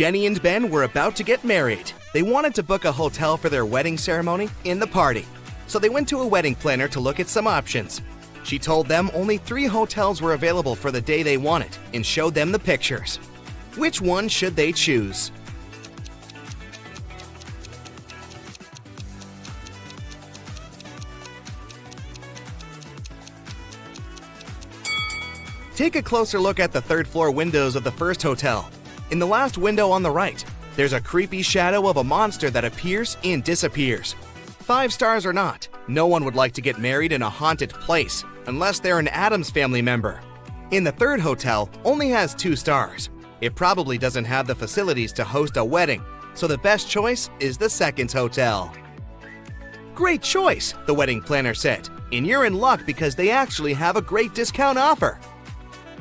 Jenny and Ben were about to get married. They wanted to book a hotel for their wedding ceremony in the party. So they went to a wedding planner to look at some options. She told them only 3 hotels were available for the day they wanted and showed them the pictures. Which one should they choose? Take a closer look at the 3rd floor windows of the first hotel. In the last window on the right, there's a creepy shadow of a monster that appears and disappears. 5 stars or not, no one would like to get married in a haunted place unless they're an Addams Family member. In the 3rd hotel, only has 2 stars. It probably doesn't have the facilities to host a wedding, so the best choice is the 2nd hotel. Great choice, the wedding planner said, and you're in luck because they actually have a great discount offer.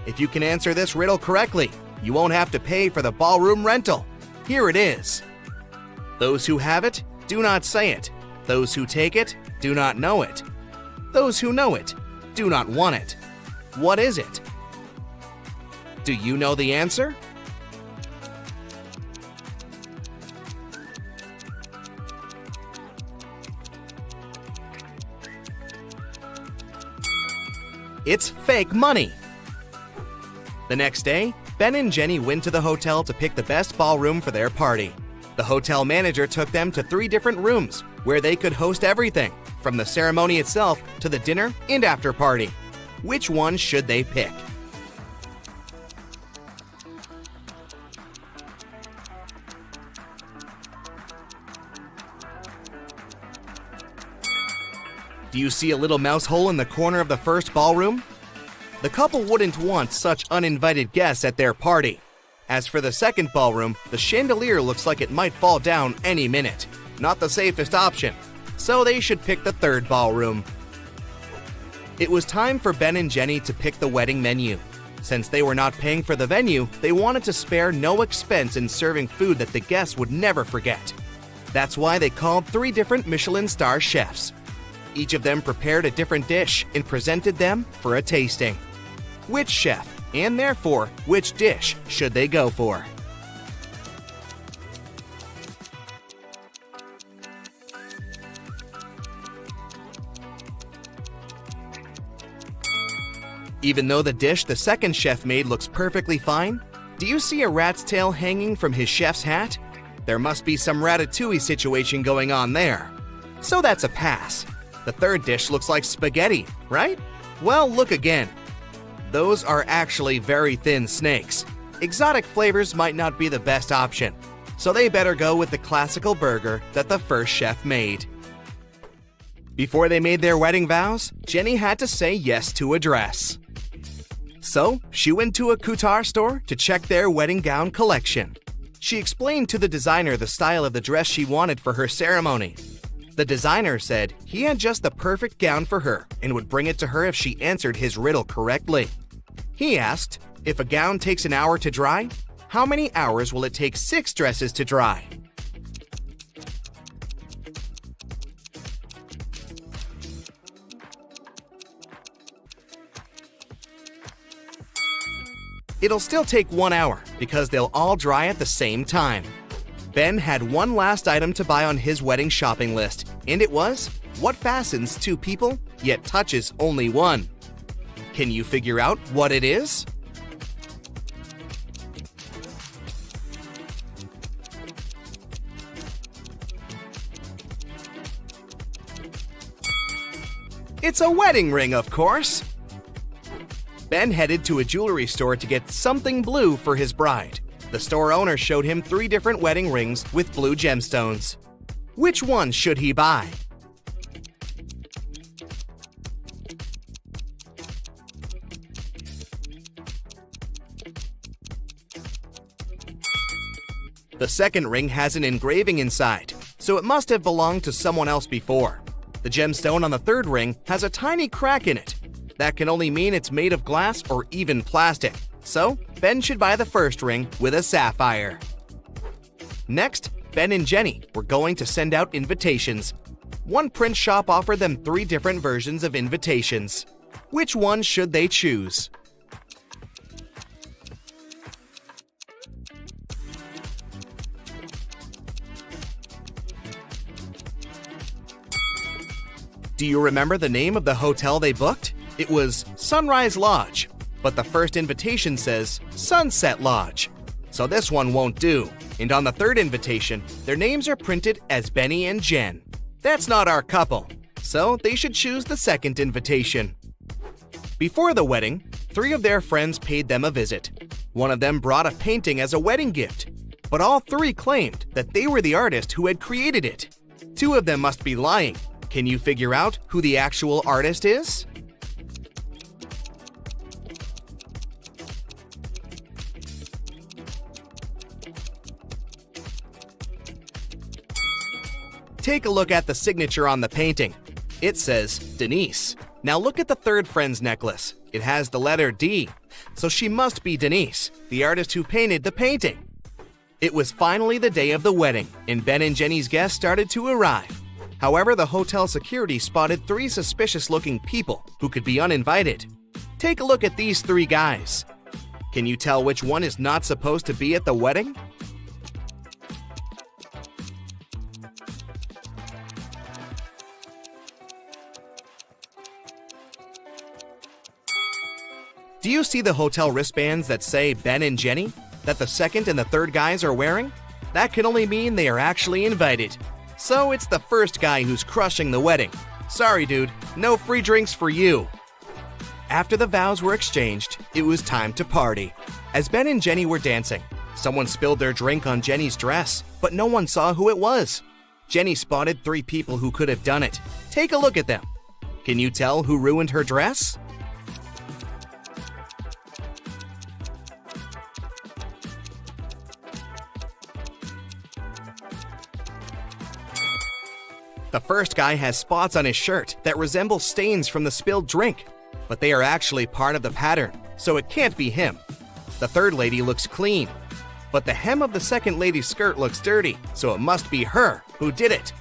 If you can answer this riddle correctly, you won't have to pay for the ballroom rental. Here it is. Those who have it, do not say it. Those who take it, do not know it. Those who know it, do not want it. What is it? Do you know the answer? It's fake money. The next day, Ben and Jenny went to the hotel to pick the best ballroom for their party. The hotel manager took them to 3 different rooms where they could host everything, from the ceremony itself to the dinner and after party. Which one should they pick? Do you see a little mouse hole in the corner of the first ballroom? The couple wouldn't want such uninvited guests at their party. As for the 2nd ballroom, the chandelier looks like it might fall down any minute. Not the safest option, so they should pick the 3rd ballroom. It was time for Ben and Jenny to pick the wedding menu. Since they were not paying for the venue, they wanted to spare no expense in serving food that the guests would never forget. That's why they called 3 different Michelin star chefs. Each of them prepared a different dish and presented them for a tasting. Which chef, and therefore which dish, should they go for? Even though the dish the 2nd chef made looks perfectly fine, do you see a rat's tail hanging from his chef's hat? There must be some ratatouille situation going on there. So that's a pass. The 3rd dish looks like spaghetti, right? Well, look again. Those are actually very thin snakes. Exotic flavors might not be the best option, so they better go with the classical burger that the first chef made. Before they made their wedding vows, Jenny had to say yes to a dress. So, she went to a couture store to check their wedding gown collection. She explained to the designer the style of the dress she wanted for her ceremony. The designer said he had just the perfect gown for her and would bring it to her if she answered his riddle correctly. He asked, if a gown takes an hour to dry, how many hours will it take 6 dresses to dry? It'll still take 1 hour because they'll all dry at the same time. Ben had one last item to buy on his wedding shopping list, and it was what fastens 2 people yet touches only 1. Can you figure out what it is? It's a wedding ring, of course. Ben headed to a jewelry store to get something blue for his bride. The store owner showed him 3 different wedding rings with blue gemstones. Which one should he buy? The 2nd ring has an engraving inside, so it must have belonged to someone else before. The gemstone on the 3rd ring has a tiny crack in it. That can only mean it's made of glass or even plastic. So, Ben should buy the 1st ring with a sapphire. Next, Ben and Jenny were going to send out invitations. One print shop offered them 3 different versions of invitations. Which one should they choose? Do you remember the name of the hotel they booked? It was Sunrise Lodge, but the first invitation says Sunset Lodge. So this one won't do. And on the third invitation, their names are printed as Benny and Jen. That's not our couple, so they should choose the second invitation. Before the wedding, 3 of their friends paid them a visit. One of them brought a painting as a wedding gift, but all 3 claimed that they were the artist who had created it. 2 of them must be lying. Can you figure out who the actual artist is? Take a look at the signature on the painting. It says Denise. Now look at the third friend's necklace. It has the letter D, so she must be Denise, the artist who painted the painting. It was finally the day of the wedding, and Ben and Jenny's guests started to arrive. However, the hotel security spotted 3 suspicious-looking people who could be uninvited. Take a look at these 3 guys. Can you tell which one is not supposed to be at the wedding? Do you see the hotel wristbands that say Ben and Jenny, that the second and the third guys are wearing? That can only mean they are actually invited. So it's the first guy who's crushing the wedding. Sorry, dude, no free drinks for you. After the vows were exchanged, it was time to party. As Ben and Jenny were dancing, someone spilled their drink on Jenny's dress, but no one saw who it was. Jenny spotted 3 people who could have done it. Take a look at them. Can you tell who ruined her dress? The first guy has spots on his shirt that resemble stains from the spilled drink, but they are actually part of the pattern, so it can't be him. The third lady looks clean, but the hem of the second lady's skirt looks dirty, so it must be her who did it.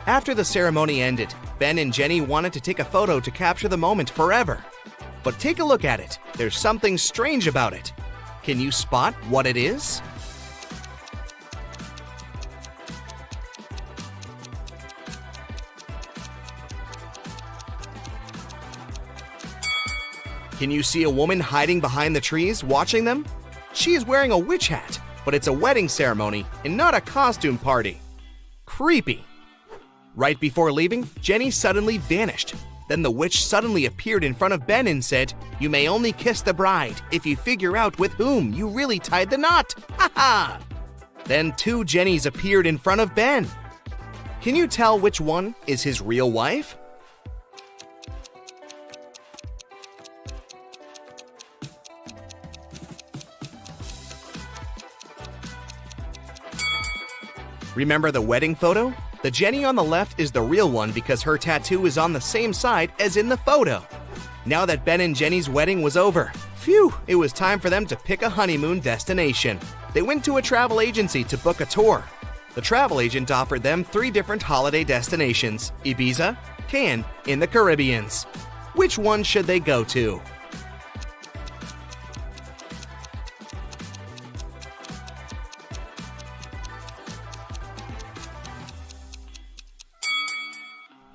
After the ceremony ended, Ben and Jenny wanted to take a photo to capture the moment forever. But take a look at it. There's something strange about it. Can you spot what it is? Can you see a woman hiding behind the trees watching them? She is wearing a witch hat, but it's a wedding ceremony and not a costume party. Creepy. Right before leaving, Jenny suddenly vanished. Then the witch suddenly appeared in front of Ben and said, "You may only kiss the bride if you figure out with whom you really tied the knot. Ha ha!" Then 2 Jennys appeared in front of Ben. Can you tell which one is his real wife? Remember the wedding photo? The Jenny on the left is the real one because her tattoo is on the same side as in the photo. Now that Ben and Jenny's wedding was over, phew, it was time for them to pick a honeymoon destination. They went to a travel agency to book a tour. The travel agent offered them 3 different holiday destinations: Ibiza, Cannes, and the Caribbean. Which one should they go to?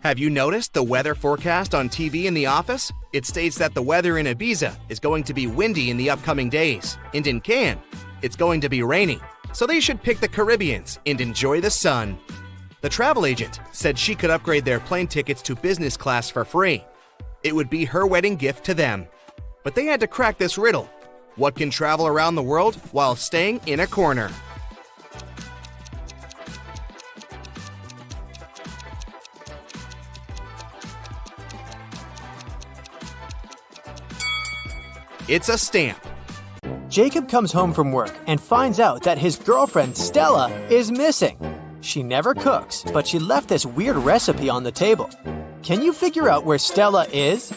Have you noticed the weather forecast on TV in the office? It states that the weather in Ibiza is going to be windy in the upcoming days, and in Cannes, it's going to be rainy. So they should pick the Caribbean and enjoy the sun. The travel agent said she could upgrade their plane tickets to business class for free. It would be her wedding gift to them. But they had to crack this riddle. What can travel around the world while staying in a corner? It's a stamp. Jacob comes home from work and finds out that his girlfriend Stella is missing. She never cooks, but she left this weird recipe on the table. Can you figure out where Stella is?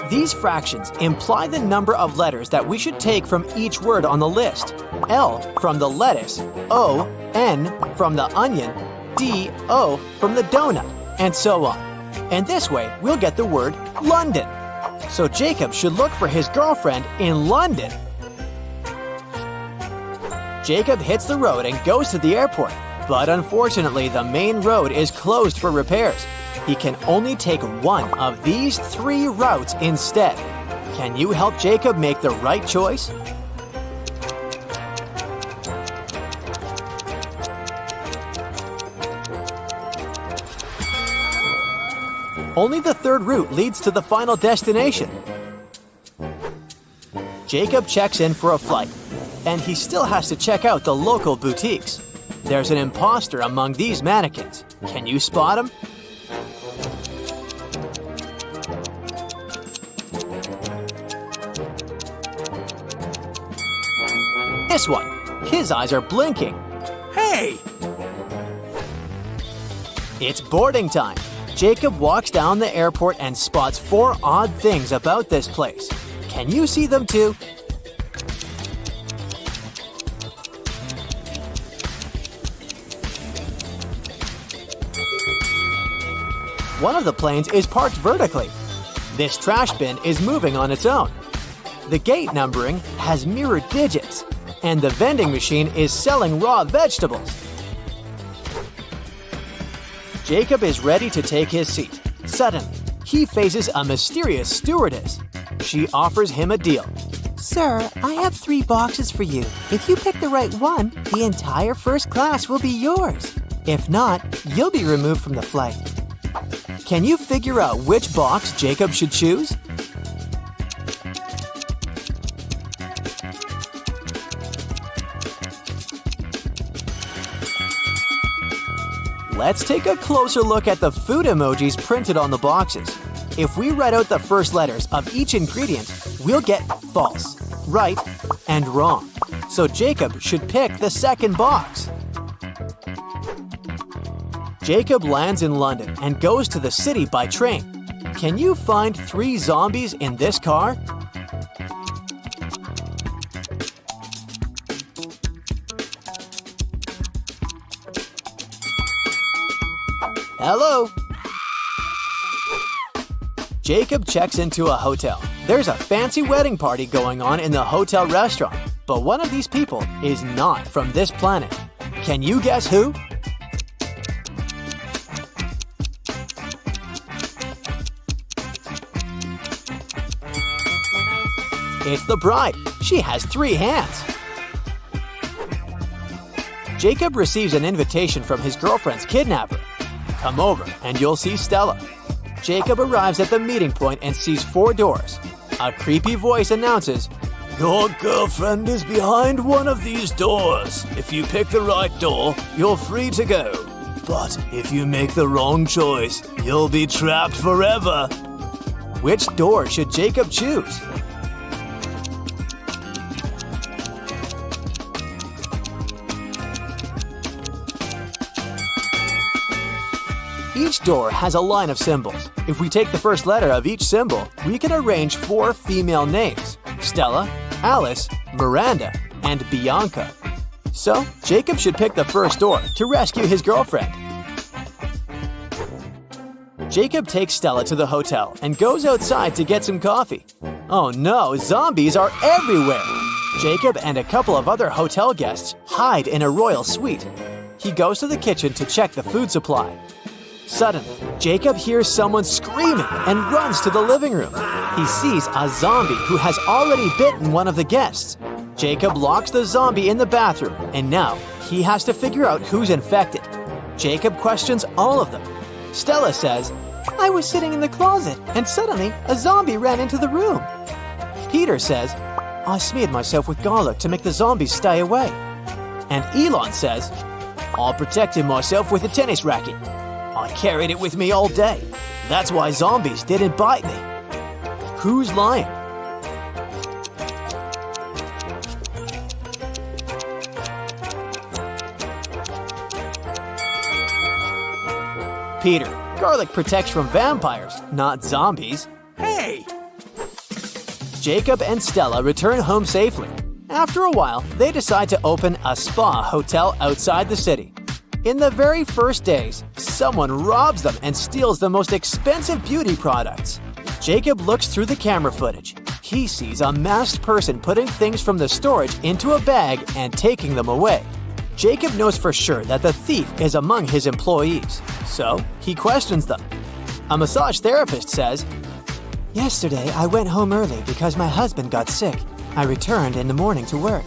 These fractions imply the number of letters that we should take from each word on the list. L from the lettuce, O, N from the onion, D, O from the donut, and so on. And this way, we'll get the word London. So Jacob should look for his girlfriend in London. Jacob hits the road and goes to the airport, but unfortunately the main road is closed for repairs. He can only take one of these 3 routes instead. Can you help Jacob make the right choice? Only the 3rd route leads to the final destination. Jacob checks in for a flight, and he still has to check out the local boutiques. There's an imposter among these mannequins. Can you spot him? This one. His eyes are blinking. Hey! It's boarding time. Jacob walks down the airport and spots 4 odd things about this place. Can you see them too? One of the planes is parked vertically. This trash bin is moving on its own. The gate numbering has mirrored digits, and the vending machine is selling raw vegetables. Jacob is ready to take his seat. Suddenly, he faces a mysterious stewardess. She offers him a deal. Sir, I have 3 boxes for you. If you pick the right one, the entire first class will be yours. If not, you'll be removed from the flight. Can you figure out which box Jacob should choose? Let's take a closer look at the food emojis printed on the boxes. If we write out the first letters of each ingredient, we'll get false, right, and wrong. So Jacob should pick the second box. Jacob lands in London and goes to the city by train. Can you find 3 zombies in this car? Hello? Jacob checks into a hotel. There's a fancy wedding party going on in the hotel restaurant, but one of these people is not from this planet. Can you guess who? It's the bride. She has 3 hands. Jacob receives an invitation from his girlfriend's kidnapper. Come over and you'll see Stella. Jacob arrives at the meeting point and sees 4 doors. A creepy voice announces, "Your girlfriend is behind one of these doors. If you pick the right door, you're free to go. But if you make the wrong choice, you'll be trapped forever." Which door should Jacob choose? Each door has a line of symbols. If we take the first letter of each symbol, we can arrange 4 female names: Stella, Alice, Miranda, and Bianca. So, Jacob should pick the first door to rescue his girlfriend. Jacob takes Stella to the hotel and goes outside to get some coffee. Oh no, zombies are everywhere! Jacob and a couple of other hotel guests hide in a royal suite. He goes to the kitchen to check the food supply. Suddenly, Jacob hears someone screaming and runs to the living room. He sees a zombie who has already bitten one of the guests. Jacob locks the zombie in the bathroom, and now he has to figure out who's infected. Jacob questions all of them. Stella says, I was sitting in the closet, and suddenly a zombie ran into the room. Peter says, I smeared myself with garlic to make the zombies stay away. And Elon says, I protected myself with a tennis racket. I carried it with me all day. That's why zombies didn't bite me. Who's lying? Peter, garlic protects from vampires, not zombies. Hey! Jacob and Stella return home safely. After a while, they decide to open a spa hotel outside the city. In the very first days, someone robs them and steals the most expensive beauty products. Jacob looks through the camera footage. he sees a masked person putting things from the storage into a bag and taking them away. Jacob knows for sure that the thief is among his employees, so he questions them. A massage therapist says, Yesterday, I went home early because my husband got sick. I returned in the morning to work.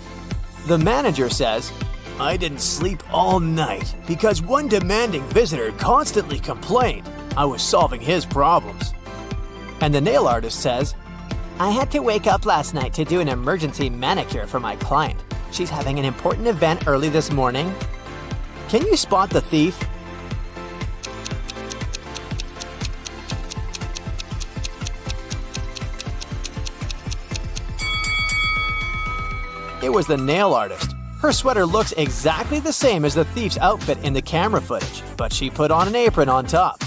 The manager says, I didn't sleep all night because one demanding visitor constantly complained. I was solving his problems. And the nail artist says, I had to wake up last night to do an emergency manicure for my client. She's having an important event early this morning. Can you spot the thief? It was the nail artist. Her sweater looks exactly the same as the thief's outfit in the camera footage, but she put on an apron on top.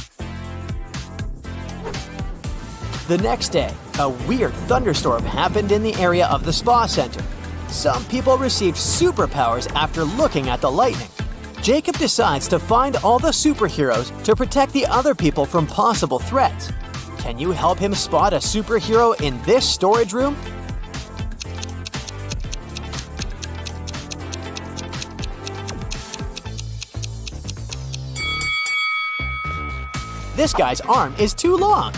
The next day, a weird thunderstorm happened in the area of the spa center. Some people received superpowers after looking at the lightning. Jacob decides to find all the superheroes to protect the other people from possible threats. Can you help him spot a superhero in this storage room? This guy's arm is too long.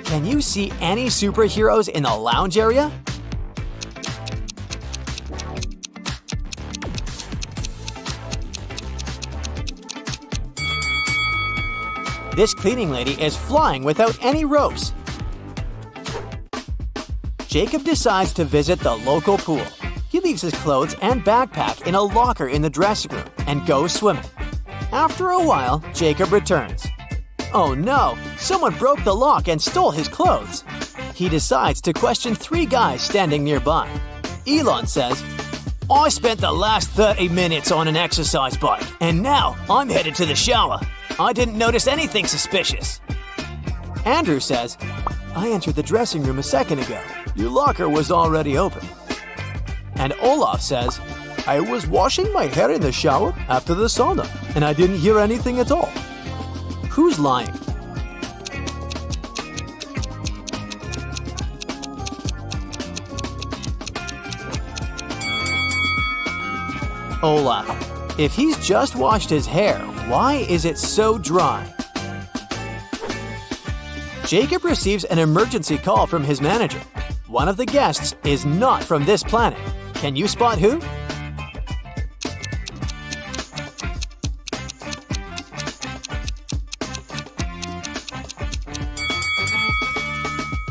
Can you see any superheroes in the lounge area? This cleaning lady is flying without any ropes. Jacob decides to visit the local pool. He leaves his clothes and backpack in a locker in the dressing room and goes swimming. After a while, Jacob returns. Oh no, someone broke the lock and stole his clothes. He decides to question 3 guys standing nearby. Elon says, I spent the last 30 minutes on an exercise bike, and now I'm headed to the shower. I didn't notice anything suspicious. Andrew says, I entered the dressing room a second ago. Your locker was already open. And Olaf says, I was washing my hair in the shower after the sauna, and I didn't hear anything at all. Who's lying? Olaf. If he's just washed his hair, why is it so dry? Jacob receives an emergency call from his manager. One of the guests is not from this planet. Can you spot who?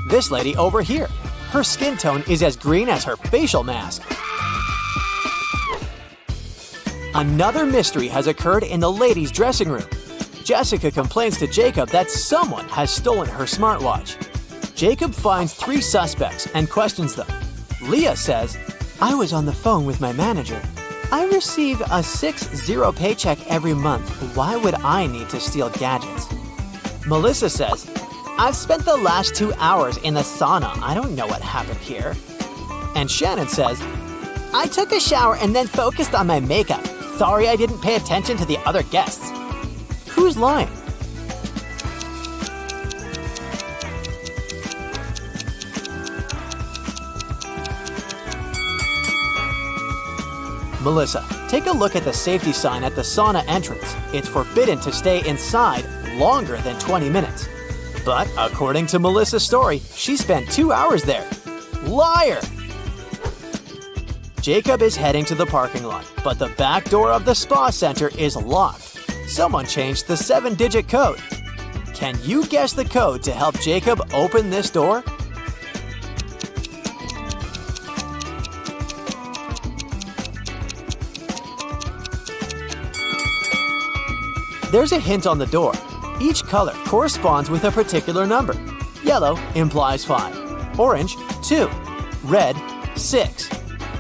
This lady over here. Her skin tone is as green as her facial mask. Another mystery has occurred in the ladies' dressing room. Jessica complains to Jacob that someone has stolen her smartwatch. Jacob finds 3 suspects and questions them. Leah says, I was on the phone with my manager. I receive a 6-0 paycheck every month. Why would I need to steal gadgets? Melissa says, I've spent the last 2 hours in the sauna. I don't know what happened here. And Shannon says, I took a shower and then focused on my makeup. Sorry I didn't pay attention to the other guests. Who's lying? Melissa, take a look at the safety sign at the sauna entrance. It's forbidden to stay inside longer than 20 minutes. But according to Melissa's story, she spent 2 hours there. Liar! Jacob is heading to the parking lot, but the back door of the spa center is locked. Someone changed the 7-digit code. Can you guess the code to help Jacob open this door? There's a hint on the door. Each color corresponds with a particular number. Yellow implies 5, orange 2, red 6.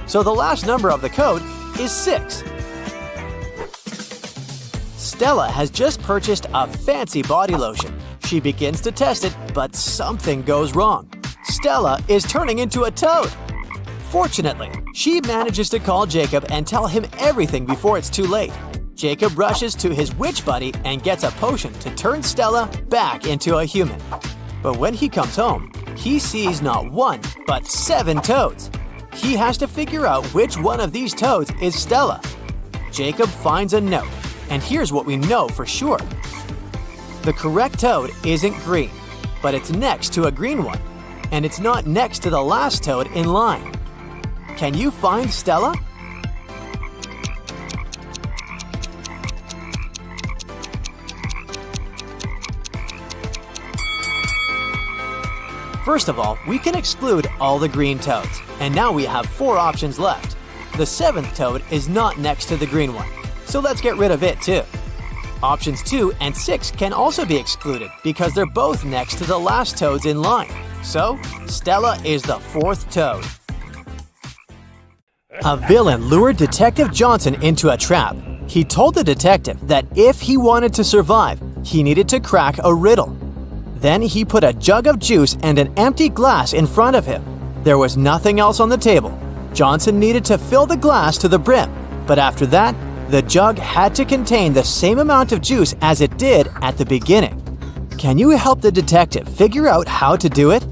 So the last number of the code is 6. Stella has just purchased a fancy body lotion. She begins to test it, but something goes wrong. Stella is turning into a toad. Fortunately, she manages to call Jacob and tell him everything before it's too late. Jacob rushes to his witch buddy and gets a potion to turn Stella back into a human. But when he comes home, he sees not one, but 7 toads. He has to figure out which one of these toads is Stella. Jacob finds a note, and here's what we know for sure. The correct toad isn't green, but it's next to a green one, and it's not next to the last toad in line. Can you find Stella? First of all, we can exclude all the green toads, and now we have 4 options left. The 7th toad is not next to the green one, so let's get rid of it too. Options 2 and 6 can also be excluded because they're both next to the last toads in line. So, Stella is the 4th toad. A villain lured Detective Johnson into a trap. He told the detective that if he wanted to survive, he needed to crack a riddle. Then he put a jug of juice and an empty glass in front of him. There was nothing else on the table. Johnson needed to fill the glass to the brim, but after that, the jug had to contain the same amount of juice as it did at the beginning. Can you help the detective figure out how to do it?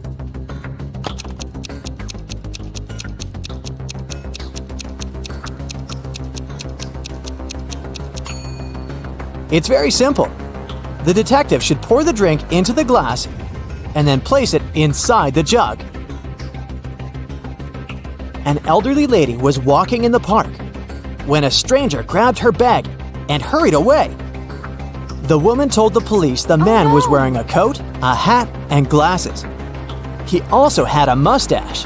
It's very simple. The detective should pour the drink into the glass and then place it inside the jug. An elderly lady was walking in the park when a stranger grabbed her bag and hurried away. The woman told the police the man was wearing a coat, a hat, and glasses. He also had a mustache.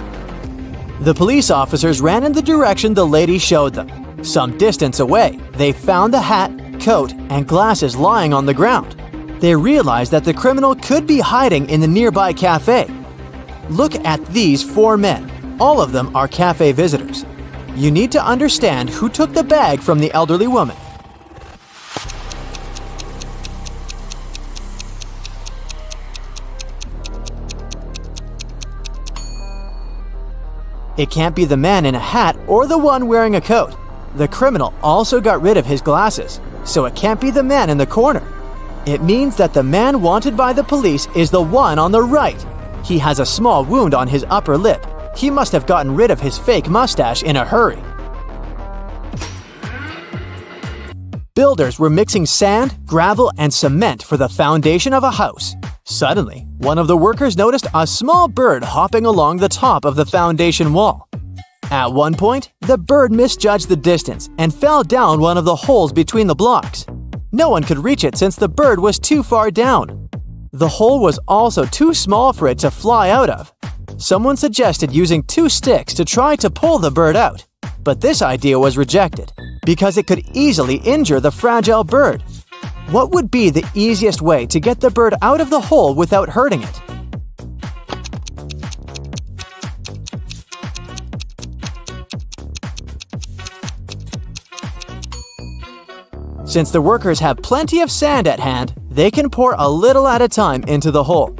The police officers ran in the direction the lady showed them. Some distance away, they found the hat, coat, and glasses lying on the ground. They realized that the criminal could be hiding in the nearby cafe. Look at these 4 men. All of them are cafe visitors. You need to understand who took the bag from the elderly woman. It can't be the man in a hat or the one wearing a coat. The criminal also got rid of his glasses, so it can't be the man in the corner. It means that the man wanted by the police is the one on the right. He has a small wound on his upper lip. He must have gotten rid of his fake mustache in a hurry. Builders were mixing sand, gravel, and cement for the foundation of a house. Suddenly, one of the workers noticed a small bird hopping along the top of the foundation wall. At one point, the bird misjudged the distance and fell down one of the holes between the blocks. No one could reach it since the bird was too far down. The hole was also too small for it to fly out of. Someone suggested using 2 sticks to try to pull the bird out, but this idea was rejected because it could easily injure the fragile bird. What would be the easiest way to get the bird out of the hole without hurting it? Since the workers have plenty of sand at hand, they can pour a little at a time into the hole.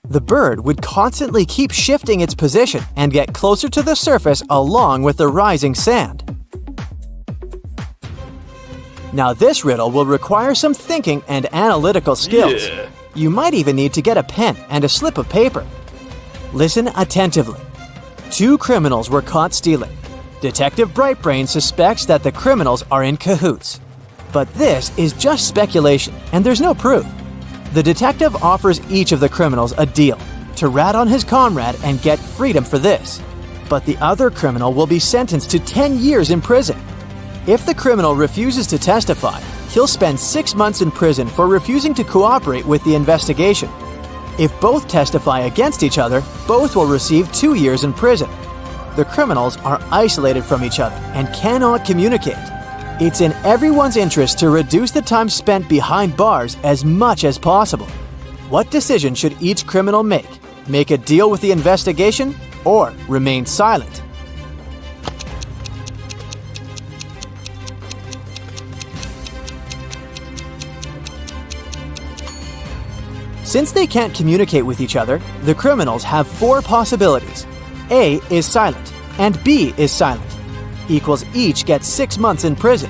The bird would constantly keep shifting its position and get closer to the surface along with the rising sand. Now this riddle will require some thinking and analytical skills. You might even need to get a pen and a slip of paper. Listen attentively. 2 criminals were caught stealing. Detective Brightbrain suspects that the criminals are in cahoots. But this is just speculation, and there's no proof. The detective offers each of the criminals a deal to rat on his comrade and get freedom for this. But the other criminal will be sentenced to 10 years in prison. If the criminal refuses to testify, he'll spend 6 months in prison for refusing to cooperate with the investigation. If both testify against each other, both will receive 2 years in prison. The criminals are isolated from each other and cannot communicate. It's in everyone's interest to reduce the time spent behind bars as much as possible. What decision should each criminal make? Make a deal with the investigation or remain silent? Since they can't communicate with each other, the criminals have 4 possibilities. A is silent and B is silent. Equals each gets 6 months in prison.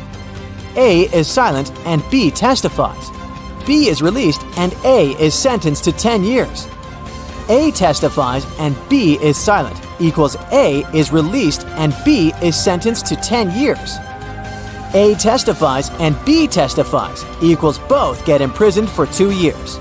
A is silent and B testifies. B is released and A is sentenced to 10 years. A testifies and B is silent equals A is released and B is sentenced to 10 years. A testifies and B testifies equals both get imprisoned for 2 years.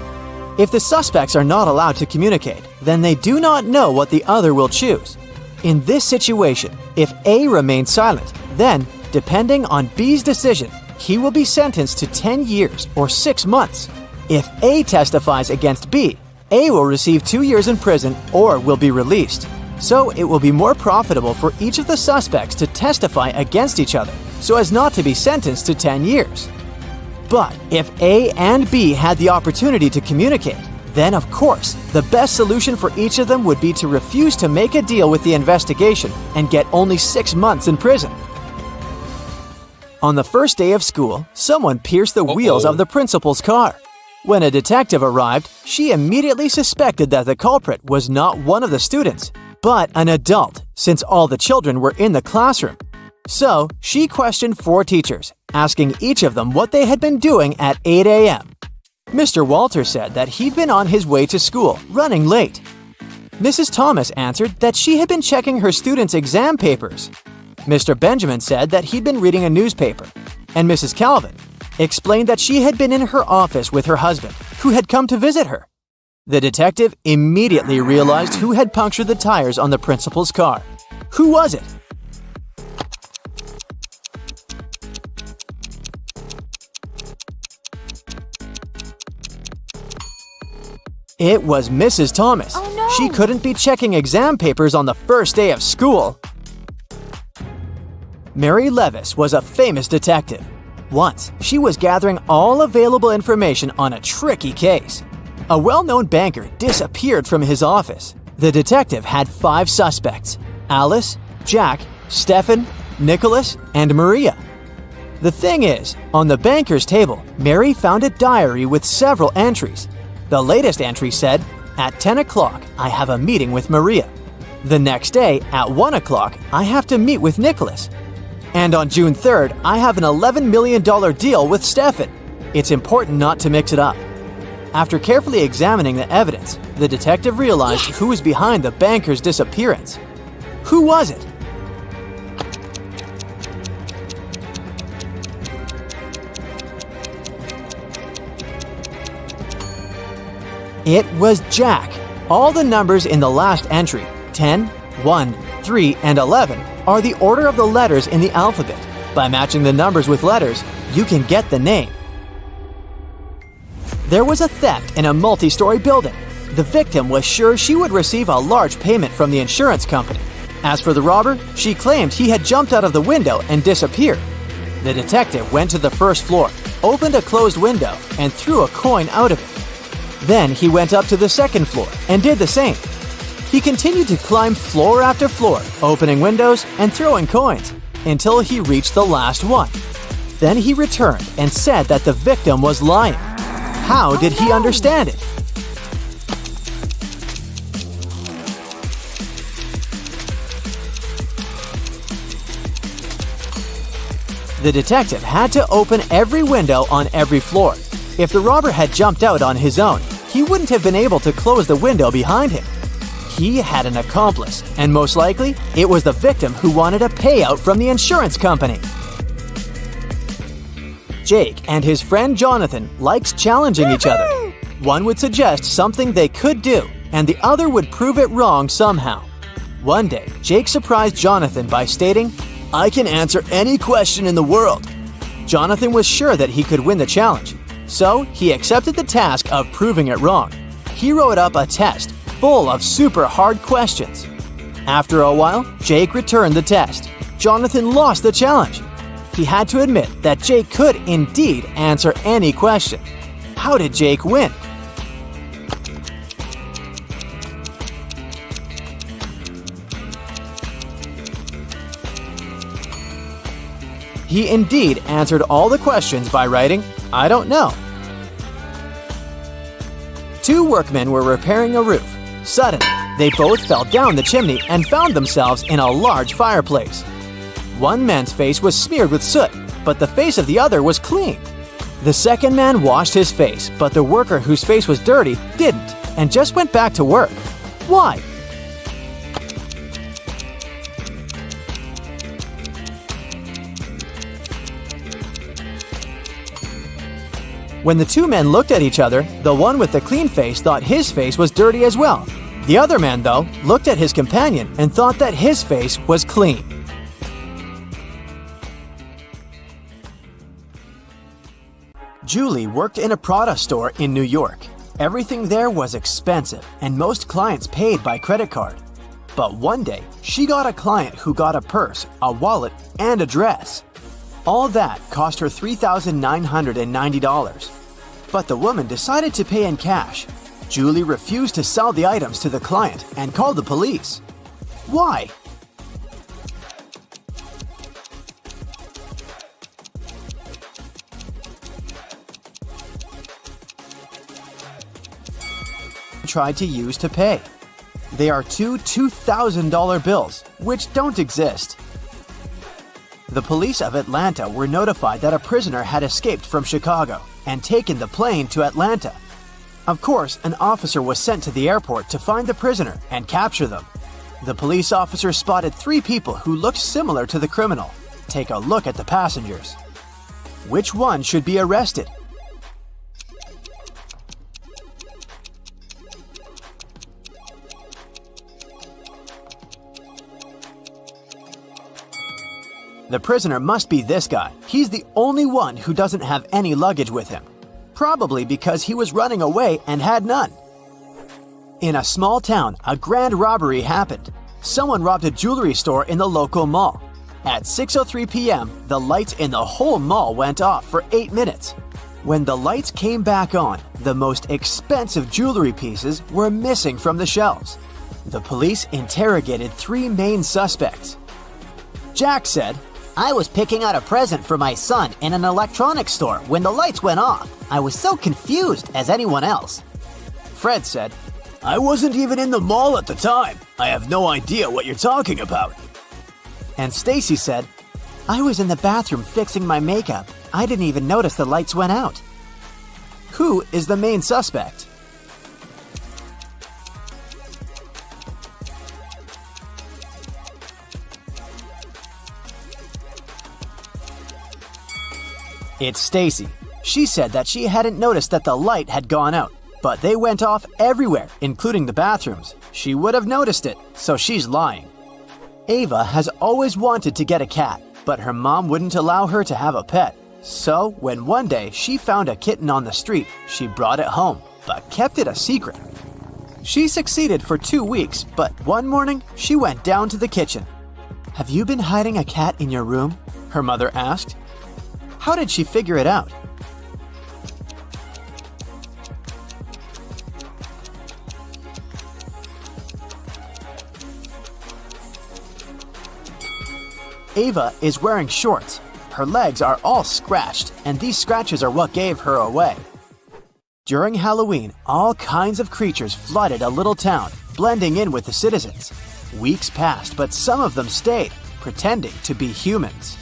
If the suspects are not allowed to communicate, then they do not know what the other will choose. In this situation, if A remains silent, then, depending on B's decision, he will be sentenced to 10 years or 6 months. If A testifies against B, A will receive 2 years in prison or will be released. So it will be more profitable for each of the suspects to testify against each other so as not to be sentenced to 10 years. But if A and B had the opportunity to communicate, then of course, the best solution for each of them would be to refuse to make a deal with the investigation and get only 6 months in prison. On the first day of school, someone pierced the wheels of the principal's car. When a detective arrived, she immediately suspected that the culprit was not one of the students, but an adult, since all the children were in the classroom. So, she questioned 4 teachers, asking each of them what they had been doing at 8 a.m. Mr. Walter said that he'd been on his way to school, running late. Mrs. Thomas answered that she had been checking her students' exam papers. Mr. Benjamin said that he'd been reading a newspaper. And Mrs. Calvin explained that she had been in her office with her husband, who had come to visit her. The detective immediately realized who had punctured the tires on the principal's car. Who was it? It was Mrs. Thomas. Oh, no. She couldn't be checking exam papers on the first day of school. Mary Levis was a famous detective. Once, she was gathering all available information on a tricky case. A well-known banker disappeared from his office. The detective had 5 suspects: Alice, Jack, Stephen, Nicholas, and Maria. The thing is, on the banker's table, Mary found a diary with several entries. The latest entry said, "At 10 o'clock, I have a meeting with Maria. The next day, at 1 o'clock, I have to meet with Nicholas. And on June 3rd, I have an $11 million deal with Stephen. It's important not to mix it up." After carefully examining the evidence, the detective realized who was behind the banker's disappearance. Who was it? It was Jack. All the numbers in the last entry, 10, 1, 3, and 11, are the order of the letters in the alphabet. By matching the numbers with letters, you can get the name. There was a theft in a multi-story building. The victim was sure she would receive a large payment from the insurance company. As for the robber, she claimed he had jumped out of the window and disappeared. The detective went to the first floor, opened a closed window, and threw a coin out of it. Then he went up to the second floor and did the same. He continued to climb floor after floor, opening windows and throwing coins, until he reached the last one. Then he returned and said that the victim was lying. How did he understand it? The detective had to open every window on every floor. If the robber had jumped out on his own, he wouldn't have been able to close the window behind him. He had an accomplice, and most likely, it was the victim who wanted a payout from the insurance company. Jake and his friend Jonathan liked challenging each other. One would suggest something they could do, and the other would prove it wrong somehow. One day, Jake surprised Jonathan by stating, "I can answer any question in the world." Jonathan was sure that he could win the challenge, so he accepted the task of proving it wrong. He wrote up a test full of super hard questions. After a while, Jake returned the test. Jonathan lost the challenge. He had to admit that Jake could indeed answer any question. How did Jake win? He indeed answered all the questions by writing, "I don't know." 2 workmen were repairing a roof. Suddenly, they both fell down the chimney and found themselves in a large fireplace. One man's face was smeared with soot, but the face of the other was clean. The second man washed his face, but the worker whose face was dirty didn't, and just went back to work. Why? When the two men looked at each other, the one with the clean face thought his face was dirty as well. The other man, though, looked at his companion and thought that his face was clean. Julie worked in a Prada store in New York. Everything there was expensive, and most clients paid by credit card. But one day, she got a client who got a purse, a wallet, and a dress. All that cost her $3,990. But the woman decided to pay in cash. Julie refused to sell the items to the client and called the police. Why? Tried to use to pay. They are two $2,000 bills, which don't exist. The police of Atlanta were notified that a prisoner had escaped from Chicago and taken the plane to Atlanta. Of course, an officer was sent to the airport to find the prisoner and capture them. The police officer spotted 3 people who looked similar to the criminal. Take a look at the passengers. Which one should be arrested? The prisoner must be this guy. He's the only one who doesn't have any luggage with him. Probably because he was running away and had none. In a small town, a grand robbery happened. Someone robbed a jewelry store in the local mall. At 6:03 p.m., the lights in the whole mall went off for 8 minutes. When the lights came back on, the most expensive jewelry pieces were missing from the shelves. The police interrogated 3 main suspects. Jack said, I was picking out a present for my son in an electronics store when the lights went off. I was so confused as anyone else. Fred said, I wasn't even in the mall at the time. I have no idea what you're talking about. And Stacy said, I was in the bathroom fixing my makeup. I didn't even notice the lights went out. Who is the main suspect? It's Stacy. She said that she hadn't noticed that the light had gone out, but they went off everywhere, including the bathrooms. She would have noticed it, so she's lying. Ava has always wanted to get a cat, but her mom wouldn't allow her to have a pet. So, when one day she found a kitten on the street, she brought it home, but kept it a secret. She succeeded for 2 weeks, but one morning she went down to the kitchen. Have you been hiding a cat in your room? Her mother asked. How did she figure it out? Ava is wearing shorts. Her legs are all scratched, and these scratches are what gave her away. During Halloween, all kinds of creatures flooded a little town, blending in with the citizens. Weeks passed, but some of them stayed, pretending to be humans.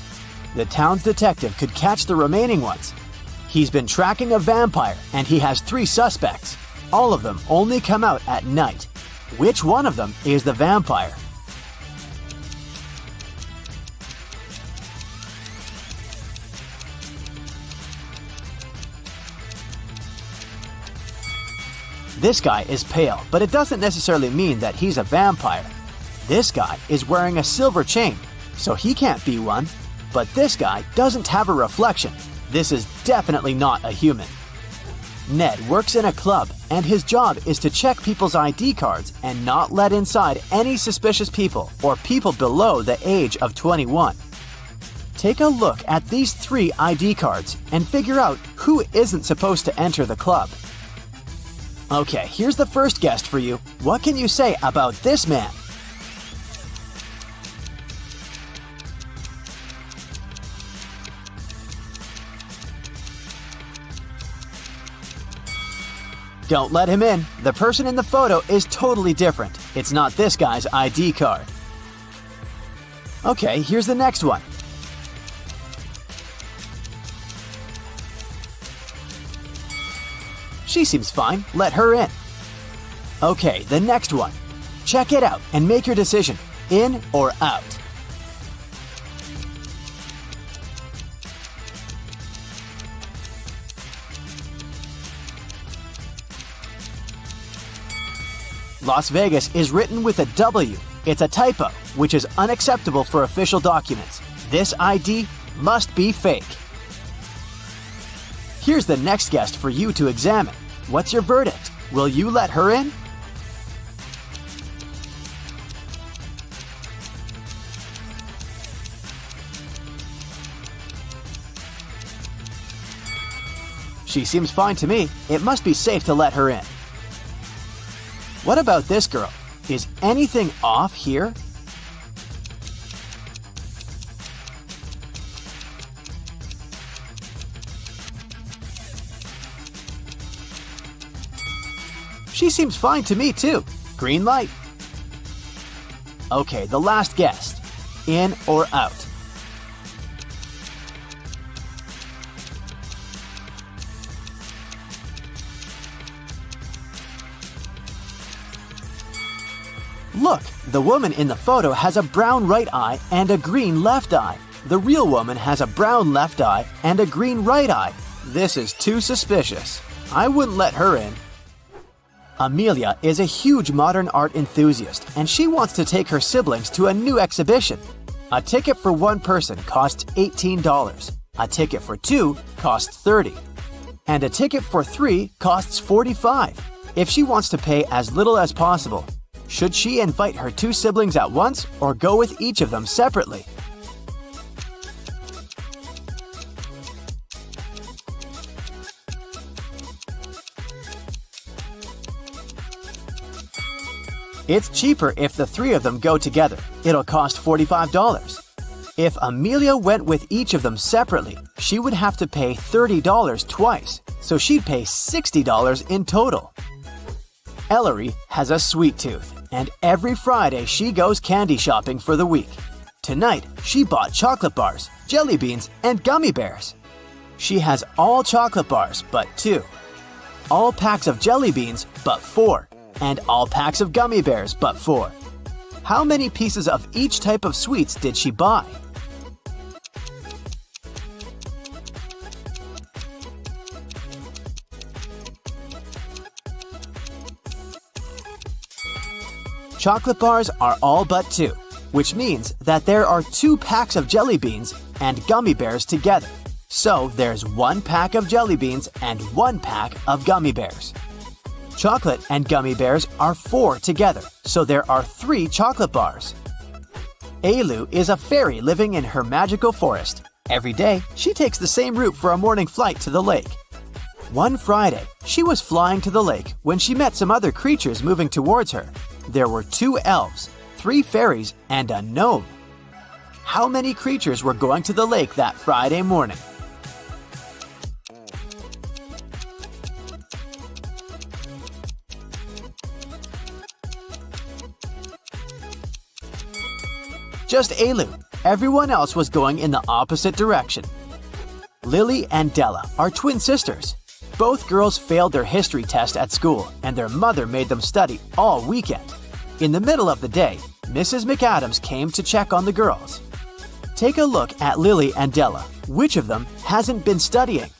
The town's detective could catch the remaining ones. He's been tracking a vampire, and he has 3 suspects. All of them only come out at night. Which one of them is the vampire? This guy is pale, but it doesn't necessarily mean that he's a vampire. This guy is wearing a silver chain, so he can't be one. But this guy doesn't have a reflection. This is definitely not a human. Ned works in a club, and his job is to check people's ID cards and not let inside any suspicious people or people below the age of 21. Take a look at these 3 ID cards and figure out who isn't supposed to enter the club. Okay, here's the first guest for you. What can you say about this man? Don't let him in. The person in the photo is totally different. It's not this guy's ID card. Okay, here's the next one. She seems fine. Let her in. Okay, the next one. Check it out and make your decision, in or out. Las Vegas is written with a W. It's a typo, which is unacceptable for official documents. This ID must be fake. Here's the next guest for you to examine. What's your verdict? Will you let her in? She seems fine to me. It must be safe to let her in. What about this girl? Is anything off here? She seems fine to me too. Green light. Okay, the last guest. In or out? Look, the woman in the photo has a brown right eye and a green left eye. The real woman has a brown left eye and a green right eye. This is too suspicious. I wouldn't let her in. Amelia is a huge modern art enthusiast, and she wants to take her siblings to a new exhibition. A ticket for one person costs $18. A ticket for two costs $30. And a ticket for three costs $45. If she wants to pay as little as possible, should she invite her two siblings at once or go with each of them separately? It's cheaper if the three of them go together. It'll cost $45. If Amelia went with each of them separately, she would have to pay $30 twice, so she'd pay $60 in total. Ellery has a sweet tooth, and every Friday she goes candy shopping for the week. Tonight, she bought chocolate bars, jelly beans, and gummy bears. She has all chocolate bars but 2, all packs of jelly beans but 4, and all packs of gummy bears but 4. How many pieces of each type of sweets did she buy? Chocolate bars are all but 2, which means that there are 2 packs of jelly beans and gummy bears together. So there's 1 pack of jelly beans and 1 pack of gummy bears. Chocolate and gummy bears are 4 together, so there are 3 chocolate bars. Ailu is a fairy living in her magical forest. Every day, she takes the same route for a morning flight to the lake. One Friday, she was flying to the lake when she met some other creatures moving towards her. There were 2 elves, 3 fairies, and a gnome. How many creatures were going to the lake that Friday morning? Just Ailu. Everyone else was going in the opposite direction. Lily and Della are twin sisters. Both girls failed their history test at school, and their mother made them study all weekend. In the middle of the day, Mrs. McAdams came to check on the girls. Take a look at Lily and Della. Which of them hasn't been studying?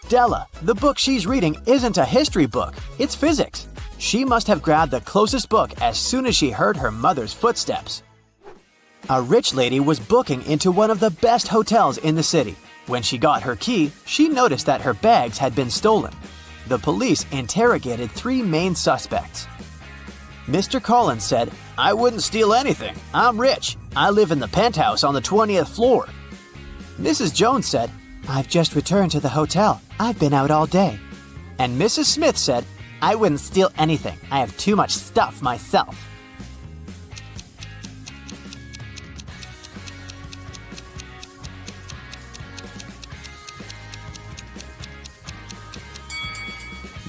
Della, the book she's reading isn't a history book, it's physics. She must have grabbed the closest book as soon as she heard her mother's footsteps. A rich lady was booking into one of the best hotels in the city. When she got her key, she noticed that her bags had been stolen. The police interrogated 3 main suspects. Mr. Collins said, "I wouldn't steal anything. I'm rich. I live in the penthouse on the 20th floor." Mrs. Jones said, "I've just returned to the hotel. I've been out all day." And Mrs. Smith said, "I wouldn't steal anything. I have too much stuff myself."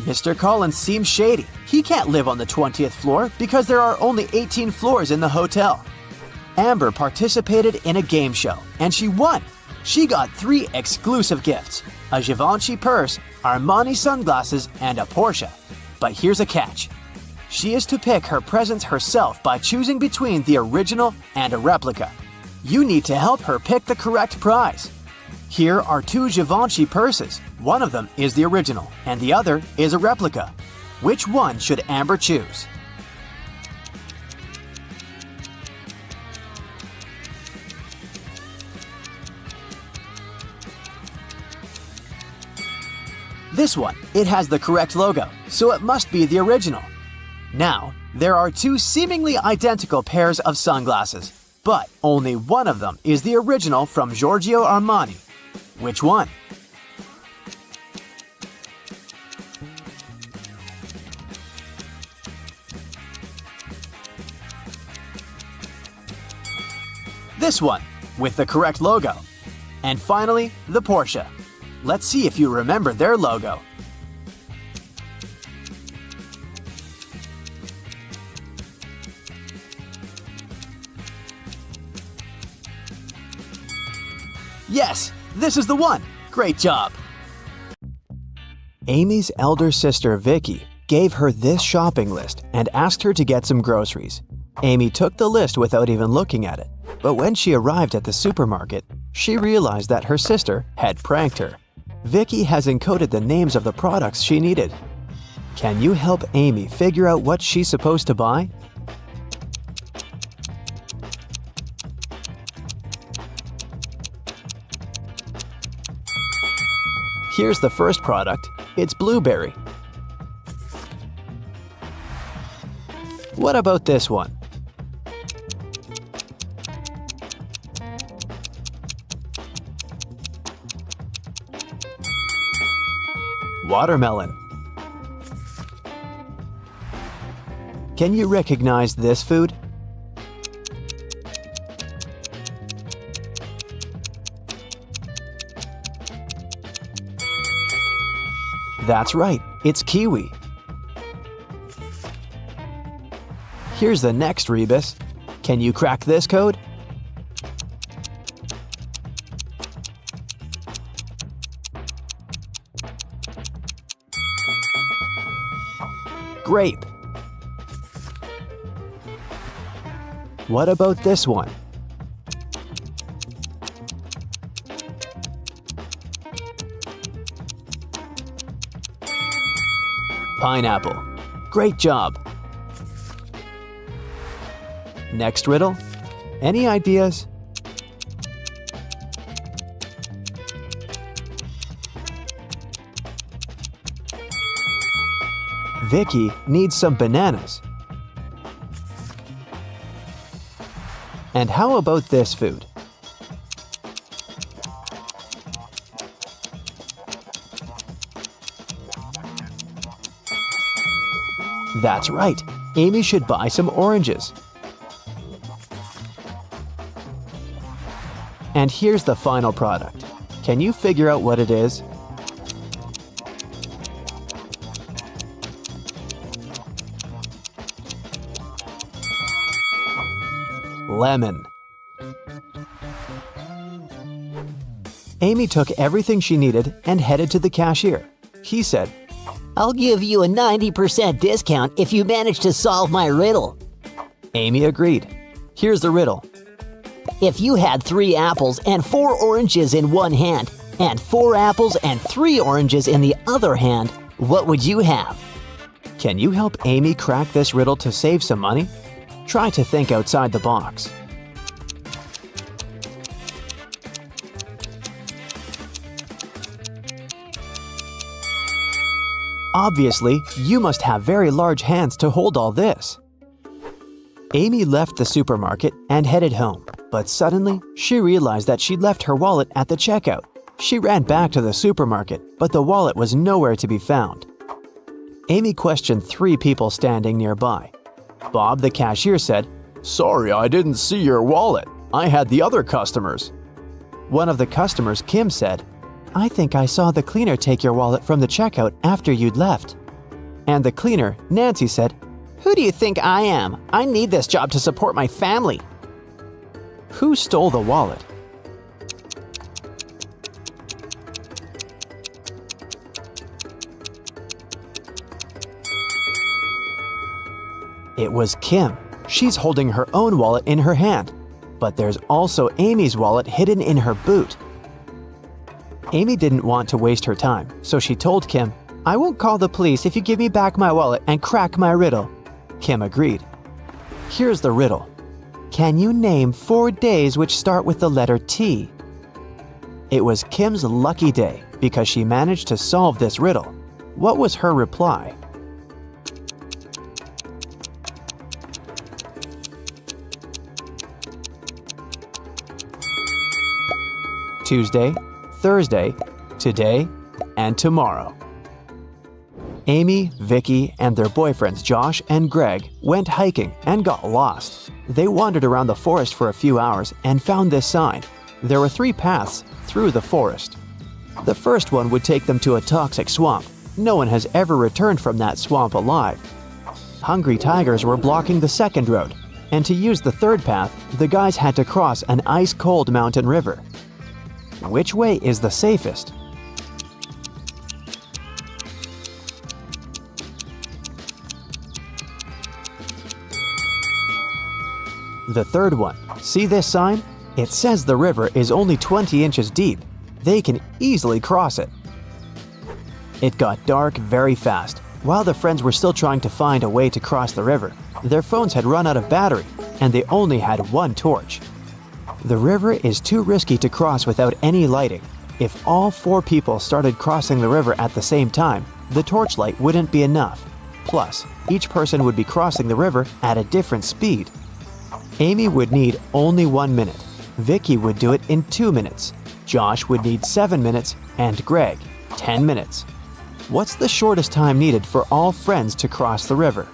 Mr. Collins seems shady. He can't live on the 20th floor because there are only 18 floors in the hotel. Amber participated in a game show and she won. She got 3 exclusive gifts: a Givenchy purse, Armani sunglasses, and a Porsche. But here's a catch. She is to pick her presents herself by choosing between the original and a replica. You need to help her pick the correct prize. Here are 2 Givenchy purses. One of them is the original and the other is a replica. Which one should Amber choose? This one, it has the correct logo, so it must be the original. Now, there are 2 seemingly identical pairs of sunglasses, but only one of them is the original from Giorgio Armani. Which one? This one, with the correct logo. And finally, the Porsche. Let's see if you remember their logo. Yes, this is the one. Great job. Amy's elder sister Vicky gave her this shopping list and asked her to get some groceries. Amy took the list without even looking at it, but when she arrived at the supermarket, she realized that her sister had pranked her. Vicky has encoded the names of the products she needed. Can you help Amy figure out what she's supposed to buy? Here's the first product. It's blueberry. What about this one? Watermelon. Can you recognize this food? That's right, it's kiwi. Here's the next rebus. Can you crack this code? Grape. What about this one? Pineapple. Great job. Next riddle. Any ideas? Vicky needs some bananas. And how about this food? That's right, Amy should buy some oranges. And here's the final product. Can you figure out what it is? Lemon. Amy took everything she needed and headed to the cashier. He said, I'll give you a 90% discount if you manage to solve my riddle. Amy agreed. Here's the riddle. If you had 3 apples and 4 oranges in one hand, and 4 apples and 3 oranges in the other hand, what would you have? Can you help Amy crack this riddle to save some money? Try to think outside the box. Obviously, you must have very large hands to hold all this. Amy left the supermarket and headed home, but suddenly she realized that she'd left her wallet at the checkout. She ran back to the supermarket, but the wallet was nowhere to be found. Amy questioned 3 people standing nearby. Bob, the cashier, said, "Sorry, I didn't see your wallet. I had the other customers." One of the customers, Kim, said, "I think I saw the cleaner take your wallet from the checkout after you'd left." And the cleaner, Nancy, said, "Who do you think I am? I need this job to support my family." Who stole the wallet? It was Kim. She's holding her own wallet in her hand. But there's also Amy's wallet hidden in her boot. Amy didn't want to waste her time, so she told Kim, "I won't call the police if you give me back my wallet and crack my riddle." Kim agreed. Here's the riddle. Can you name 4 days which start with the letter T? It was Kim's lucky day because she managed to solve this riddle. What was her reply? Tuesday, Thursday, today, and tomorrow. Amy, Vicky, and their boyfriends Josh and Greg went hiking and got lost. They wandered around the forest for a few hours and found this sign. There were 3 paths through the forest. The first one would take them to a toxic swamp. No one has ever returned from that swamp alive. Hungry tigers were blocking the second road, and to use the third path, the guys had to cross an ice-cold mountain river. Which way is the safest? The third one. See this sign? It says the river is only 20 inches deep. They can easily cross it. It got dark very fast. While the friends were still trying to find a way to cross the river, their phones had run out of battery, and they only had 1 torch. The river is too risky to cross without any lighting. If all 4 people started crossing the river at the same time, the torchlight wouldn't be enough. Plus, each person would be crossing the river at a different speed. Amy would need only 1 minute. Vicky would do it in 2 minutes. Josh would need 7 minutes, and Greg, 10 minutes. What's the shortest time needed for all friends to cross the river?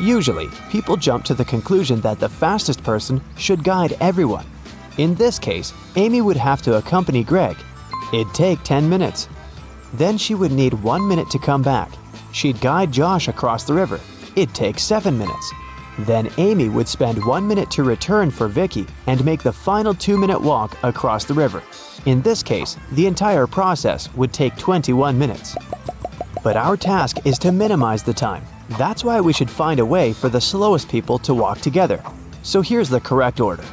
Usually, people jump to the conclusion that the fastest person should guide everyone. In this case, Amy would have to accompany Greg. It'd take 10 minutes. Then she would need 1 minute to come back. She'd guide Josh across the river. It'd take 7 minutes. Then Amy would spend 1 minute to return for Vicky and make the final 2-minute walk across the river. In this case, the entire process would take 21 minutes. But our task is to minimize the time. That's why we should find a way for the slowest people to walk together. So here's the correct order.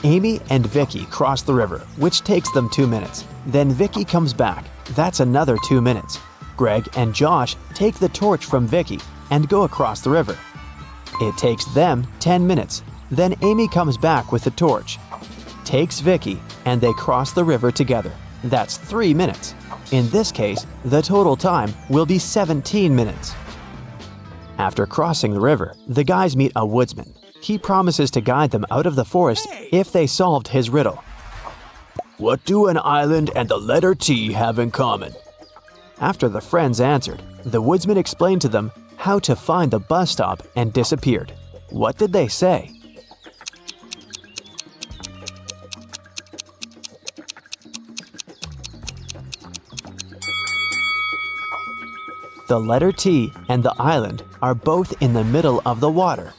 Amy and Vicky cross the river, which takes them 2 minutes. Then Vicky comes back. That's another 2 minutes. Greg and Josh take the torch from Vicky and go across the river. It takes them 10 minutes. Then Amy comes back with the torch, takes Vicky, and they cross the river together. That's 3 minutes. In this case, the total time will be 17 minutes. After crossing the river, the guys meet a woodsman. He promises to guide them out of the forest if they solved his riddle. What do an island and the letter T have in common? After the friends answered, the woodsman explained to them how to find the bus stop and disappeared. What did they say? The letter T and the island are both in the middle of the water.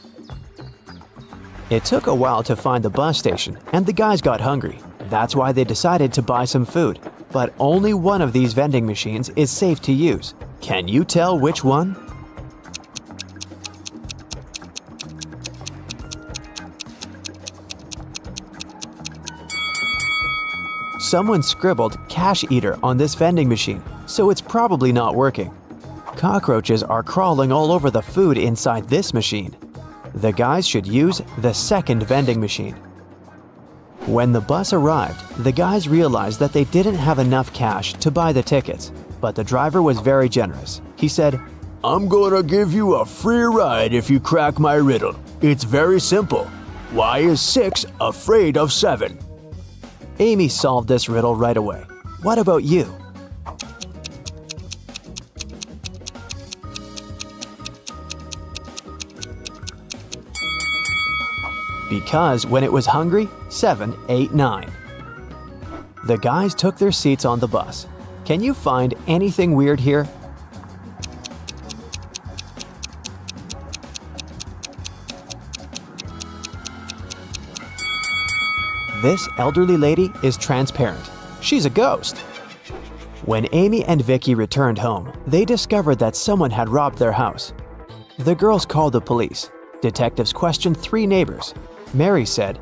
It took a while to find the bus station, and the guys got hungry. That's why they decided to buy some food. But only one of these vending machines is safe to use. Can you tell which one? Someone scribbled "cash eater" on this vending machine, so it's probably not working. Cockroaches are crawling all over the food inside this machine. The guys should use the second vending machine. When the bus arrived, the guys realized that they didn't have enough cash to buy the tickets, but the driver was very generous. He said, "I'm gonna give you a free ride if you crack my riddle. It's very simple. Why is 6 afraid of 7? Amy solved this riddle right away. What about you? Because when it was hungry, 7 ate 9. The guys took their seats on the bus. Can you find anything weird here? This elderly lady is transparent. She's a ghost. When Amy and Vicky returned home, they discovered that someone had robbed their house. The girls called the police. Detectives questioned 3 neighbors. Mary said,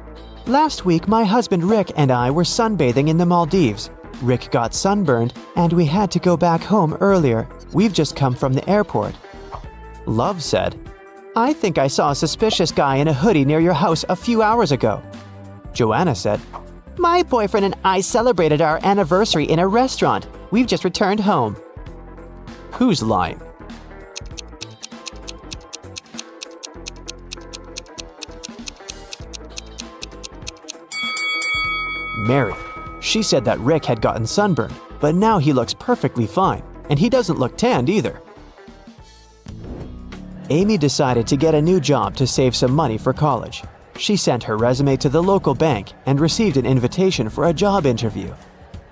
"Last week, my husband Rick and I were sunbathing in the Maldives. Rick got sunburned and we had to go back home earlier. We've just come from the airport." Love said, "I think I saw a suspicious guy in a hoodie near your house a few hours ago." Joanna said, "My boyfriend and I celebrated our anniversary in a restaurant. We've just returned home." Who's lying? Mary. She said that Rick had gotten sunburned, but now he looks perfectly fine, and he doesn't look tanned either. Amy decided to get a new job to save some money for college. She sent her resume to the local bank and received an invitation for a job interview.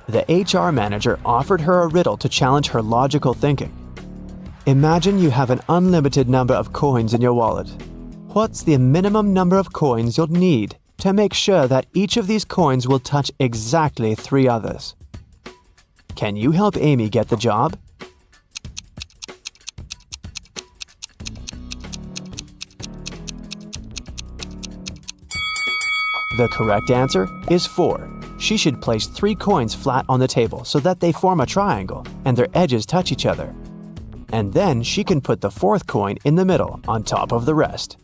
The HR manager offered her a riddle to challenge her logical thinking. Imagine you have an unlimited number of coins in your wallet. What's the minimum number of coins you'll need to make sure that each of these coins will touch exactly 3 others? Can you help Amy get the job? The correct answer is 4. She should place 3 coins flat on the table so that they form a triangle and their edges touch each other. And then she can put the 4th coin in the middle on top of the rest.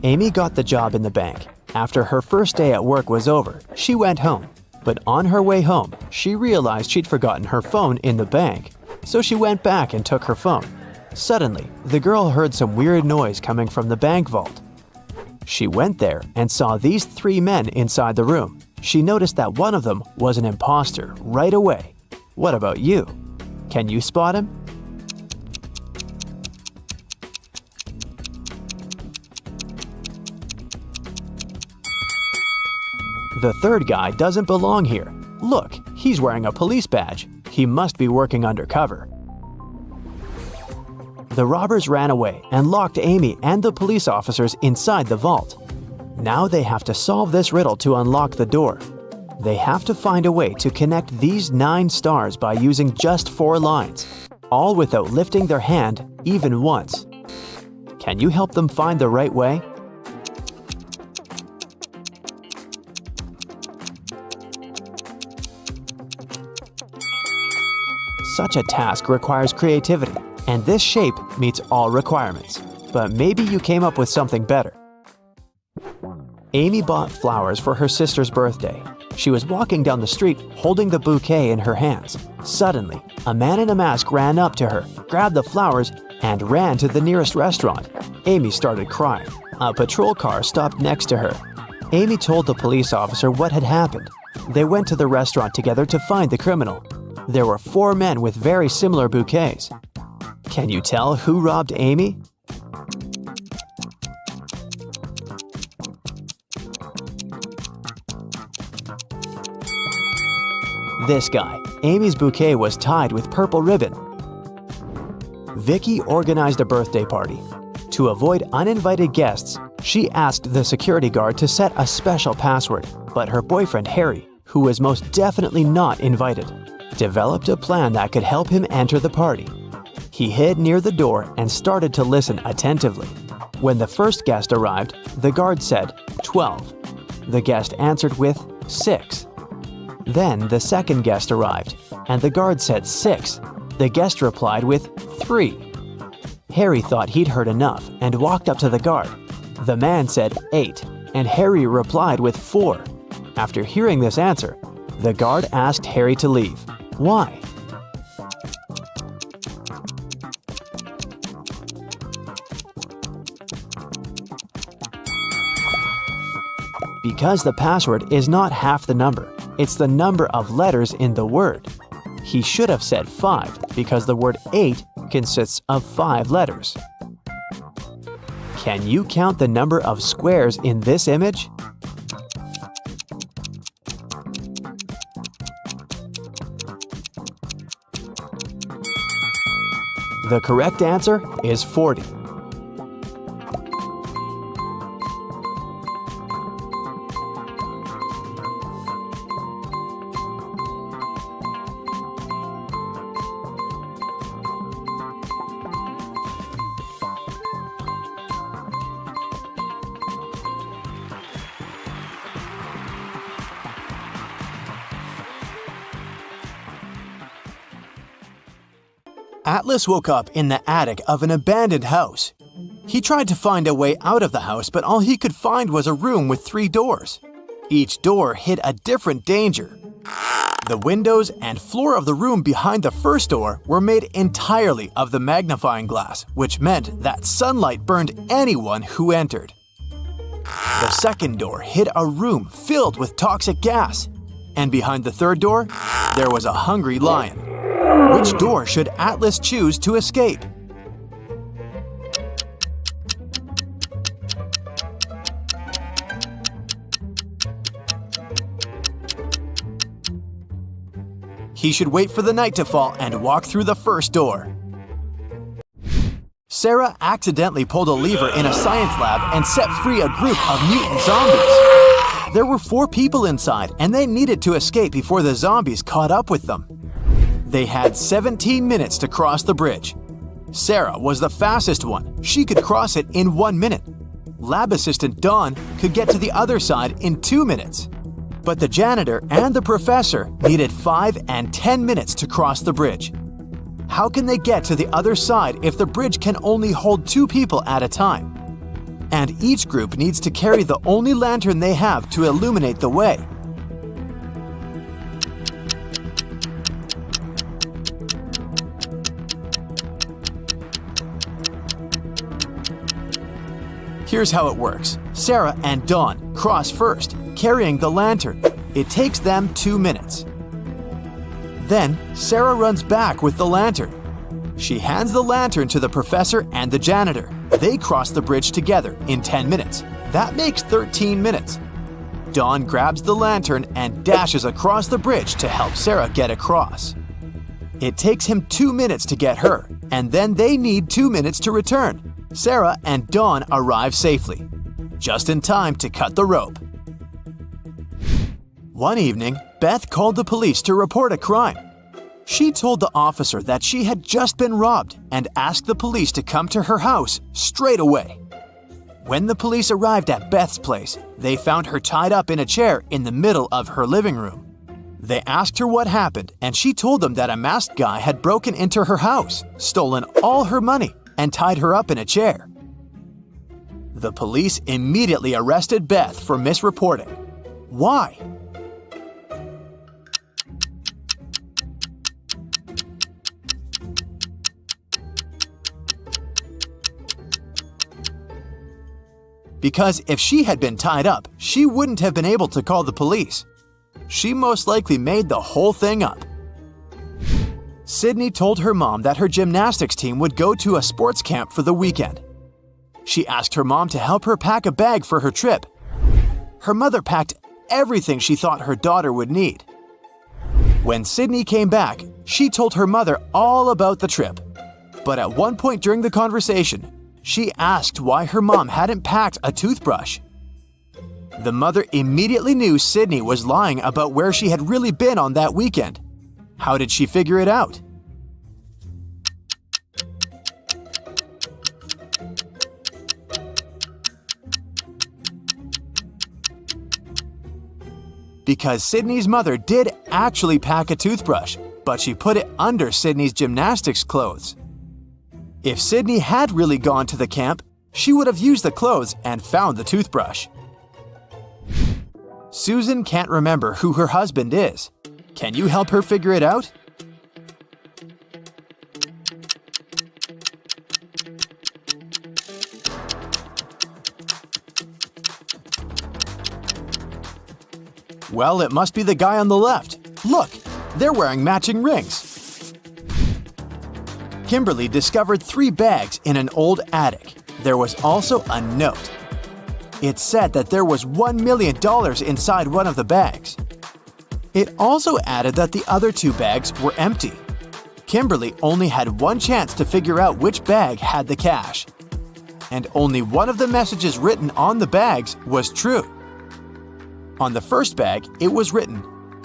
Amy got the job in the bank. After her first day at work was over, she went home. But on her way home, she realized she'd forgotten her phone in the bank. So she went back and took her phone. Suddenly, the girl heard some weird noise coming from the bank vault. She went there and saw these 3 men inside the room. She noticed that one of them was an imposter right away. What about you? Can you spot him? The 3rd guy doesn't belong here. Look, he's wearing a police badge. He must be working undercover. The robbers ran away and locked Amy and the police officers inside the vault. Now they have to solve this riddle to unlock the door. They have to find a way to connect these 9 stars by using just 4 lines, all without lifting their hand even once. Can you help them find the right way? Such a task requires creativity, and this shape meets all requirements. But maybe you came up with something better. Amy bought flowers for her sister's birthday. She was walking down the street holding the bouquet in her hands. Suddenly, a man in a mask ran up to her, grabbed the flowers, and ran to the nearest restaurant. Amy started crying. A patrol car stopped next to her. Amy told the police officer what had happened. They went to the restaurant together to find the criminal. There were 4 men with very similar bouquets. Can you tell who robbed Amy? This guy. Amy's bouquet was tied with purple ribbon. Vicky organized a birthday party. To avoid uninvited guests, she asked the security guard to set a special password, but her boyfriend Harry, who was most definitely not invited, developed a plan that could help him enter the party. He hid near the door and started to listen attentively. When the first guest arrived, the guard said 12. The guest answered with 6. Then the second guest arrived, and the guard said 6. The guest replied with 3. Harry thought he'd heard enough and walked up to the guard. The man said 8, and Harry replied with 4. After hearing this answer, the guard asked Harry to leave. Why? Because the password is not half the number. It's the number of letters in the word. He should have said 5 because the word 8 consists of 5 letters. Can you count the number of squares in this image? The correct answer is 40. Atlas woke up in the attic of an abandoned house. He tried to find a way out of the house, but all he could find was a room with 3 doors. Each door hid a different danger. The windows and floor of the room behind the first door were made entirely of the magnifying glass, which meant that sunlight burned anyone who entered. The second door hid a room filled with toxic gas. And behind the third door, there was a hungry lion. Which door should Atlas choose to escape? He should wait for the night to fall and walk through the first door. Sarah accidentally pulled a lever in a science lab and set free a group of mutant zombies. There were 4 people inside, and they needed to escape before the zombies caught up with them. They had 17 minutes to cross the bridge. Sarah was the fastest one. She could cross it in 1 minute. Lab assistant Dawn could get to the other side in 2 minutes. But the janitor and the professor needed 5 and 10 minutes to cross the bridge. How can they get to the other side if the bridge can only hold 2 people at a time? And each group needs to carry the only lantern they have to illuminate the way. Here's how it works. Sarah and Dawn cross first, carrying the lantern. It takes them 2 minutes. Then, Sarah runs back with the lantern. She hands the lantern to the professor and the janitor. They cross the bridge together in 10 minutes. That makes 13 minutes. Dawn grabs the lantern and dashes across the bridge to help Sarah get across. It takes him 2 minutes to get her, and then they need 2 minutes to return. Sarah and Dawn arrive safely, just in time to cut the rope. One evening, Beth called the police to report a crime. She told the officer that she had just been robbed and asked the police to come to her house straight away. When the police arrived at Beth's place, they found her tied up in a chair in the middle of her living room. They asked her what happened, and she told them that a masked guy had broken into her house, stolen all her money, and tied her up in a chair. The police immediately arrested Beth for misreporting. Why? Because if she had been tied up, she wouldn't have been able to call the police. She most likely made the whole thing up. Sydney told her mom that her gymnastics team would go to a sports camp for the weekend. She asked her mom to help her pack a bag for her trip. Her mother packed everything she thought her daughter would need. When Sydney came back, she told her mother all about the trip. But at one point during the conversation, she asked why her mom hadn't packed a toothbrush. The mother immediately knew Sydney was lying about where she had really been on that weekend. How did she figure it out? Because Sydney's mother did actually pack a toothbrush, but she put it under Sydney's gymnastics clothes. If Sydney had really gone to the camp, she would have used the clothes and found the toothbrush. Susan can't remember who her husband is. Can you help her figure it out? Well, it must be the guy on the left. Look, they're wearing matching rings. Kimberly discovered 3 bags in an old attic. There was also a note. It said that there was $1 million inside one of the bags. It also added that the other 2 bags were empty. Kimberly only had one chance to figure out which bag had the cash. And only one of the messages written on the bags was true. On the first bag, it was written,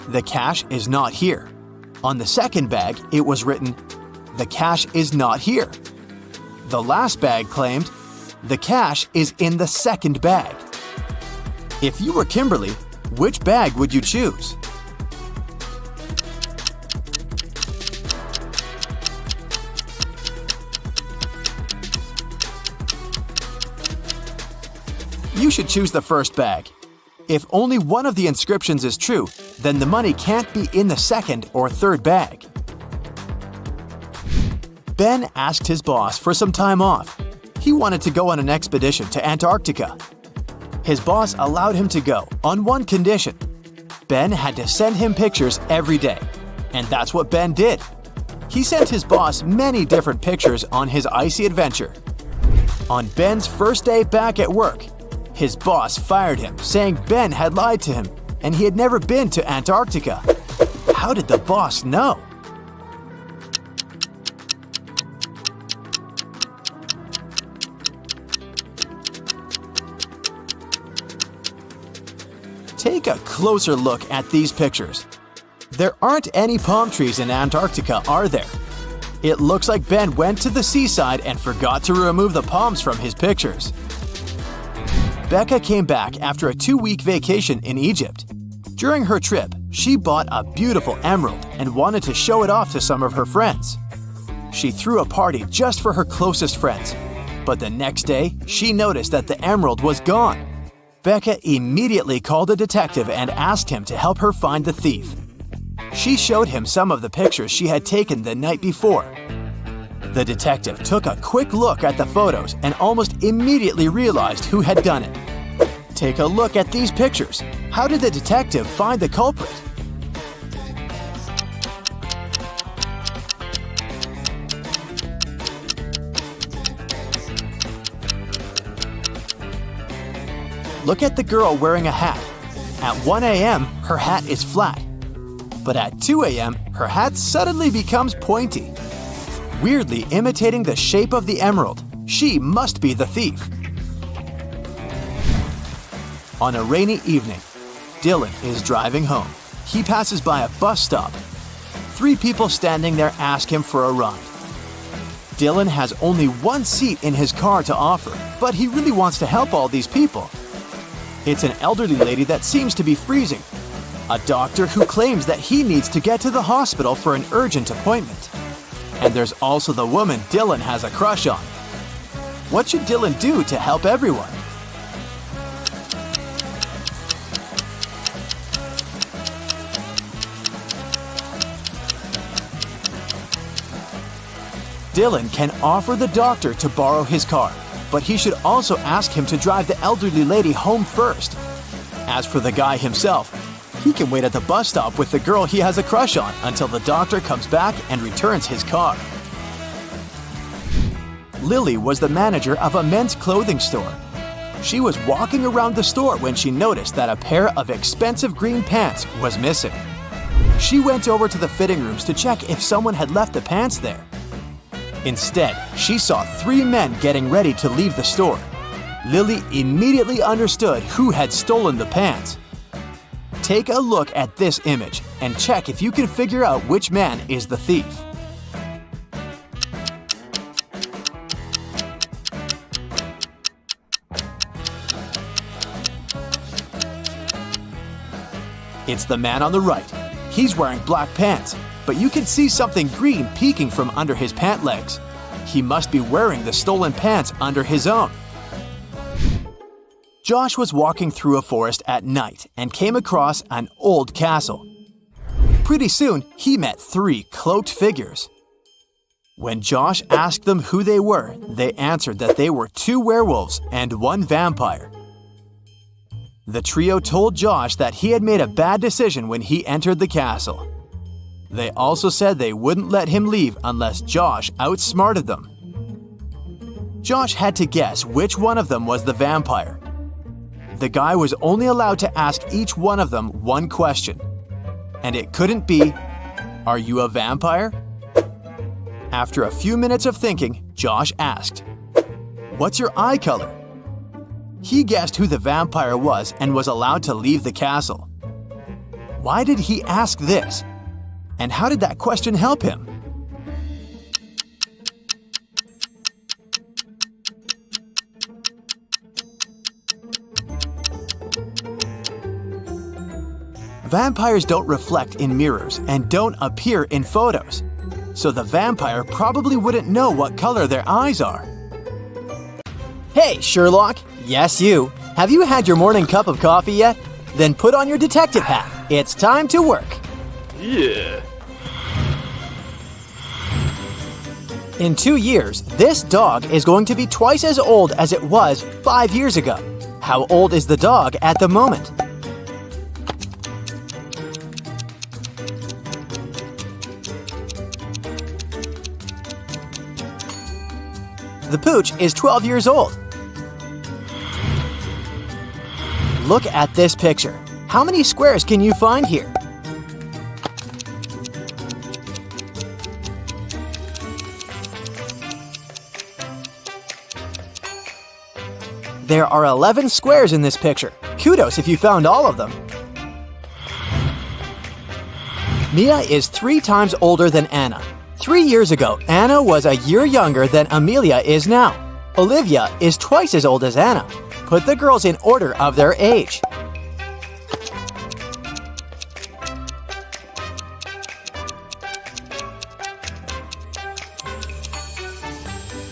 "The cash is not here." On the second bag, it was written, "The cash is not here." The last bag claimed, "The cash is in the second bag." If you were Kimberly, which bag would you choose? You should choose the first bag. If only one of the inscriptions is true, then the money can't be in the second or third bag. Ben asked his boss for some time off. He wanted to go on an expedition to Antarctica. His boss allowed him to go on one condition. Ben had to send him pictures every day, and that's what Ben did. He sent his boss many different pictures on his icy adventure. On Ben's first day back at work, his boss fired him, saying Ben had lied to him and he had never been to Antarctica. How did the boss know? Take a closer look at these pictures. There aren't any palm trees in Antarctica, are there? It looks like Ben went to the seaside and forgot to remove the palms from his pictures. Becca came back after a 2-week vacation in Egypt. During her trip, she bought a beautiful emerald and wanted to show it off to some of her friends. She threw a party just for her closest friends, but the next day, she noticed that the emerald was gone. Becca immediately called a detective and asked him to help her find the thief. She showed him some of the pictures she had taken the night before. The detective took a quick look at the photos and almost immediately realized who had done it. Take a look at these pictures. How did the detective find the culprit? Look at the girl wearing a hat. At 1 a.m., her hat is flat. But at 2 a.m., her hat suddenly becomes pointy. Weirdly imitating the shape of the emerald, she must be the thief. On a rainy evening, Dylan is driving home. He passes by a bus stop. 3 people standing there ask him for a ride. Dylan has only one seat in his car to offer, but he really wants to help all these people. It's an elderly lady that seems to be freezing, a doctor who claims that he needs to get to the hospital for an urgent appointment. And there's also the woman Dylan has a crush on. What should Dylan do to help everyone? Dylan can offer the doctor to borrow his car, but he should also ask him to drive the elderly lady home first. As for the guy himself, he can wait at the bus stop with the girl he has a crush on until the doctor comes back and returns his car. Lily was the manager of a men's clothing store. She was walking around the store when she noticed that a pair of expensive green pants was missing. She went over to the fitting rooms to check if someone had left the pants there. Instead, she saw 3 men getting ready to leave the store. Lily immediately understood who had stolen the pants. Take a look at this image and check if you can figure out which man is the thief. It's the man on the right. He's wearing black pants, but you can see something green peeking from under his pant legs. He must be wearing the stolen pants under his own. Josh was walking through a forest at night and came across an old castle. Pretty soon, he met 3 cloaked figures. When Josh asked them who they were, they answered that they were 2 werewolves and 1 vampire. The trio told Josh that he had made a bad decision when he entered the castle. They also said they wouldn't let him leave unless Josh outsmarted them. Josh had to guess which one of them was the vampire. The guy was only allowed to ask each one of them one question. And it couldn't be, "Are you a vampire?" After a few minutes of thinking, Josh asked, "What's your eye color?" He guessed who the vampire was and was allowed to leave the castle. Why did he ask this? And how did that question help him? Vampires don't reflect in mirrors and don't appear in photos, so the vampire probably wouldn't know what color their eyes are. Hey, Sherlock! Yes, you. Have you had your morning cup of coffee yet? Then put on your detective hat. It's time to work. Yeah. In 2 years, this dog is going to be twice as old as it was 5 years ago. How old is the dog at the moment? The pooch is 12 years old. Look at this picture. How many squares can you find here? There are 11 squares in this picture. Kudos if you found all of them. Mia is 3 times older than Anna. 3 years ago, Anna was a year younger than Amelia is now. Olivia is twice as old as Anna. Put the girls in order of their age.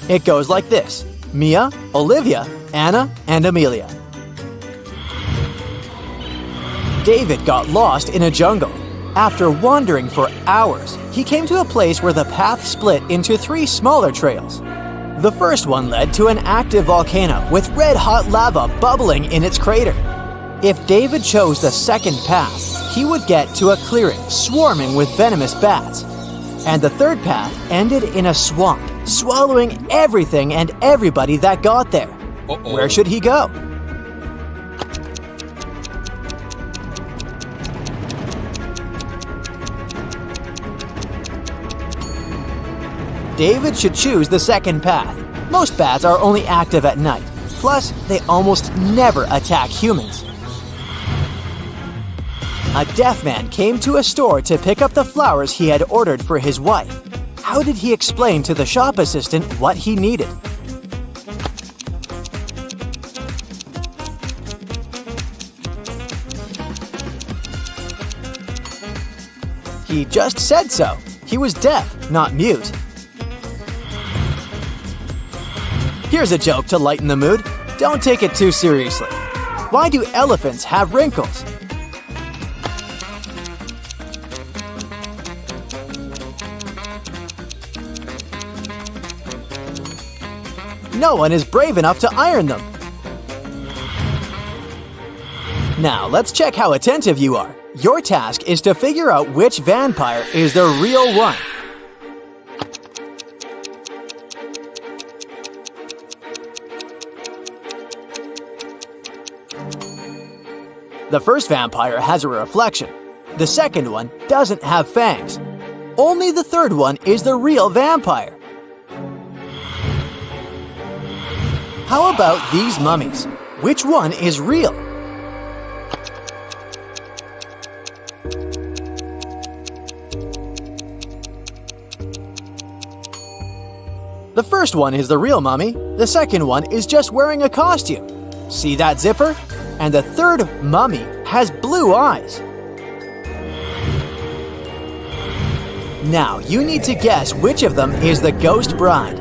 It goes like this: Mia, Olivia, Anna, and Amelia. David got lost in a jungle. After wandering for hours, he came to a place where the path split into 3 smaller trails. The first one led to an active volcano with red-hot lava bubbling in its crater. If David chose the second path, he would get to a clearing swarming with venomous bats. And the third path ended in a swamp, swallowing everything and everybody that got there. Where should he go? David should choose the second path. Most bats are only active at night. Plus, they almost never attack humans. A deaf man came to a store to pick up the flowers he had ordered for his wife. How did he explain to the shop assistant what he needed? He just said so. He was deaf, not mute. Here's a joke to lighten the mood. Don't take it too seriously. Why do elephants have wrinkles? No one is brave enough to iron them. Now, let's check how attentive you are. Your task is to figure out which vampire is the real one. The first vampire has a reflection. The second one doesn't have fangs. Only the third one is the real vampire. How about these mummies? Which one is real? The first one is the real mummy. The second one is just wearing a costume. See that zipper? And the third mummy has blue eyes. Now, you need to guess which of them is the ghost bride.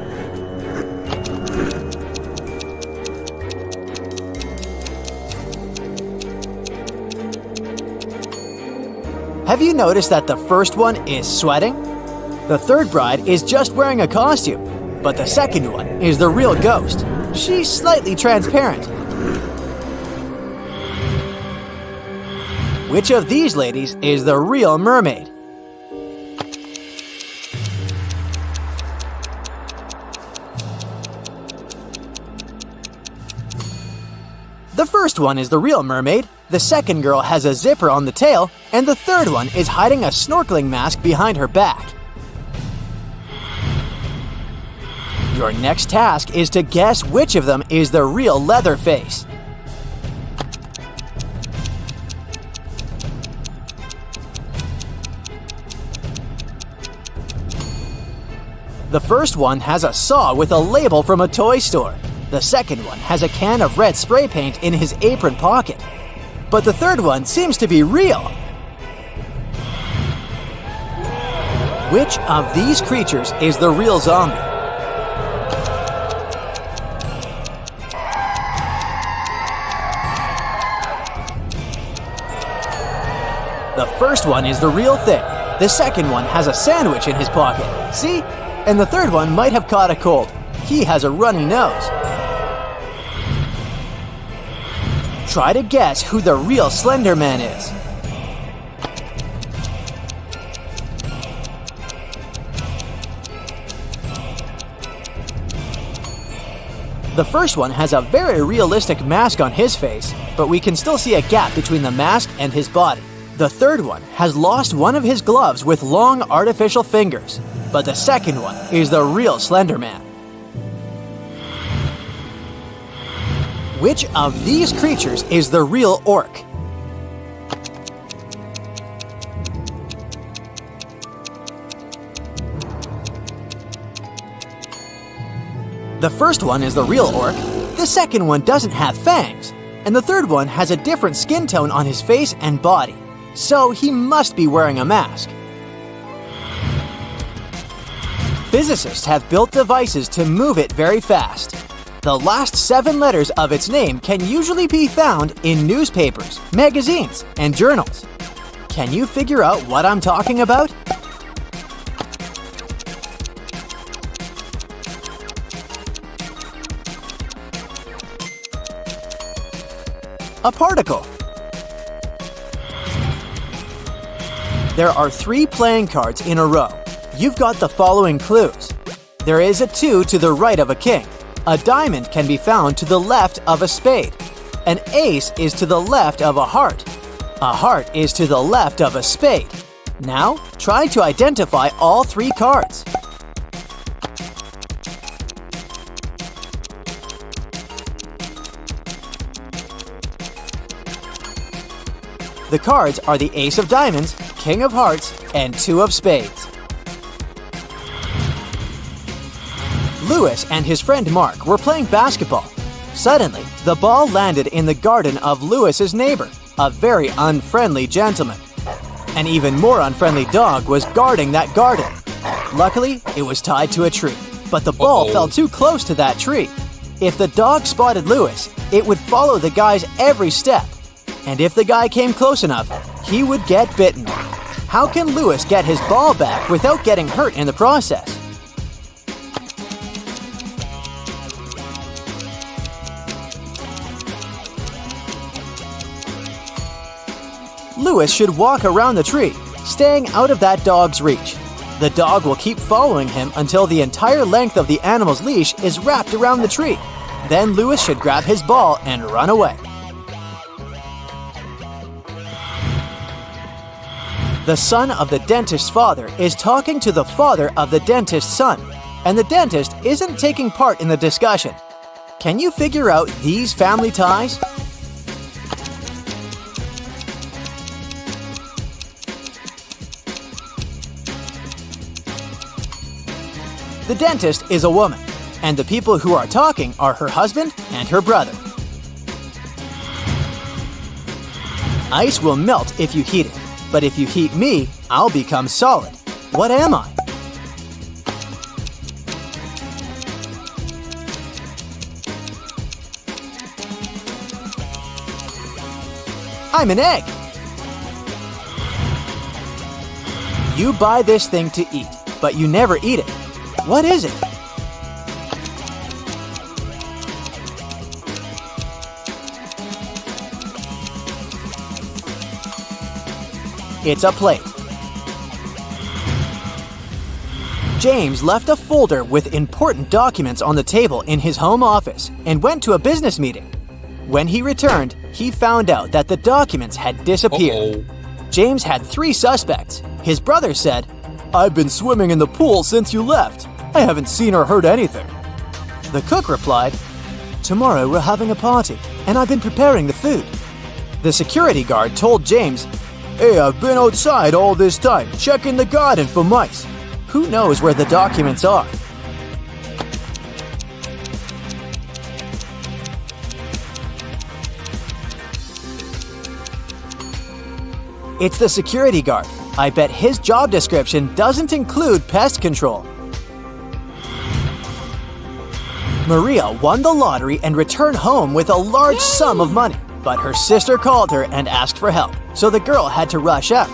Have you noticed that the first one is sweating? The third bride is just wearing a costume, but the second one is the real ghost. She's slightly transparent. Which of these ladies is the real mermaid? The first one is the real mermaid, the second girl has a zipper on the tail, and the third one is hiding a snorkeling mask behind her back. Your next task is to guess which of them is the real Leatherface. The first one has a saw with a label from a toy store. The second one has a can of red spray paint in his apron pocket. But the third one seems to be real. Which of these creatures is the real zombie? The first one is the real thing. The second one has a sandwich in his pocket. See? And the third one might have caught a cold. He has a runny nose. Try to guess who the real Slender Man is. The first one has a very realistic mask on his face, but we can still see a gap between the mask and his body. The third one has lost one of his gloves with long artificial fingers, but the second one is the real Slender Man. Which of these creatures is the real orc? The first one is the real orc, the second one doesn't have fangs, and the third one has a different skin tone on his face and body, so he must be wearing a mask. Physicists have built devices to move it very fast. The last 7 letters of its name can usually be found in newspapers, magazines, and journals. Can you figure out what I'm talking about? A particle. There are 3 playing cards in a row. You've got the following clues. There is a 2 to the right of a king. A diamond can be found to the left of a spade. An ace is to the left of a heart. A heart is to the left of a spade. Now, try to identify all 3 cards. The cards are the ace of diamonds, king of hearts, and 2 of spades. Lewis and his friend Mark were playing basketball. Suddenly, the ball landed in the garden of Lewis's neighbor, a very unfriendly gentleman. An even more unfriendly dog was guarding that garden. Luckily, it was tied to a tree, but the ball fell too close to that tree. If the dog spotted Lewis, it would follow the guy's every step. And if the guy came close enough, he would get bitten. How can Lewis get his ball back without getting hurt in the process? Lewis should walk around the tree, staying out of that dog's reach. The dog will keep following him until the entire length of the animal's leash is wrapped around the tree. Then Lewis should grab his ball and run away. The son of the dentist's father is talking to the father of the dentist's son, and the dentist isn't taking part in the discussion. Can you figure out these family ties? The dentist is a woman, and the people who are talking are her husband and her brother. Ice will melt if you heat it, but if you heat me, I'll become solid. What am I? I'm an egg. You buy this thing to eat, but you never eat it. What is it? It's a plate. James left a folder with important documents on the table in his home office and went to a business meeting. When he returned, he found out that the documents had disappeared. James had 3 suspects. His brother said, "I've been swimming in the pool since you left. I haven't seen or heard anything." The cook replied, "Tomorrow we're having a party, and I've been preparing the food." The security guard told James, "Hey, I've been outside all this time, checking the garden for mice. Who knows where the documents are?" It's the security guard. I bet his job description doesn't include pest control. Maria won the lottery and returned home with a large sum of money, but her sister called her and asked for help, so the girl had to rush out.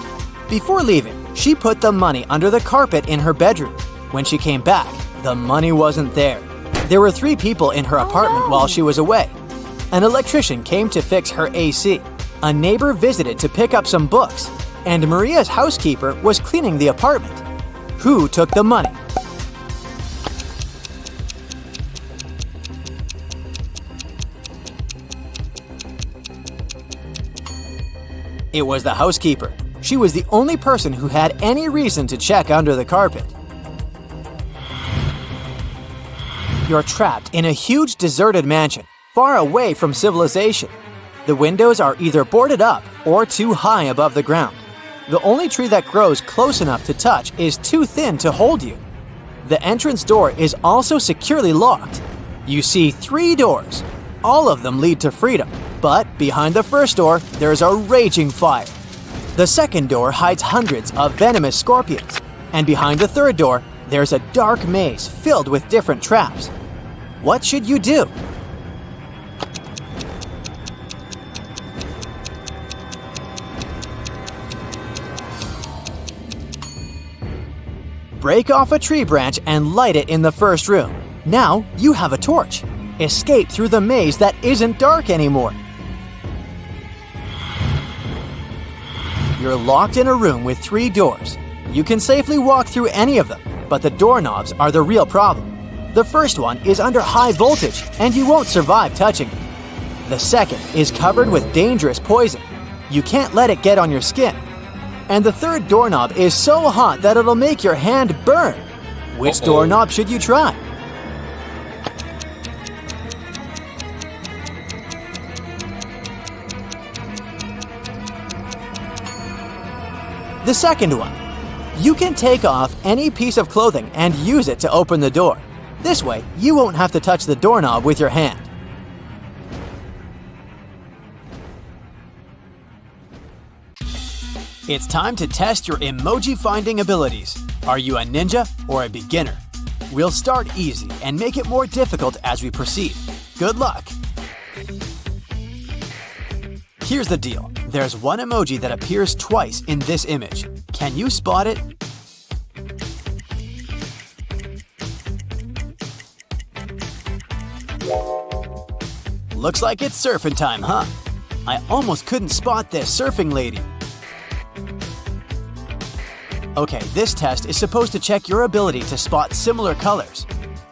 Before leaving, she put the money under the carpet in her bedroom. When she came back, the money wasn't there. There were 3 people in her apartment while she was away. An electrician came to fix her AC. A neighbor visited to pick up some books, and Maria's housekeeper was cleaning the apartment. Who took the money? It was the housekeeper. She was the only person who had any reason to check under the carpet. You're trapped in a huge deserted mansion, far away from civilization. The windows are either boarded up or too high above the ground. The only tree that grows close enough to touch is too thin to hold you. The entrance door is also securely locked. You see 3 doors. All of them lead to freedom, but behind the first door, there's a raging fire. The second door hides hundreds of venomous scorpions, and behind the third door, there's a dark maze filled with different traps. What should you do? Break off a tree branch and light it in the first room. Now you have a torch. Escape through the maze that isn't dark anymore. You're locked in a room with 3 doors. You can safely walk through any of them, but the doorknobs are the real problem. The first one is under high voltage, and you won't survive touching it. The second is covered with dangerous poison. You can't let it get on your skin. And the third doorknob is so hot that it'll make your hand burn. Which doorknob should you try? The second one. You can take off any piece of clothing and use it to open the door. This way, you won't have to touch the doorknob with your hand. It's time to test your emoji finding abilities. Are you a ninja or a beginner? We'll start easy and make it more difficult as we proceed. Good luck! Here's the deal. There's one emoji that appears twice in this image. Can you spot it? Looks like it's surfing time, huh? I almost couldn't spot this surfing lady. Okay, this test is supposed to check your ability to spot similar colors.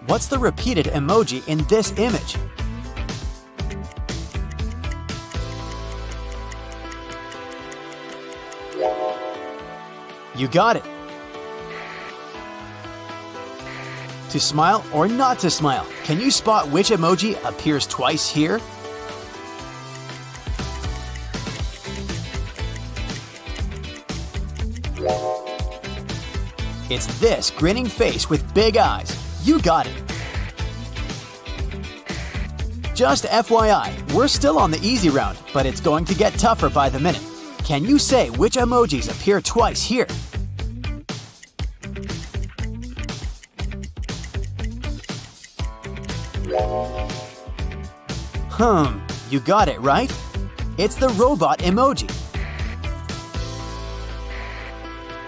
What's the repeated emoji in this image? You got it. To smile or not to smile, can you spot which emoji appears twice here? It's this grinning face with big eyes. You got it. Just FYI, we're still on the easy round, but it's going to get tougher by the minute. Can you say which emojis appear twice here? You got it, right? It's the robot emoji.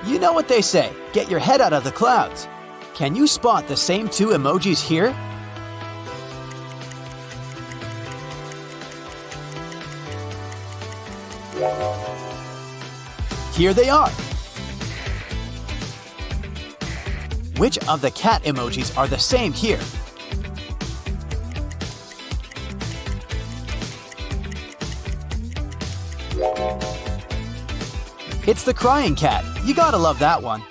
You know what they say, get your head out of the clouds. Can you spot the same 2 emojis here? Here they are. Which of the cat emojis are the same here? It's the crying cat. You gotta love that one.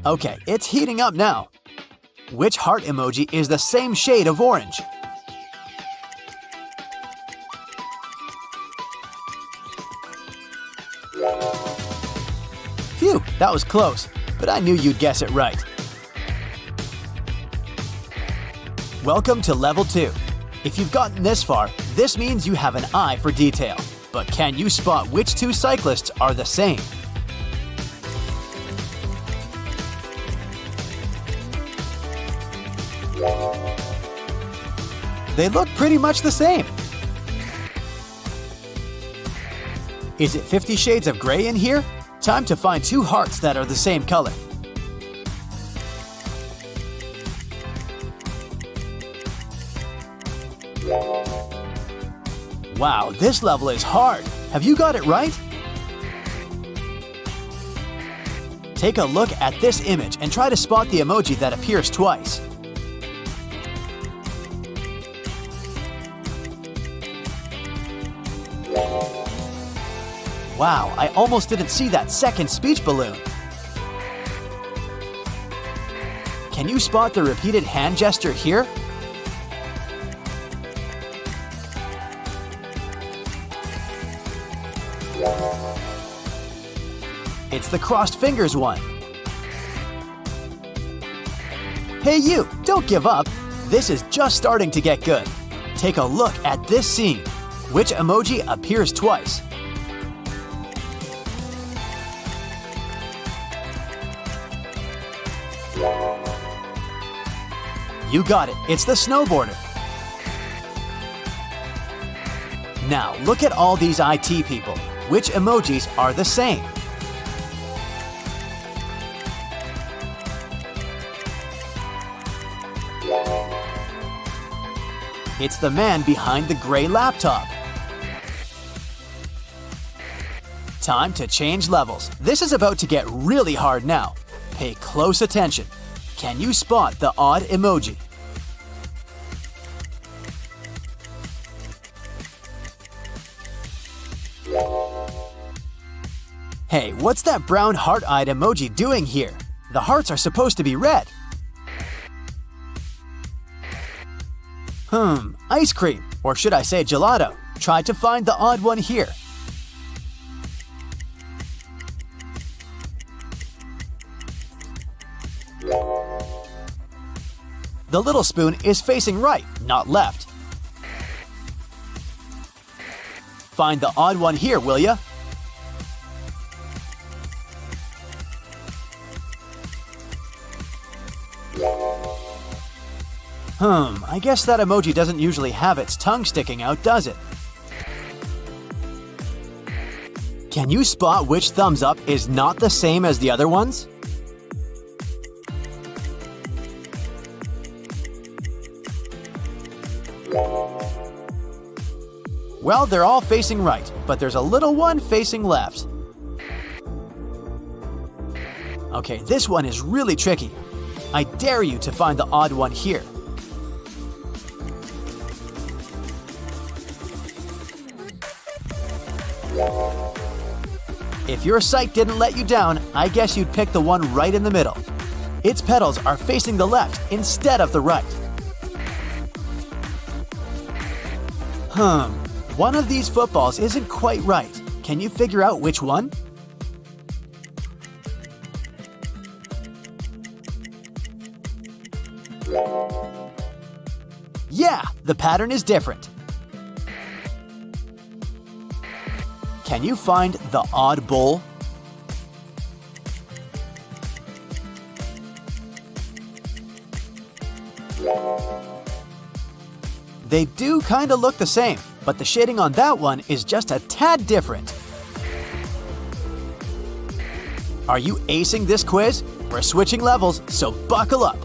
Okay, it's heating up now. Which heart emoji is the same shade of orange? Phew, that was close, but I knew you'd guess it right. Welcome to Level 2. If you've gotten this far, this means you have an eye for detail. But can you spot which two cyclists are the same? They look pretty much the same. Is it 50 Shades of Grey in here? Time to find two hearts that are the same color. Wow, this level is hard. Have you got it right? Take a look at this image and try to spot the emoji that appears twice. Wow, I almost didn't see that second speech balloon. Can you spot the repeated hand gesture here? It's the crossed fingers one. Hey you, don't give up. This is just starting to get good. Take a look at this scene. Which emoji appears twice? You got it, it's the snowboarder. Now look at all these IT people. Which emojis are the same? It's the man behind the gray laptop. Time to change levels. This is about to get really hard now. Pay close attention. Can you spot the odd emoji? Hey, what's that brown heart-eyed emoji doing here? The hearts are supposed to be red. Ice cream, or should I say gelato. Try to find the odd one here. The little spoon is facing right, not left. Find the odd one here, will ya? I guess that emoji doesn't usually have its tongue sticking out, does it? Can you spot which thumbs up is not the same as the other ones? Well, they're all facing right, but there's a little one facing left. Okay, this one is really tricky. I dare you to find the odd one here. If your sight didn't let you down, I guess you'd pick the one right in the middle. Its petals are facing the left instead of the right. One of these footballs isn't quite right. Can you figure out which one? Yeah, the pattern is different. Can you find the odd bowl? They do kind of look the same, but the shading on that one is just a tad different. Are you acing this quiz? We're switching levels, so buckle up.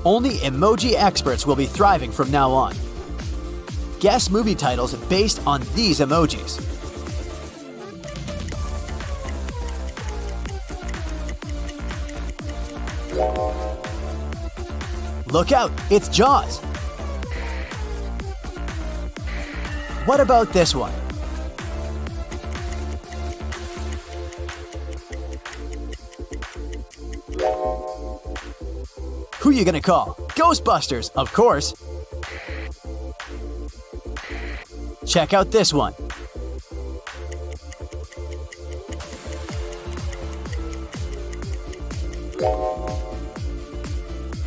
Only emoji experts will be thriving from now on. Guess movie titles based on these emojis. Look out, it's Jaws. What about this one? Who you gonna call? Ghostbusters, of course. Check out this one.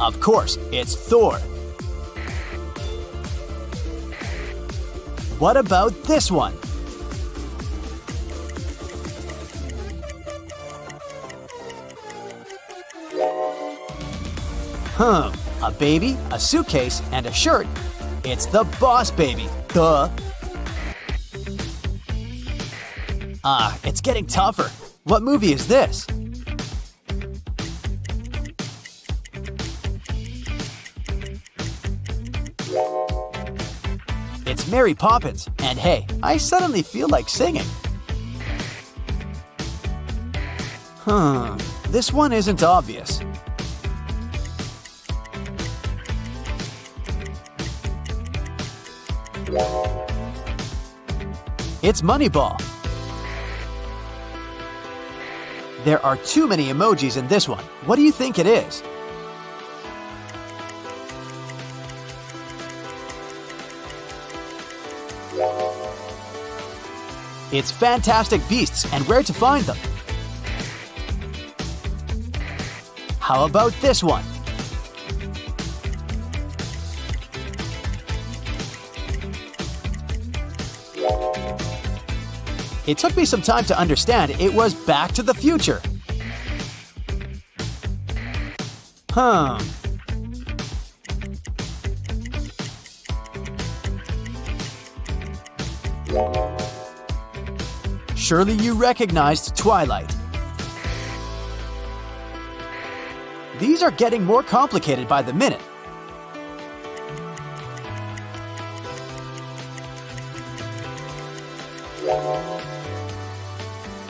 Of course, it's Thor. What about this one? A baby, a suitcase, and a shirt. It's the Boss Baby. Duh. It's getting tougher. What movie is this? It's Mary Poppins, and hey, I suddenly feel like singing. This one isn't obvious. It's Moneyball. There are too many emojis in this one. What do you think it is? It's Fantastic Beasts and where to find them. How about this one? It took me some time to understand it was Back to the Future. Surely you recognized Twilight. These are getting more complicated by the minute.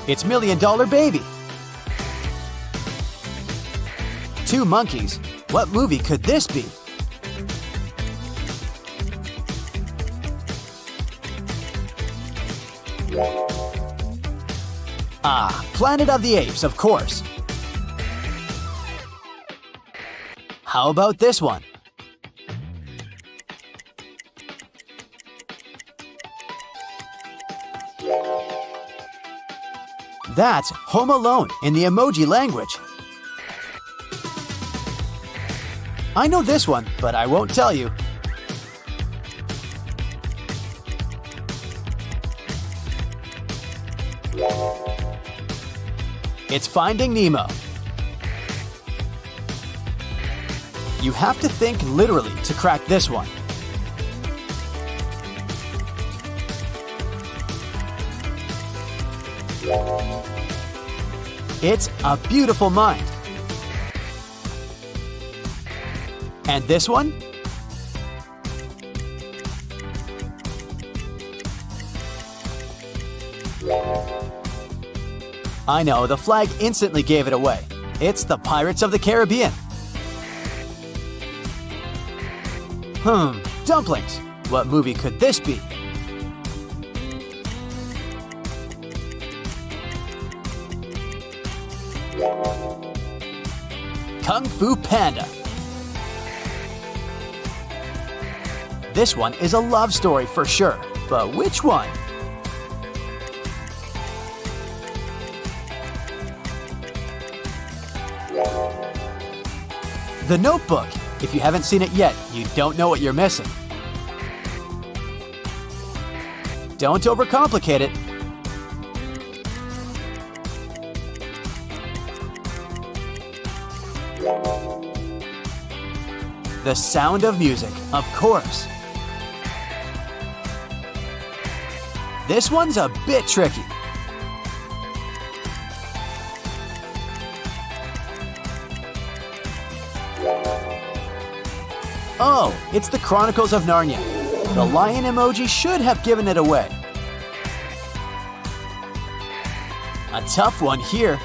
It's Million Dollar Baby. Two monkeys. What movie could this be? Planet of the Apes, of course. How about this one? That's Home Alone in the emoji language. I know this one, but I won't tell you. It's Finding Nemo. You have to think literally to crack this one. It's A Beautiful Mind. And this one? I know, the flag instantly gave it away. It's the Pirates of the Caribbean. Dumplings. What movie could this be? Kung Fu Panda. This one is a love story for sure, but which one? The Notebook. If you haven't seen it yet, you don't know what you're missing. Don't overcomplicate it. The Sound of Music, of course. This one's a bit tricky. Oh, it's the Chronicles of Narnia. The lion emoji should have given it away. A tough one here.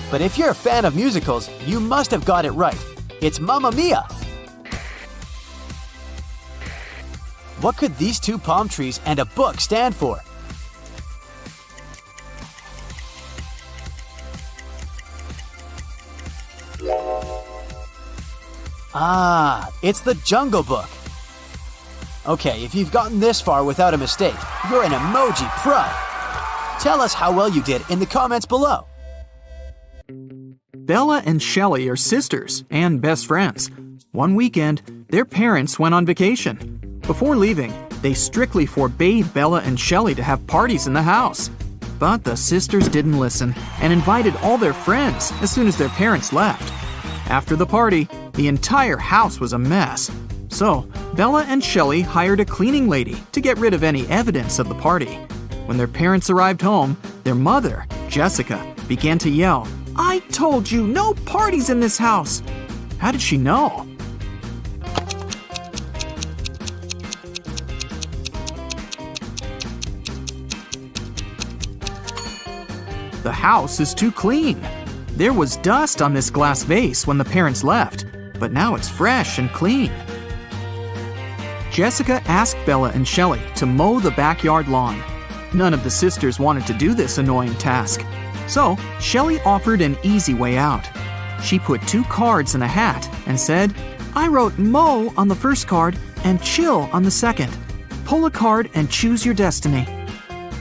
But if you're a fan of musicals, you must have got it right. It's Mamma Mia! What could these two palm trees and a book stand for? Ah, it's the Jungle Book. Okay, if you've gotten this far without a mistake, you're an emoji pro. Tell us how well you did in the comments below. Bella and Shelley are sisters and best friends. One weekend, their parents went on vacation. Before leaving, they strictly forbade Bella and Shelley to have parties in the house. But the sisters didn't listen and invited all their friends as soon as their parents left. After the party, the entire house was a mess. So, Bella and Shelley hired a cleaning lady to get rid of any evidence of the party. When their parents arrived home, their mother, Jessica, began to yell, "I told you, no parties in this house!" How did she know? The house is too clean. There was dust on this glass vase when the parents left, but now it's fresh and clean. Jessica asked Bella and Shelley to mow the backyard lawn. None of the sisters wanted to do this annoying task. So, Shelley offered an easy way out. She put 2 cards in a hat and said, "I wrote mow on the first card and chill on the second. Pull a card and choose your destiny."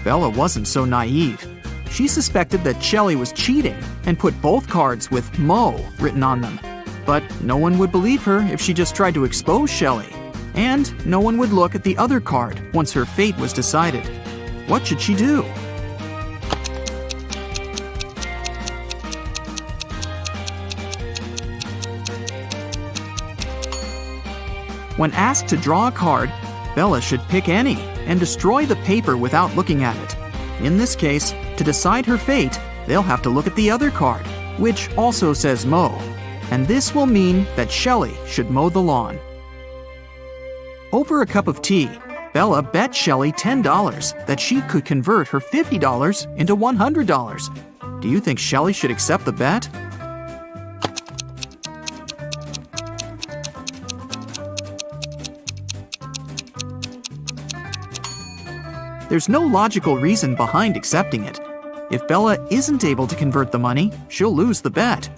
Bella wasn't so naive. She suspected that Shelley was cheating and put both cards with mow written on them. But no one would believe her if she just tried to expose Shelley. And no one would look at the other card once her fate was decided. What should she do? When asked to draw a card, Bella should pick any and destroy the paper without looking at it. In this case, to decide her fate, they'll have to look at the other card, which also says mow. And this will mean that Shelley should mow the lawn. Over a cup of tea, Bella bet Shelley $10 that she could convert her $50 into $100. Do you think Shelley should accept the bet? There's no logical reason behind accepting it. If Bella isn't able to convert the money, she'll lose the bet.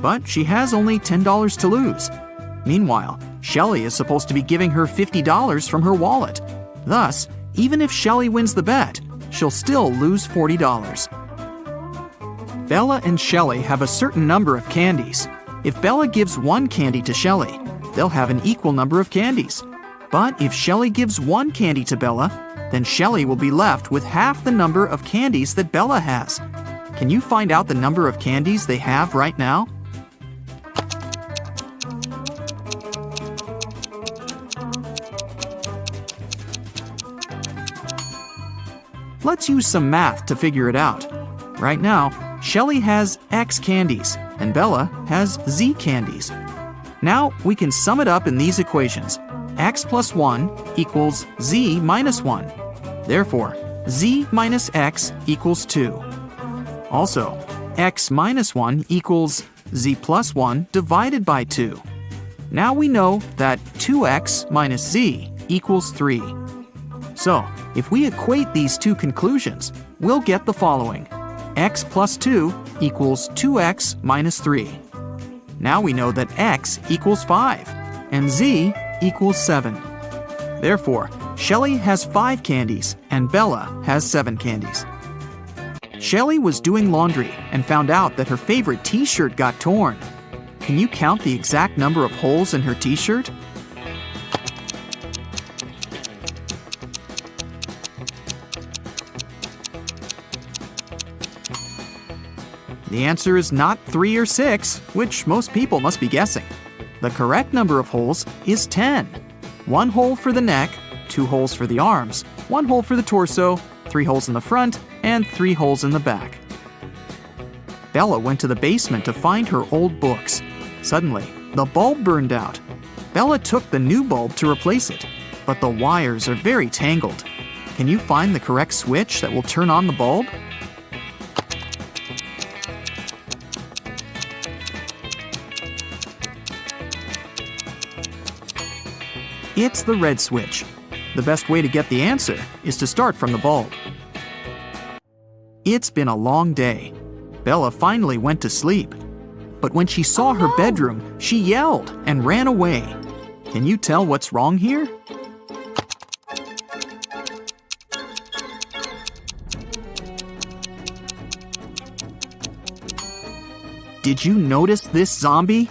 But she has only $10 to lose. Meanwhile, Shelley is supposed to be giving her $50 from her wallet. Thus, even if Shelley wins the bet, she'll still lose $40. Bella and Shelley have a certain number of candies. If Bella gives 1 candy to Shelley, they'll have an equal number of candies. But if Shelley gives 1 candy to Bella, then Shelley will be left with half the number of candies that Bella has. Can you find out the number of candies they have right now? Let's use some math to figure it out. Right now, Shelley has X candies and Bella has Z candies. Now we can sum it up in these equations. X plus 1 equals Z minus 1. Therefore, Z minus X equals 2. Also, X minus 1 equals Z plus 1 divided by 2. Now we know that 2X minus Z equals 3. So, if we equate these two conclusions, we'll get the following. X plus 2 equals 2X minus 3. Now we know that X equals 5 and Z equals 7. Therefore, Shelley has 5 candies and Bella has 7 candies. Shelley was doing laundry and found out that her favorite t-shirt got torn. Can you count the exact number of holes in her t-shirt? The answer is not 3 or 6, which most people must be guessing. The correct number of holes is 10. 1 hole for the neck, 2 holes for the arms, 1 hole for the torso, 3 holes in the front, and 3 holes in the back. Bella went to the basement to find her old books. Suddenly, the bulb burned out. Bella took the new bulb to replace it, but the wires are very tangled. Can you find the correct switch that will turn on the bulb? It's the red switch. The best way to get the answer is to start from the bulb. It's been a long day. Bella finally went to sleep. But when she saw her bedroom, she yelled and ran away. Can you tell what's wrong here? Did you notice this zombie?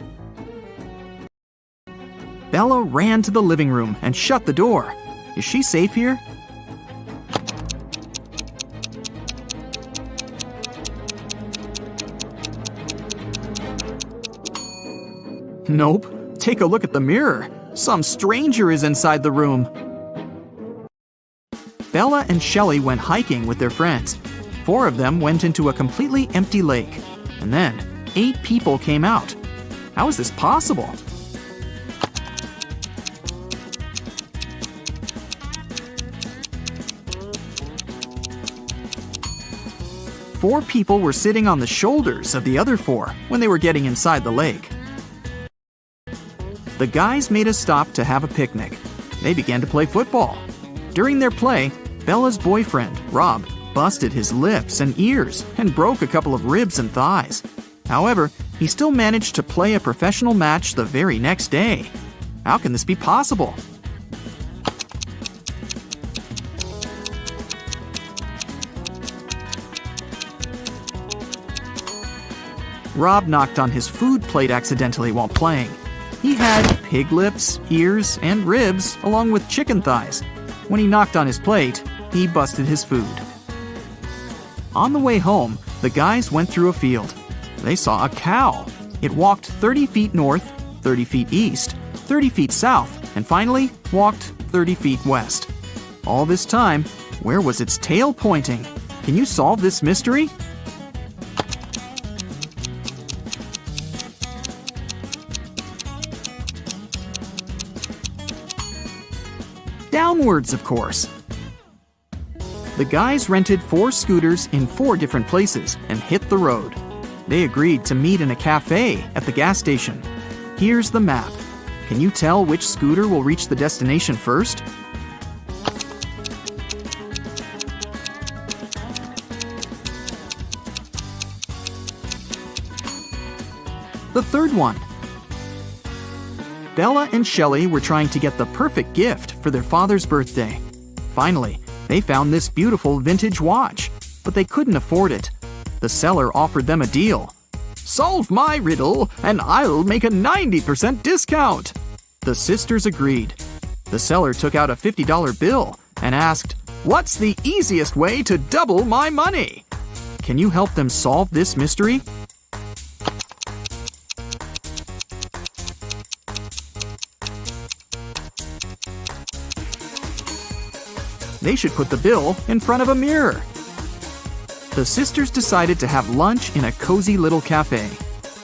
Bella ran to the living room and shut the door. Is she safe here? Nope. Take a look at the mirror. Some stranger is inside the room. Bella and Shelley went hiking with their friends. 4 of them went into a completely empty lake. And then 8 people came out. How is this possible? Four people were sitting on the shoulders of the other 4 when they were getting inside the lake. The guys made a stop to have a picnic. They began to play football. During their play, Bella's boyfriend, Rob, busted his lips and ears and broke a couple of ribs and thighs. However, he still managed to play a professional match the very next day. How can this be possible? Rob knocked on his food plate accidentally while playing. He had pig lips, ears, and ribs, along with chicken thighs. When he knocked on his plate, he busted his food. On the way home, the guys went through a field. They saw a cow. It walked 30 feet north, 30 feet east, 30 feet south, and finally walked 30 feet west. All this time, where was its tail pointing? Can you solve this mystery? Downwards, of course. The guys rented 4 scooters in 4 different places and hit the road. They agreed to meet in a cafe at the gas station. Here's the map. Can you tell which scooter will reach the destination first? The third one. Bella and Shelley were trying to get the perfect gift for their father's birthday. Finally, they found this beautiful vintage watch, but they couldn't afford it. The seller offered them a deal. "Solve my riddle, and I'll make a 90% discount." The sisters agreed. The seller took out a $50 bill and asked, "What's the easiest way to double my money?" Can you help them solve this mystery? They should put the bill in front of a mirror. The sisters decided to have lunch in a cozy little cafe.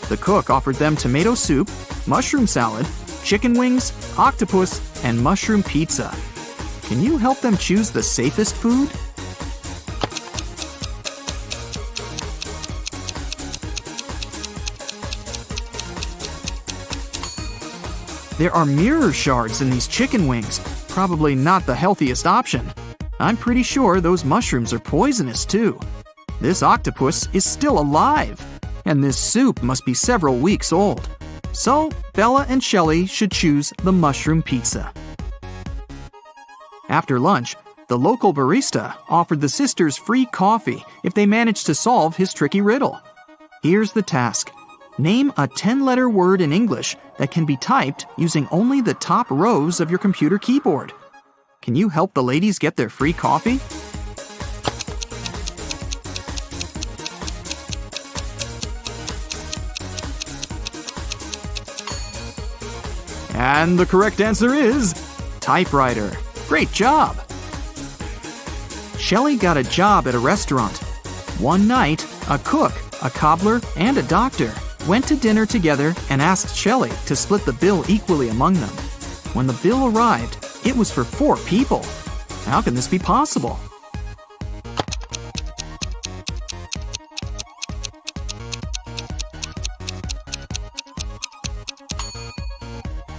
The cook offered them tomato soup, mushroom salad, chicken wings, octopus, and mushroom pizza. Can you help them choose the safest food? There are mirror shards in these chicken wings. Probably not the healthiest option. I'm pretty sure those mushrooms are poisonous too. This octopus is still alive, and this soup must be several weeks old. So, Bella and Shelley should choose the mushroom pizza. After lunch, the local barista offered the sisters free coffee if they managed to solve his tricky riddle. Here's the task. Name a 10-letter word in English that can be typed using only the top rows of your computer keyboard. Can you help the ladies get their free coffee? And the correct answer is typewriter. Great job! Shelley got a job at a restaurant. One night, a cook, a cobbler, and a doctor went to dinner together and asked Shelley to split the bill equally among them. When the bill arrived, it was for 4 people. How can this be possible?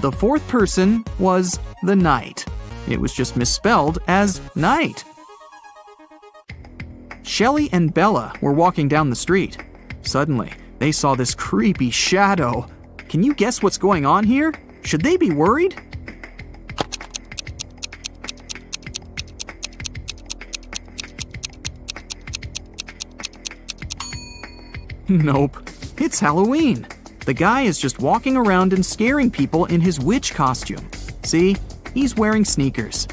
The 4th person was the knight. It was just misspelled as night. Shelley and Bella were walking down the street. Suddenly, They saw this creepy shadow. Can you guess what's going on here? Should they be worried? Nope. It's Halloween. The guy is just walking around and scaring people in his witch costume. See? He's wearing sneakers.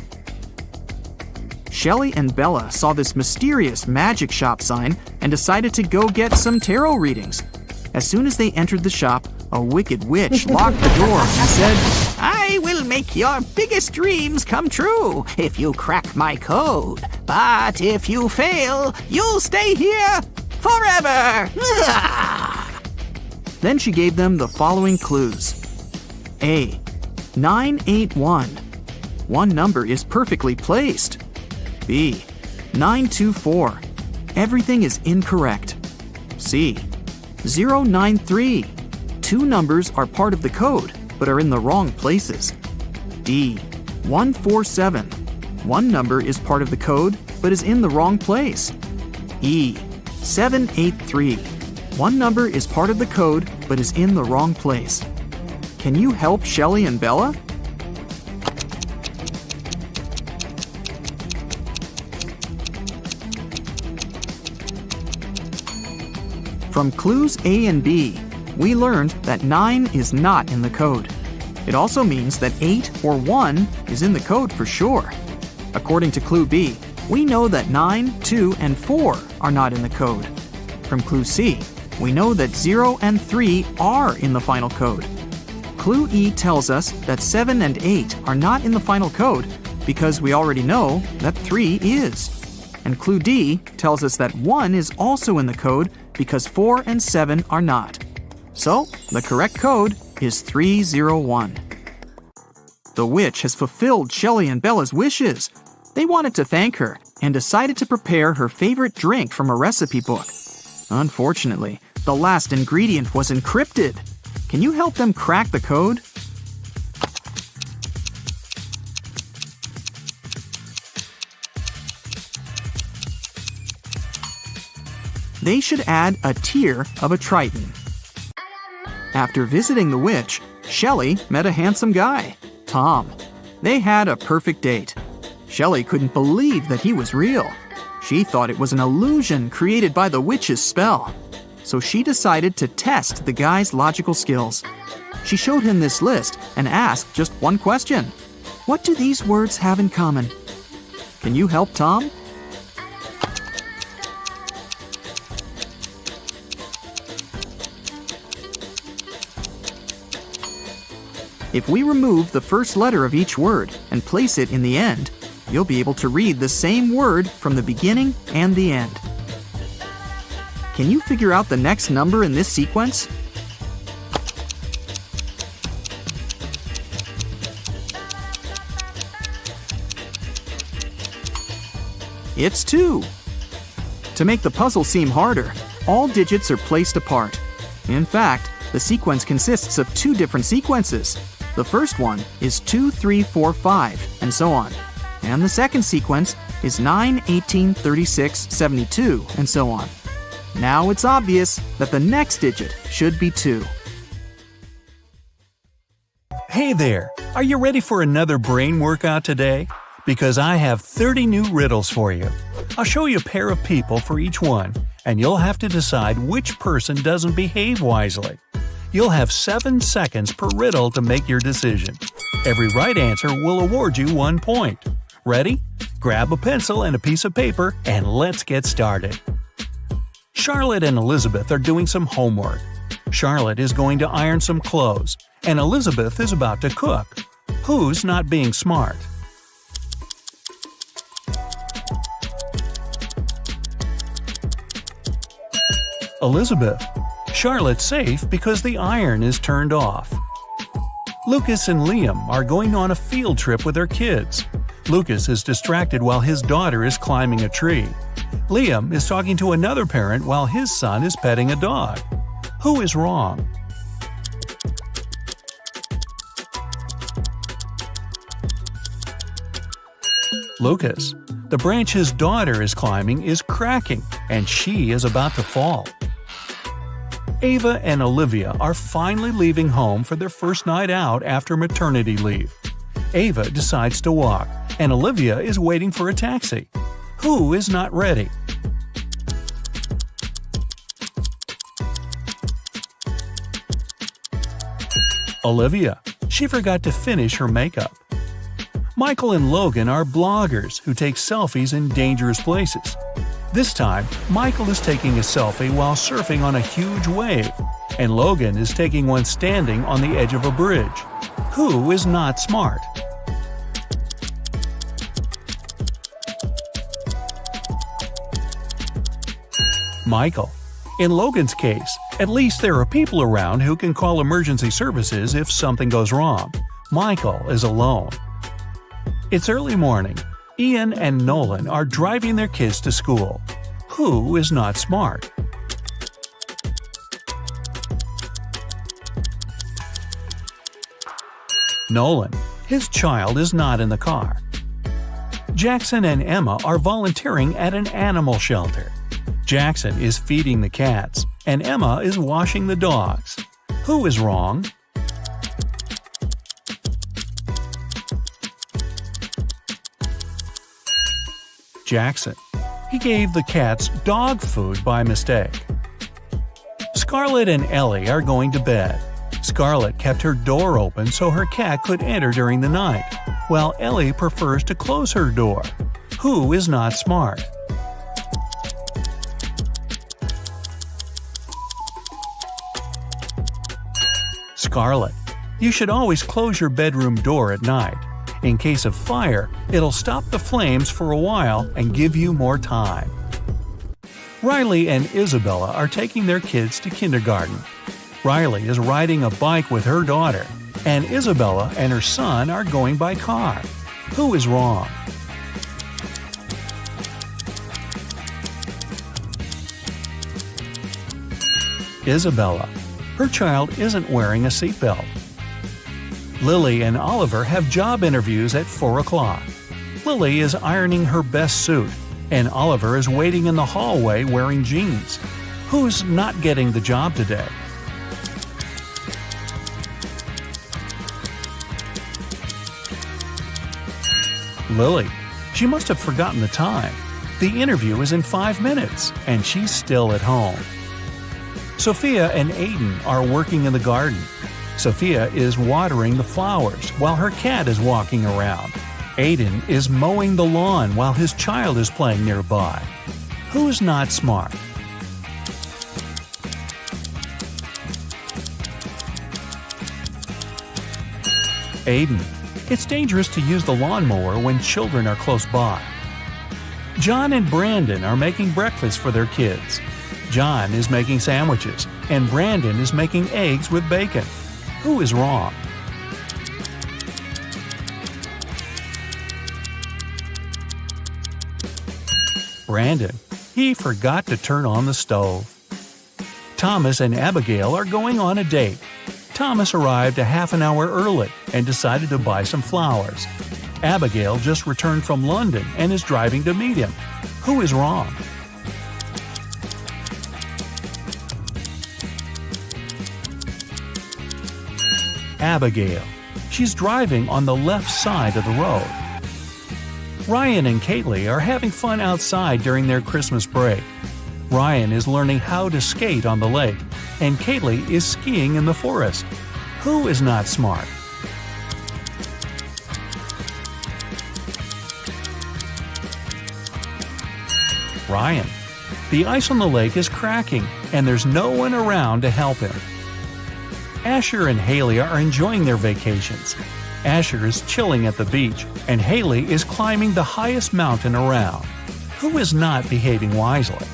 Shelley and Bella saw this mysterious magic shop sign and decided to go get some tarot readings. As soon as they entered the shop, a wicked witch locked the door and said, "I will make your biggest dreams come true if you crack my code. But if you fail, you'll stay here forever." Then she gave them the following clues. A. 981. One number is perfectly placed. B. 924. Everything is incorrect. C. 093. Two numbers are part of the code, but are in the wrong places. D. 147. One number is part of the code, but is in the wrong place. E. 783. One number is part of the code, but is in the wrong place. Can you help Shelley and Bella? From clues A and B, we learned that 9 is not in the code. It also means that 8 or 1 is in the code for sure. According to clue B, we know that 9, 2, and 4 are not in the code. From clue C, we know that 0 and 3 are in the final code. Clue E tells us that 7 and 8 are not in the final code because we already know that 3 is. And clue D tells us that 1 is also in the code because 4 and 7 are not. So, the correct code is 301. The witch has fulfilled Shelley and Bella's wishes. They wanted to thank her and decided to prepare her favorite drink from a recipe book. Unfortunately, the last ingredient was encrypted. Can you help them crack the code? They should add a tear of a Triton. After visiting the witch, Shelley met a handsome guy, Tom. They had a perfect date. Shelley couldn't believe that he was real. She thought it was an illusion created by the witch's spell. So she decided to test the guy's logical skills. She showed him this list and asked just one question. What do these words have in common? Can you help Tom? If we remove the first letter of each word and place it in the end, you'll be able to read the same word from the beginning and the end. Can you figure out the next number in this sequence? It's 2. To make the puzzle seem harder, all digits are placed apart. In fact, the sequence consists of 2 different sequences. The first one is 2, 3, 4, 5, and so on. And the second sequence is 9, 18, 36, 72, and so on. Now it's obvious that the next digit should be 2. Hey there! Are you ready for another brain workout today? Because I have 30 new riddles for you. I'll show you a pair of people for each one, and you'll have to decide which person doesn't behave wisely. You'll have 7 seconds per riddle to make your decision. Every right answer will award you 1 point. Ready? Grab a pencil and a piece of paper, and let's get started. Charlotte and Elizabeth are doing some homework. Charlotte is going to iron some clothes, and Elizabeth is about to cook. Who's not being smart? Elizabeth. Charlotte's safe because the iron is turned off. Lucas and Liam are going on a field trip with their kids. Lucas is distracted while his daughter is climbing a tree. Liam is talking to another parent while his son is petting a dog. Who is wrong? Lucas. The branch his daughter is climbing is cracking, and she is about to fall. Ava and Olivia are finally leaving home for their first night out after maternity leave. Ava decides to walk, and Olivia is waiting for a taxi. Who is not ready? Olivia. She forgot to finish her makeup. Michael and Logan are bloggers who take selfies in dangerous places. This time, Michael is taking a selfie while surfing on a huge wave, and Logan is taking one standing on the edge of a bridge. Who is not smart? Michael. In Logan's case, at least there are people around who can call emergency services if something goes wrong. Michael is alone. It's early morning. Ian and Nolan are driving their kids to school. Who is not smart? Nolan. His child is not in the car. Jackson and Emma are volunteering at an animal shelter. Jackson is feeding the cats, and Emma is washing the dogs. Who is wrong? Jackson. He gave the cats dog food by mistake. Scarlett and Ellie are going to bed. Scarlett kept her door open so her cat could enter during the night, while Ellie prefers to close her door. Who is not smart? Scarlett. You should always close your bedroom door at night. In case of fire, it'll stop the flames for a while and give you more time. Riley and Isabella are taking their kids to kindergarten. Riley is riding a bike with her daughter, and Isabella and her son are going by car. Who is wrong? Isabella. Her child isn't wearing a seatbelt. Lily and Oliver have job interviews at 4 o'clock. Lily is ironing her best suit, and Oliver is waiting in the hallway wearing jeans. Who's not getting the job today? Lily. She must have forgotten the time. The interview is in 5 minutes, and she's still at home. Sophia and Aiden are working in the garden. Sophia is watering the flowers while her cat is walking around. Aiden is mowing the lawn while his child is playing nearby. Who's not smart? Aiden. It's dangerous to use the lawnmower when children are close by. John and Brandon are making breakfast for their kids. John is making sandwiches, and Brandon is making eggs with bacon. Who is wrong? Brandon. He forgot to turn on the stove. Thomas and Abigail are going on a date. Thomas arrived a half an hour early and decided to buy some flowers. Abigail just returned from London and is driving to meet him. Who is wrong? Abigail. She's driving on the left side of the road. Ryan and Kaylee are having fun outside during their Christmas break. Ryan is learning how to skate on the lake, and Kaylee is skiing in the forest. Who is not smart? Ryan. The ice on the lake is cracking, and there's no one around to help him. Asher and Haley are enjoying their vacations. Asher is chilling at the beach, and Haley is climbing the highest mountain around. Who is not behaving wisely?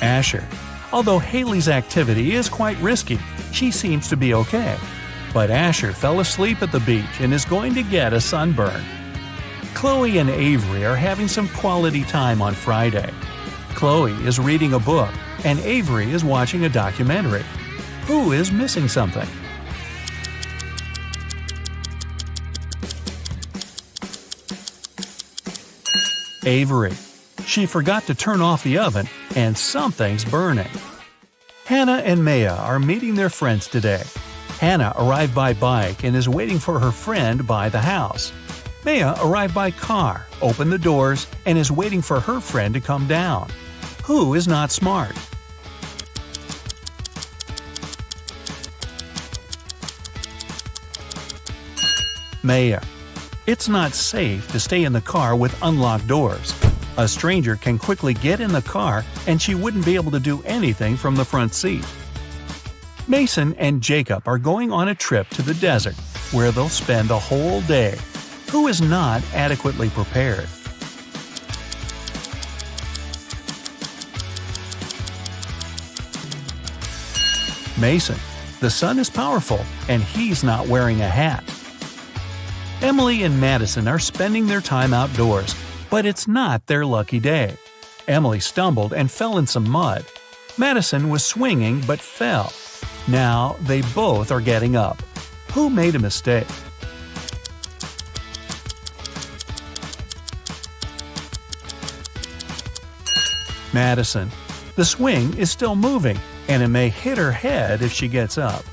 Asher. Although Haley's activity is quite risky, she seems to be okay. But Asher fell asleep at the beach and is going to get a sunburn. Chloe and Avery are having some quality time on Friday. Chloe is reading a book, and Avery is watching a documentary. Who is missing something? Avery. She forgot to turn off the oven and something's burning. Hannah and Maya are meeting their friends today. Hannah arrived by bike and is waiting for her friend by the house. Maya arrived by car, opened the doors, and is waiting for her friend to come down. Who is not smart? Maya. It's not safe to stay in the car with unlocked doors. A stranger can quickly get in the car and she wouldn't be able to do anything from the front seat. Mason and Jacob are going on a trip to the desert where they'll spend the whole day. Who is not adequately prepared? Mason. The sun is powerful and he's not wearing a hat. Emily and Madison are spending their time outdoors, but it's not their lucky day. Emily stumbled and fell in some mud. Madison was swinging but fell. Now they both are getting up. Who made a mistake? Madison. The swing is still moving, and it may hit her head if she gets up.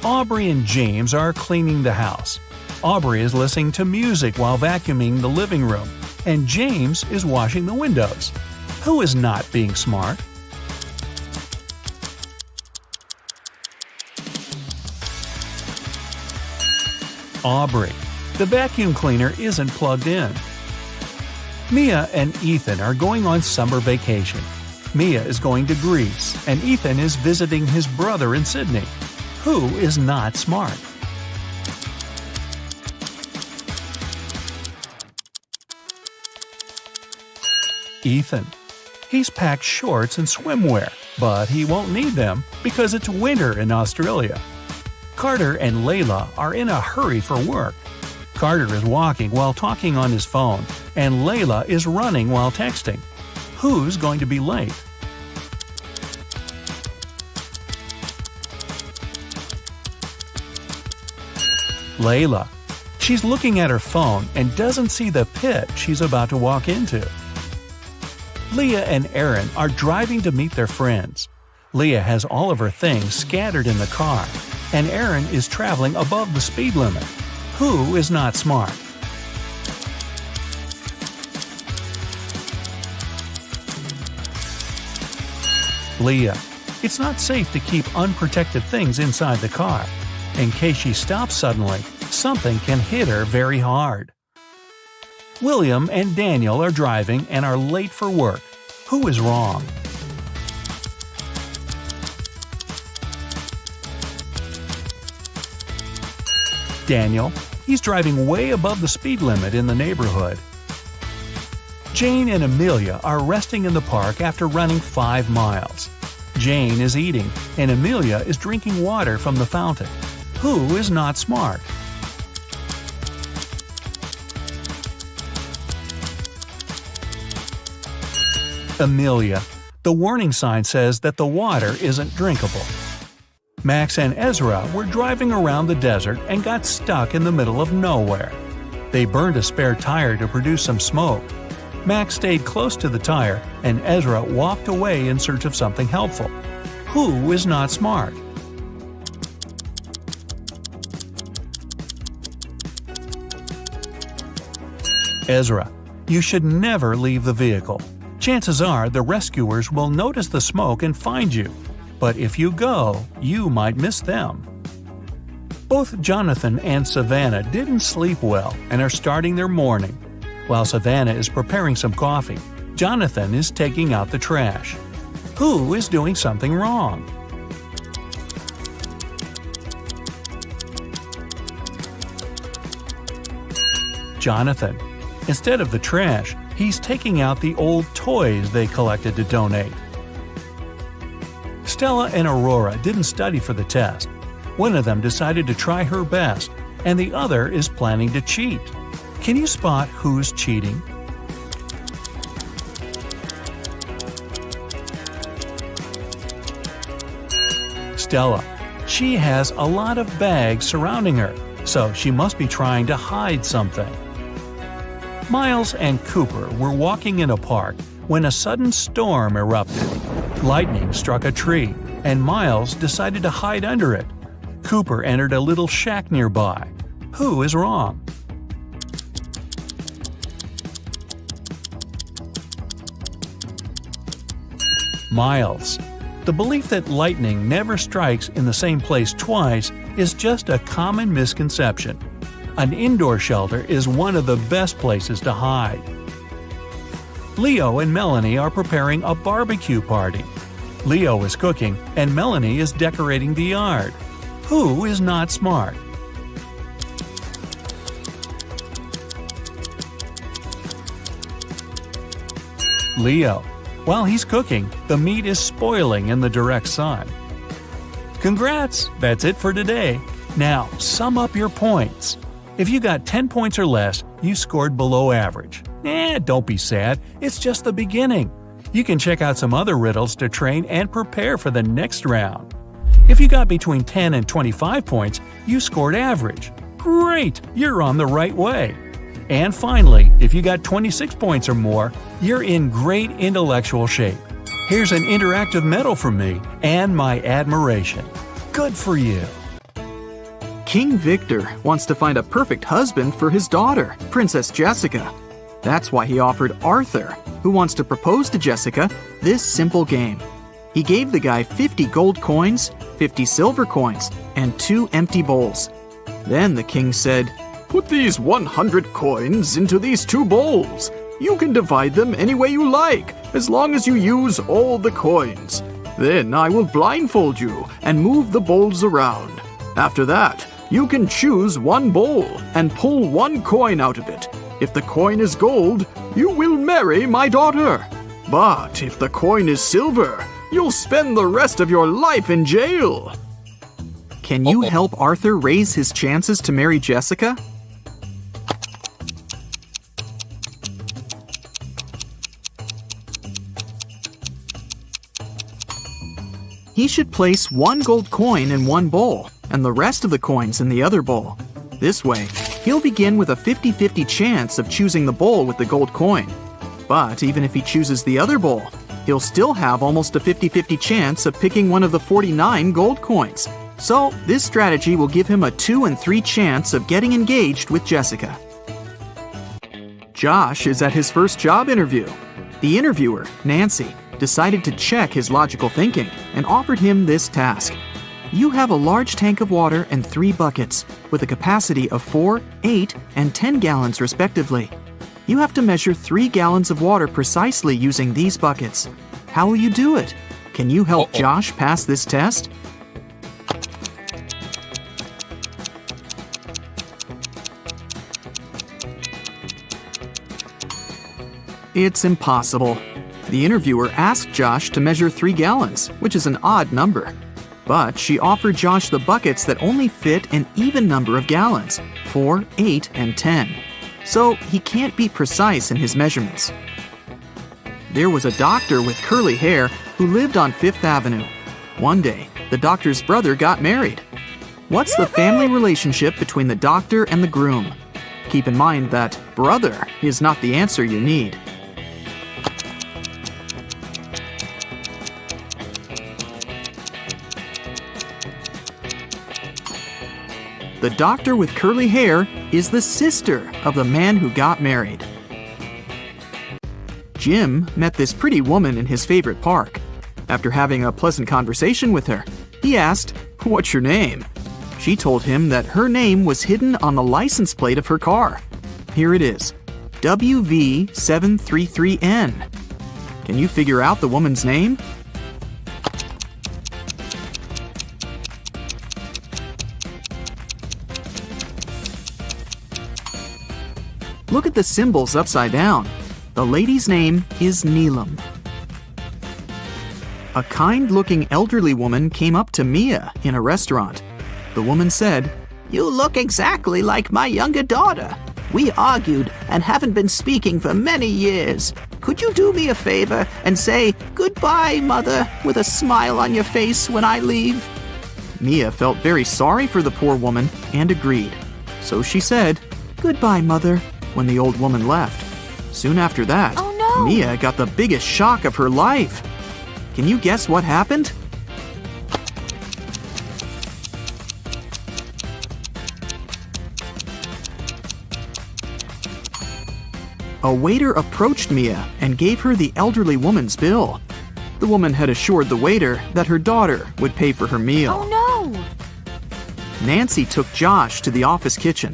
Aubrey and James are cleaning the house. Aubrey is listening to music while vacuuming the living room, and James is washing the windows. Who is not being smart? Aubrey. The vacuum cleaner isn't plugged in. Mia and Ethan are going on summer vacation. Mia is going to Greece, and Ethan is visiting his brother in Sydney. Who is not smart? Ethan. He's packed shorts and swimwear, but he won't need them because it's winter in Australia. Carter and Layla are in a hurry for work. Carter is walking while talking on his phone, and Layla is running while texting. Who's going to be late? Layla. She's looking at her phone and doesn't see the pit she's about to walk into. Leah and Aaron are driving to meet their friends. Leah has all of her things scattered in the car, and Aaron is traveling above the speed limit. Who is not smart? Leah. It's not safe to keep unprotected things inside the car. In case she stops suddenly, something can hit her very hard. William and Daniel are driving and are late for work. Who is wrong? Daniel. He's driving way above the speed limit in the neighborhood. Jane and Amelia are resting in the park after running 5 miles. Jane is eating, and Amelia is drinking water from the fountain. Who is not smart? Amelia. The warning sign says that the water isn't drinkable. Max and Ezra were driving around the desert and got stuck in the middle of nowhere. They burned a spare tire to produce some smoke. Max stayed close to the tire, and Ezra walked away in search of something helpful. Who is not smart? Ezra. You should never leave the vehicle. Chances are the rescuers will notice the smoke and find you. But if you go, you might miss them. Both Jonathan and Savannah didn't sleep well and are starting their morning. While Savannah is preparing some coffee, Jonathan is taking out the trash. Who is doing something wrong? Jonathan. Instead of the trash, he's taking out the old toys they collected to donate. Stella and Aurora didn't study for the test. One of them decided to try her best, and the other is planning to cheat. Can you spot who's cheating? Stella. She has a lot of bags surrounding her, so she must be trying to hide something. Miles and Cooper were walking in a park when a sudden storm erupted. Lightning struck a tree, and Miles decided to hide under it. Cooper entered a little shack nearby. Who is wrong? Miles. The belief that lightning never strikes in the same place twice is just a common misconception. An indoor shelter is one of the best places to hide. Leo and Melanie are preparing a barbecue party. Leo is cooking and Melanie is decorating the yard. Who is not smart? Leo. While he's cooking, the meat is spoiling in the direct sun. Congrats! That's it for today. Now, sum up your points. If you got 10 points or less, you scored below average. Don't be sad, it's just the beginning. You can check out some other riddles to train and prepare for the next round. If you got between 10 and 25 points, you scored average. Great! You're on the right way. And finally, if you got 26 points or more, you're in great intellectual shape. Here's an interactive medal from me and my admiration. Good for you! King Victor wants to find a perfect husband for his daughter, Princess Jessica. That's why he offered Arthur, who wants to propose to Jessica, this simple game. He gave the guy 50 gold coins, 50 silver coins, and 2 empty bowls. Then the king said, "Put these 100 coins into these 2 bowls. You can divide them any way you like, as long as you use all the coins. Then I will blindfold you and move the bowls around. After that, you can choose one bowl and pull 1 coin out of it. If the coin is gold, you will marry my daughter. But if the coin is silver, you'll spend the rest of your life in jail." Can you help Arthur raise his chances to marry Jessica? He should place 1 gold coin in 1 bowl and the rest of the coins in the other bowl. This way, he'll begin with a 50-50 chance of choosing the bowl with the gold coin. But even if he chooses the other bowl, he'll still have almost a 50-50 chance of picking one of the 49 gold coins. So this strategy will give him a 2 and 3 chance of getting engaged with Jessica. Josh is at his first job interview. The interviewer, Nancy, decided to check his logical thinking and offered him this task. You have a large tank of water and 3 buckets with a capacity of 4, 8, and 10 gallons respectively. You have to measure 3 gallons of water precisely using these buckets. How will you do it? Can you help Josh pass this test? It's impossible. The interviewer asked Josh to measure 3 gallons, which is an odd number. But she offered Josh the buckets that only fit an even number of gallons, 4, 8, and 10. So he can't be precise in his measurements. There was a doctor with curly hair who lived on 5th Avenue. One day, the doctor's brother got married. What's the family relationship between the doctor and the groom? Keep in mind that brother is not the answer you need. The doctor with curly hair is the sister of the man who got married. Jim met this pretty woman in his favorite park. After having a pleasant conversation with her, he asked, "What's your name?" She told him that her name was hidden on the license plate of her car. Here it is, WV733N. Can you figure out the woman's name? Look at the symbols upside down. The lady's name is Neelam. A kind-looking elderly woman came up to Mia in a restaurant. The woman said, "You look exactly like my younger daughter. We argued and haven't been speaking for many years. Could you do me a favor and say, 'Goodbye, Mother,' with a smile on your face when I leave?" Mia felt very sorry for the poor woman and agreed. So she said, "Goodbye, Mother," when the old woman left. Soon after that, Oh, no. Mia got the biggest shock of her life. Can you guess what happened? A waiter approached Mia and gave her the elderly woman's bill. The woman had assured the waiter that her daughter would pay for her meal. Oh no! Nancy took Josh to the office kitchen.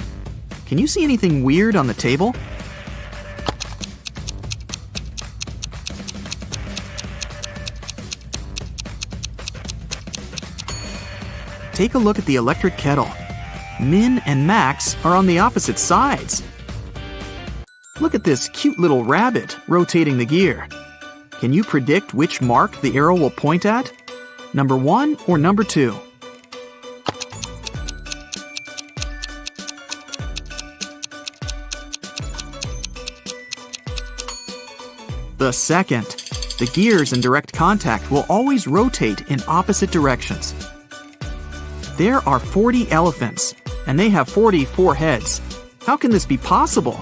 Can you see anything weird on the table? Take a look at the electric kettle. Min and Max are on the opposite sides. Look at this cute little rabbit rotating the gear. Can you predict which mark the arrow will point at? Number 1 or number 2? The second. The gears in direct contact will always rotate in opposite directions. There are 40 elephants, and they have 44 heads. How can this be possible?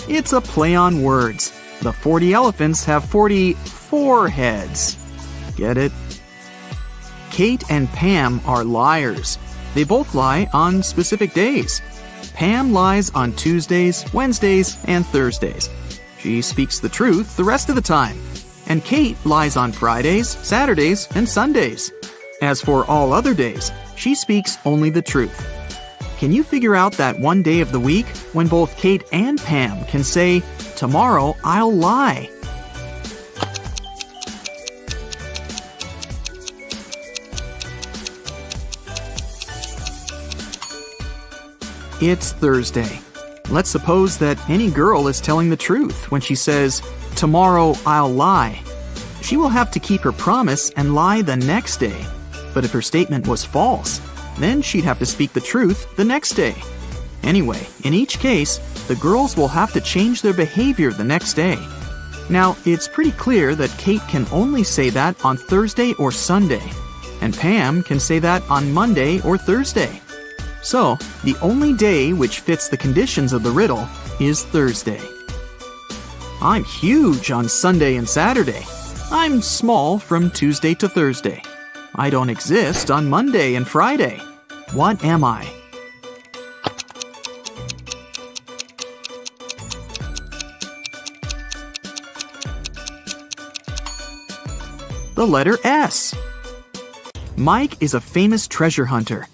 It's a play on words. The 40 elephants have 44 heads. Get it? Kate and Pam are liars. They both lie on specific days. Pam lies on Tuesdays, Wednesdays, and Thursdays. She speaks the truth the rest of the time. And Kate lies on Fridays, Saturdays, and Sundays. As for all other days, she speaks only the truth. Can you figure out that one day of the week when both Kate and Pam can say, "Tomorrow I'll lie"? It's Thursday. Let's suppose that any girl is telling the truth when she says, "Tomorrow I'll lie." She will have to keep her promise and lie the next day. But if her statement was false, then she'd have to speak the truth the next day. Anyway, in each case, the girls will have to change their behavior the next day. Now, it's pretty clear that Kate can only say that on Thursday or Sunday, and Pam can say that on Monday or Thursday. So, the only day which fits the conditions of the riddle is Thursday. I'm huge on Sunday and Saturday. I'm small from Tuesday to Thursday. I don't exist on Monday and Friday. What am I? The letter S. Mike is a famous treasure hunter.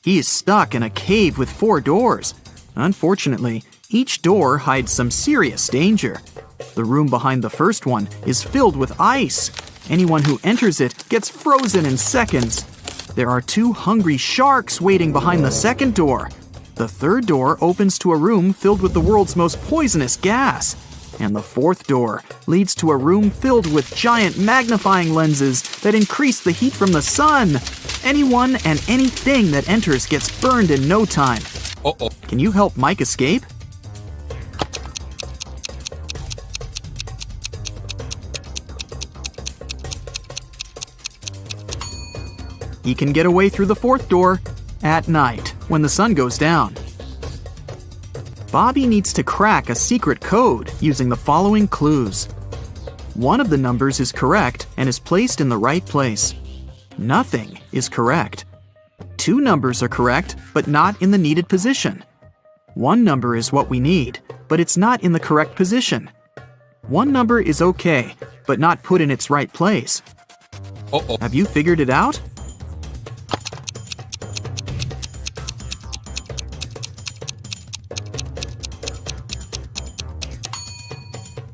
He is stuck in a cave with 4 doors. Unfortunately, each door hides some serious danger. The room behind the first one is filled with ice. Anyone who enters it gets frozen in seconds. There are 2 hungry sharks waiting behind the second door. The third door opens to a room filled with the world's most poisonous gas. And the fourth door leads to a room filled with giant magnifying lenses that increase the heat from the sun. Anyone and anything that enters gets burned in no time. Uh-oh. Can you help Mike escape? He can get away through the fourth door at night when the sun goes down. Bobby needs to crack a secret code using the following clues. One of the numbers is correct and is placed in the right place. Nothing is correct. 2 numbers are correct, but not in the needed position. 1 number is what we need, but it's not in the correct position. 1 number is okay, but not put in its right place. Uh-oh. Have you figured it out?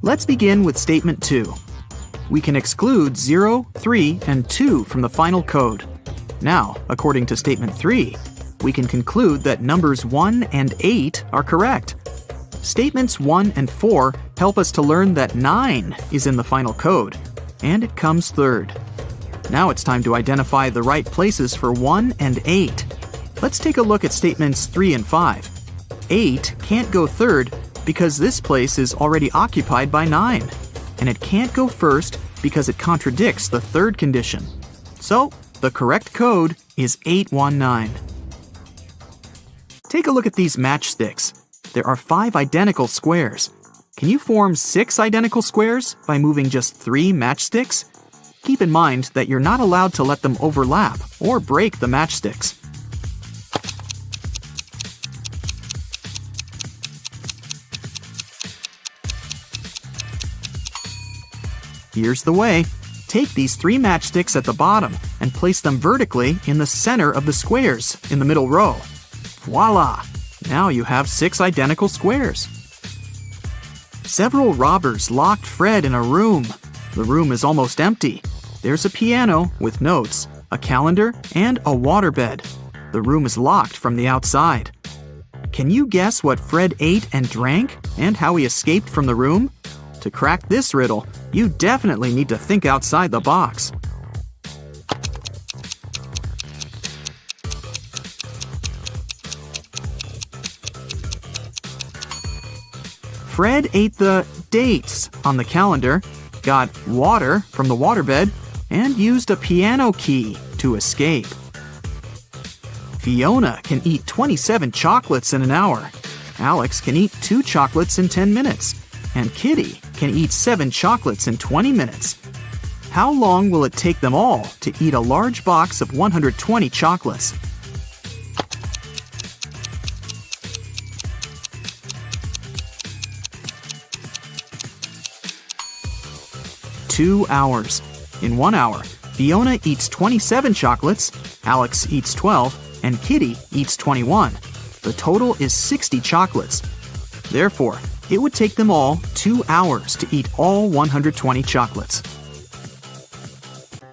Let's begin with statement 2. We can exclude 0, 3, and 2 from the final code. Now, according to statement 3, we can conclude that numbers 1 and 8 are correct. Statements 1 and 4 help us to learn that 9 is in the final code, and it comes third. Now it's time to identify the right places for 1 and 8. Let's take a look at statements 3 and 5. 8 can't go third because this place is already occupied by 9. and it can't go first because it contradicts the third condition. So, the correct code is 819. Take a look at these matchsticks. There are 5 identical squares. Can you form 6 identical squares by moving just 3 matchsticks? Keep in mind that you're not allowed to let them overlap or break the matchsticks. Here's the way. Take these 3 matchsticks at the bottom and place them vertically in the center of the squares in the middle row. Voila! Now you have 6 identical squares. Several robbers locked Fred in a room. The room is almost empty. There's a piano with notes, a calendar, and a waterbed. The room is locked from the outside. Can you guess what Fred ate and drank and how he escaped from the room? To crack this riddle, you definitely need to think outside the box. Fred ate the dates on the calendar, got water from the waterbed, and used a piano key to escape. Fiona can eat 27 chocolates in an hour. Alex can eat 2 chocolates in 10 minutes. And Kitty can eat 7 chocolates in 20 minutes. How long will it take them all to eat a large box of 120 chocolates? Two hours. In 1 hour, Fiona eats 27 chocolates, Alex eats 12, and Kitty eats 21. The total is 60 chocolates. Therefore, it would take them all 2 hours to eat all 120 chocolates.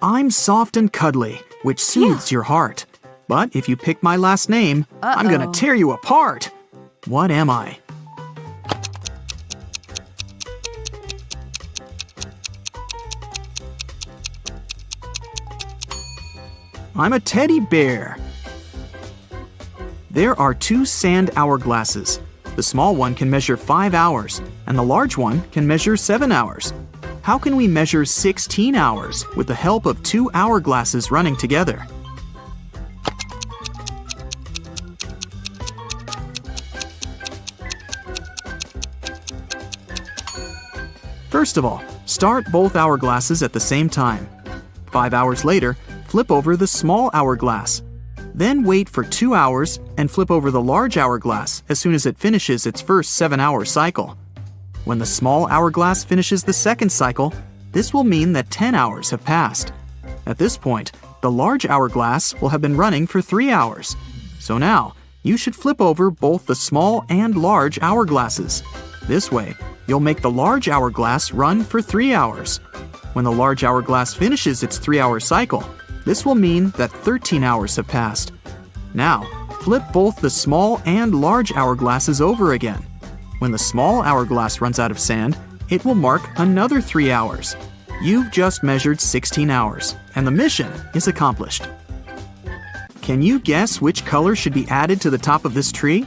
I'm soft and cuddly, which soothes your heart. But if you pick my last name, I'm gonna tear you apart. What am I? I'm a teddy bear. There are 2 sand hourglasses. The small one can measure 5 hours, and the large one can measure 7 hours. How can we measure 16 hours with the help of 2 hourglasses running together? First of all, start both hourglasses at the same time. 5 hours later, flip over the small hourglass. Then wait for 2 hours and flip over the large hourglass as soon as it finishes its first 7-hour cycle. When the small hourglass finishes the second cycle, this will mean that 10 hours have passed. At this point, the large hourglass will have been running for 3 hours. So now, you should flip over both the small and large hourglasses. This way, you'll make the large hourglass run for 3 hours. When the large hourglass finishes its 3-hour cycle, this will mean that 13 hours have passed. Now, flip both the small and large hourglasses over again. When the small hourglass runs out of sand, it will mark another 3 hours. You've just measured 16 hours, and the mission is accomplished. Can you guess which color should be added to the top of this tree?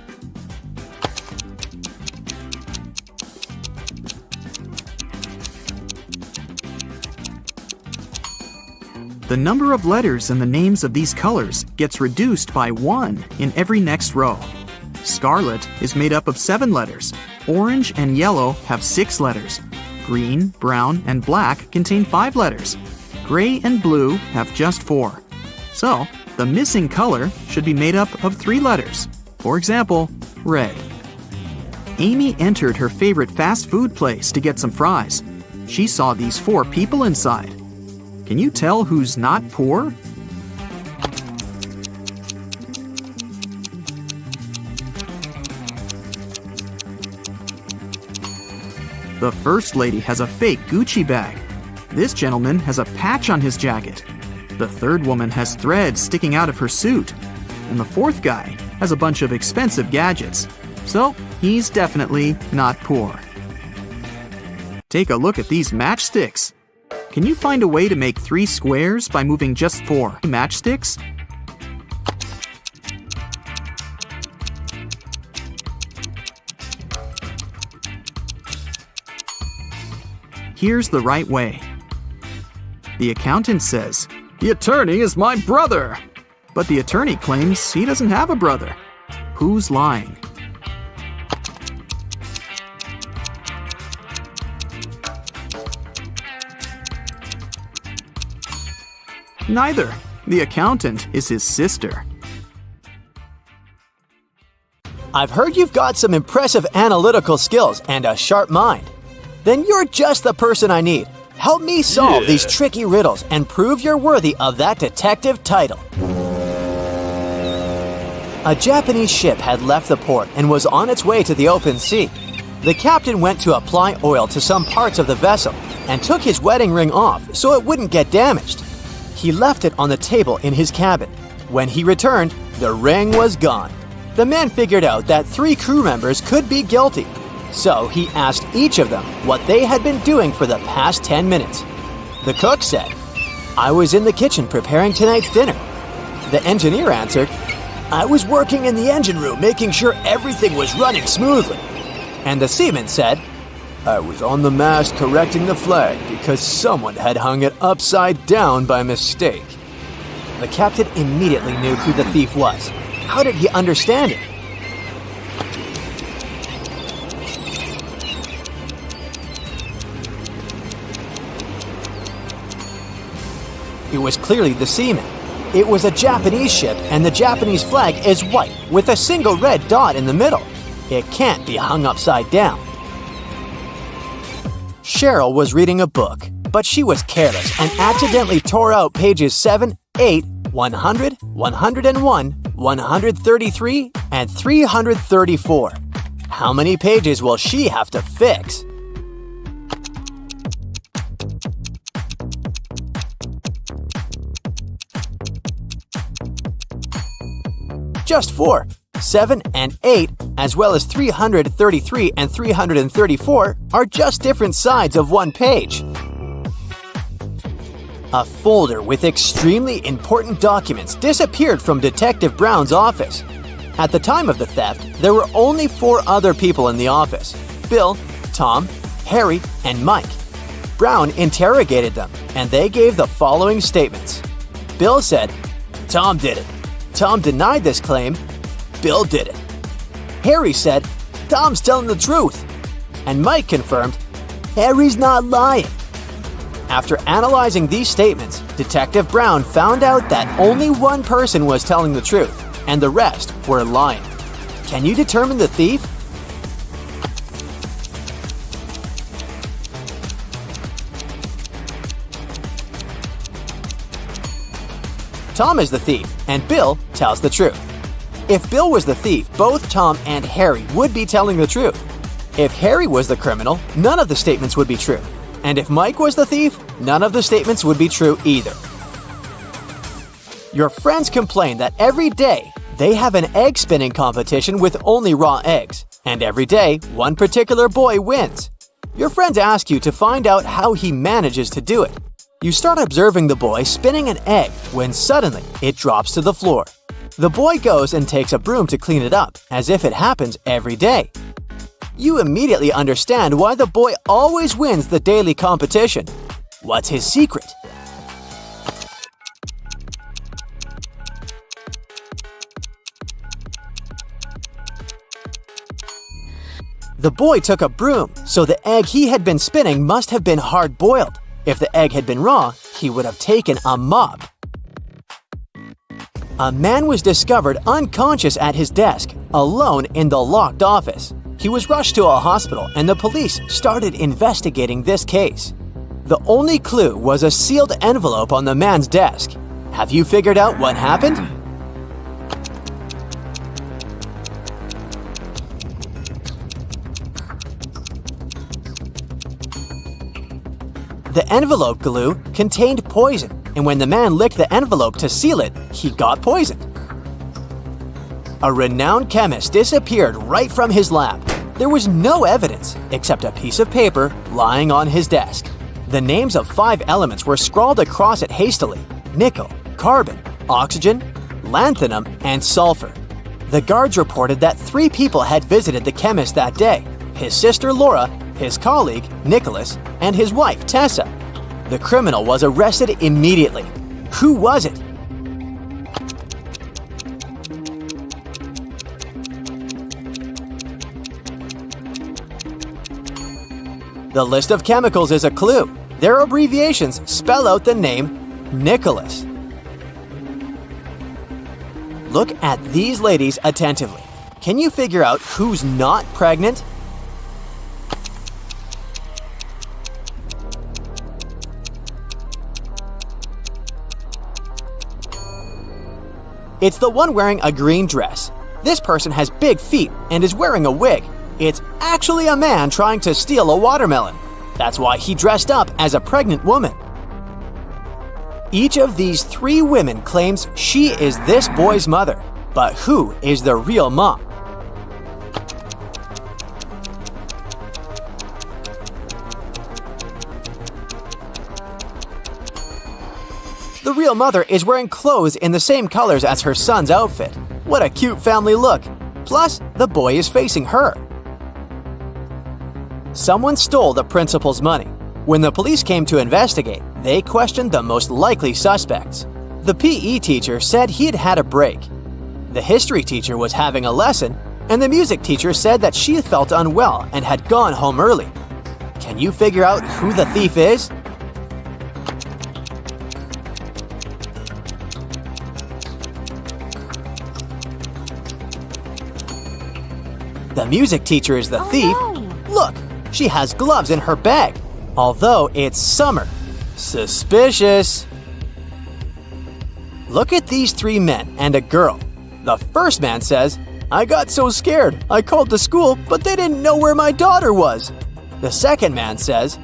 The number of letters in the names of these colors gets reduced by 1 in every next row. Scarlet is made up of 7 letters. Orange and yellow have 6 letters. Green, brown, and black contain 5 letters. Gray and blue have just 4. So, the missing color should be made up of 3 letters. For example, red. Amy entered her favorite fast food place to get some fries. She saw these 4 people inside. Can you tell who's not poor? The first lady has a fake Gucci bag. This gentleman has a patch on his jacket. The third woman has threads sticking out of her suit. And the fourth guy has a bunch of expensive gadgets. So, he's definitely not poor. Take a look at these matchsticks. Can you find a way to make 3 squares by moving just 4 matchsticks? Here's the right way. The accountant says, "The attorney is my brother." But the attorney claims he doesn't have a brother. Who's lying? Neither. The accountant is his sister. I've heard you've got some impressive analytical skills and a sharp mind. Then you're just the person I need. Help me solve these tricky riddles and prove you're worthy of that detective title. A Japanese ship had left the port and was on its way to the open sea. The captain went to apply oil to some parts of the vessel and took his wedding ring off so it wouldn't get damaged. He left it on the table in his cabin. When he returned, the ring was gone. The man figured out that 3 crew members could be guilty, so he asked each of them what they had been doing for the past 10 minutes. The cook said, "I was in the kitchen preparing tonight's dinner." The engineer answered, "I was working in the engine room making sure everything was running smoothly." And the seaman said, "I was on the mast correcting the flag because someone had hung it upside down by mistake." The captain immediately knew who the thief was. How did he understand it? It was clearly the seaman. It was a Japanese ship, and the Japanese flag is white with a single red dot in the middle. It can't be hung upside down. Cheryl was reading a book, but she was careless and accidentally tore out pages 7, 8, 100, 101, 133, and 334. How many pages will she have to fix? Just 4. 7 and 8, as well as 333 and 334, are just different sides of one page. A folder with extremely important documents disappeared from Detective Brown's office. At the time of the theft, there were only 4 other people in the office: Bill, Tom, Harry, and Mike. Brown interrogated them, and they gave the following statements. Bill said, "Tom did it." Tom denied this claim. Bill did it. Harry said, "Tom's telling the truth." And Mike confirmed, "Harry's not lying." After analyzing these statements, Detective Brown found out that only one person was telling the truth, and the rest were lying. Can you determine the thief? Tom is the thief, and Bill tells the truth. If Bill was the thief, both Tom and Harry would be telling the truth. If Harry was the criminal, none of the statements would be true. And if Mike was the thief, none of the statements would be true either. Your friends complain that every day they have an egg spinning competition with only raw eggs, and every day one particular boy wins. Your friends ask you to find out how he manages to do it. You start observing the boy spinning an egg when suddenly it drops to the floor. The boy goes and takes a broom to clean it up, as if it happens every day. You immediately understand why the boy always wins the daily competition. What's his secret? The boy took a broom, so the egg he had been spinning must have been hard-boiled. If the egg had been raw, he would have taken a mop. A man was discovered unconscious at his desk, alone in the locked office. He was rushed to a hospital, and the police started investigating this case. The only clue was a sealed envelope on the man's desk. Have you figured out what happened? The envelope glue contained poison, and when the man licked the envelope to seal it, he got poisoned. A renowned chemist disappeared right from his lab. There was no evidence except a piece of paper lying on his desk. The names of 5 elements were scrawled across it hastily: nickel, carbon, oxygen, lanthanum, and sulfur. The guards reported that 3 people had visited the chemist that day: his sister Laura, his colleague, Nicholas, and his wife, Tessa. The criminal was arrested immediately. Who was it? The list of chemicals is a clue. Their abbreviations spell out the name Nicholas. Look at these ladies attentively. Can you figure out who's not pregnant? It's the one wearing a green dress. This person has big feet and is wearing a wig. It's actually a man trying to steal a watermelon. That's why he dressed up as a pregnant woman. Each of these 3 women claims she is this boy's mother. But who is the real mom? The real mother is wearing clothes in the same colors as her son's outfit. What a cute family look! Plus, the boy is facing her. Someone stole the principal's money. When the police came to investigate, they questioned the most likely suspects. The PE teacher said he'd had a break. The history teacher was having a lesson, and the music teacher said that she felt unwell and had gone home early. Can you figure out who the thief is? The music teacher is the thief. Look, she has gloves in her bag, although it's summer. Suspicious. Look at these 3 men and a girl. The first man says, "I got so scared, I called the school, but they didn't know where my daughter was." The second man says,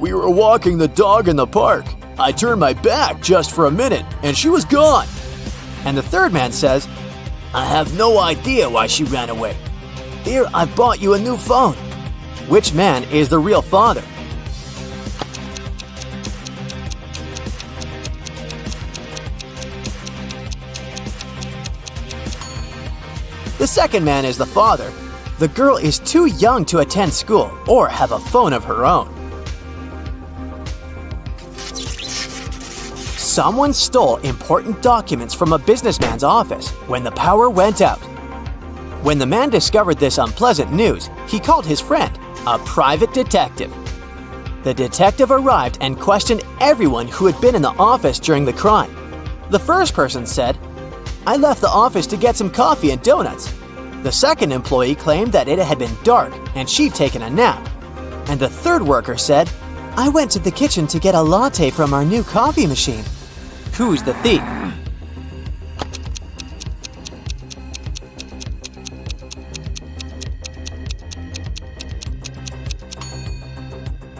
"We were walking the dog in the park. I turned my back just for a minute, and she was gone." And the third man says, "I have no idea why she ran away. Here, I've bought you a new phone." Which man is the real father? The second man is the father. The girl is too young to attend school or have a phone of her own. Someone stole important documents from a businessman's office when the power went out. When the man discovered this unpleasant news, he called his friend, a private detective. The detective arrived and questioned everyone who had been in the office during the crime. The first person said, "I left the office to get some coffee and donuts." The second employee claimed that it had been dark and she'd taken a nap. And the third worker said, "I went to the kitchen to get a latte from our new coffee machine." Who's the thief?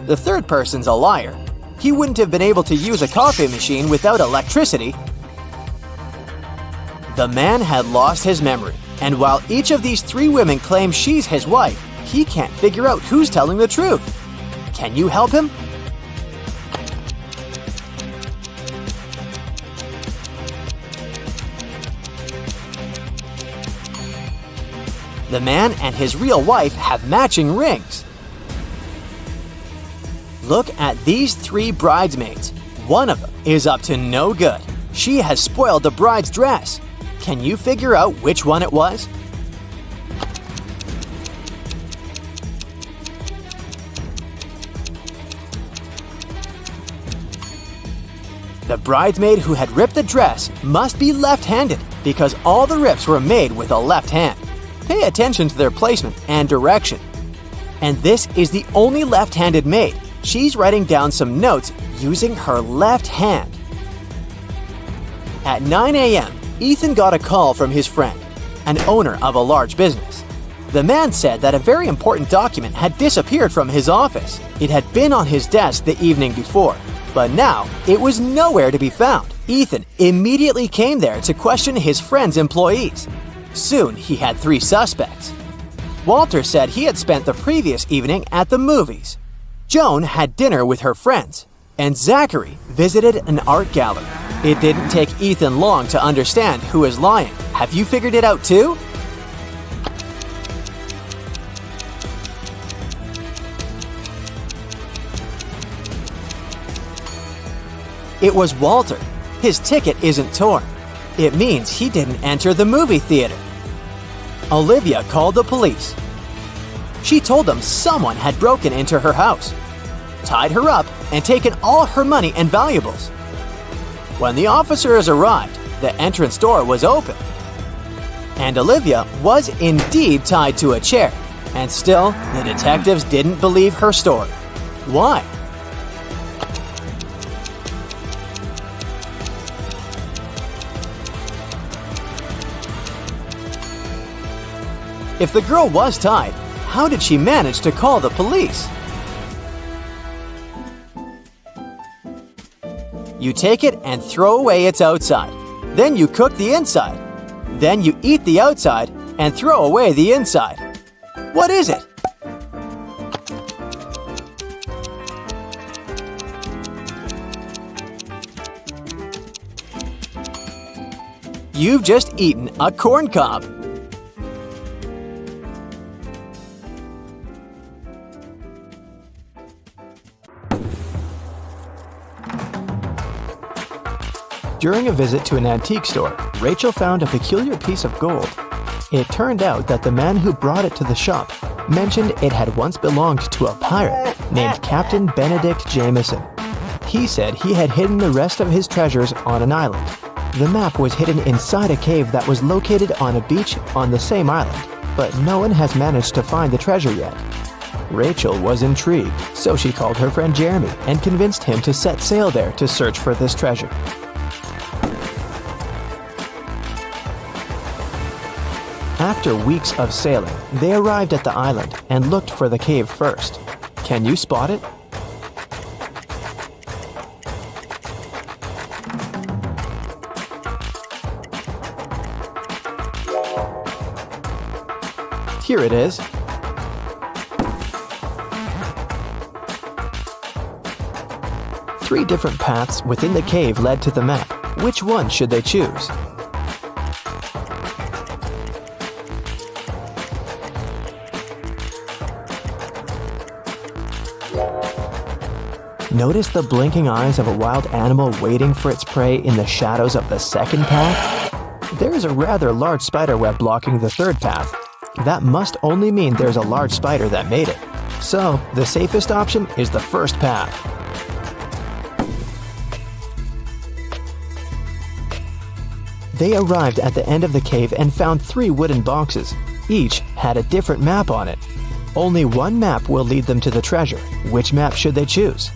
The third person's a liar. He wouldn't have been able to use a coffee machine without electricity. The man had lost his memory, and while each of these 3 women claim she's his wife, he can't figure out who's telling the truth. Can you help him? The man and his real wife have matching rings. Look at these 3 bridesmaids. One of them is up to no good. She has spoiled the bride's dress. Can you figure out which one it was? The bridesmaid who had ripped the dress must be left-handed because all the rips were made with a left hand. Pay attention to their placement and direction. And this is the only left-handed maid. She's writing down some notes using her left hand. At 9 a.m., Ethan got a call from his friend, an owner of a large business. The man said that a very important document had disappeared from his office. It had been on his desk the evening before, but now it was nowhere to be found. Ethan immediately came there to question his friend's employees. Soon he had 3 suspects. Walter said he had spent the previous evening at the movies. Joan had dinner with her friends, and Zachary visited an art gallery. It didn't take Ethan long to understand who is lying. Have you figured it out too? It was Walter. His ticket isn't torn. It means he didn't enter the movie theater. Olivia called the police. She told them someone had broken into her house, tied her up, and taken all her money and valuables. When the officers arrived, the entrance door was open. And Olivia was indeed tied to a chair, and still, the detectives didn't believe her story. Why? If the girl was tied, how did she manage to call the police? You take it and throw away its outside. Then you cook the inside. Then you eat the outside and throw away the inside. What is it? You've just eaten a corn cob. During a visit to an antique store, Rachel found a peculiar piece of gold. It turned out that the man who brought it to the shop mentioned it had once belonged to a pirate named Captain Benedict Jameson. He said he had hidden the rest of his treasures on an island. The map was hidden inside a cave that was located on a beach on the same island, but no one has managed to find the treasure yet. Rachel was intrigued, so she called her friend Jeremy and convinced him to set sail there to search for this treasure. After weeks of sailing, they arrived at the island and looked for the cave first. Can you spot it? Here it is. Three different paths within the cave led to the map. Which one should they choose? Notice the blinking eyes of a wild animal waiting for its prey in the shadows of the second path? There is a rather large spider web blocking the third path. That must only mean there's a large spider that made it. So, the safest option is the first path. They arrived at the end of the cave and found 3 wooden boxes. Each had a different map on it. Only one map will lead them to the treasure. Which map should they choose?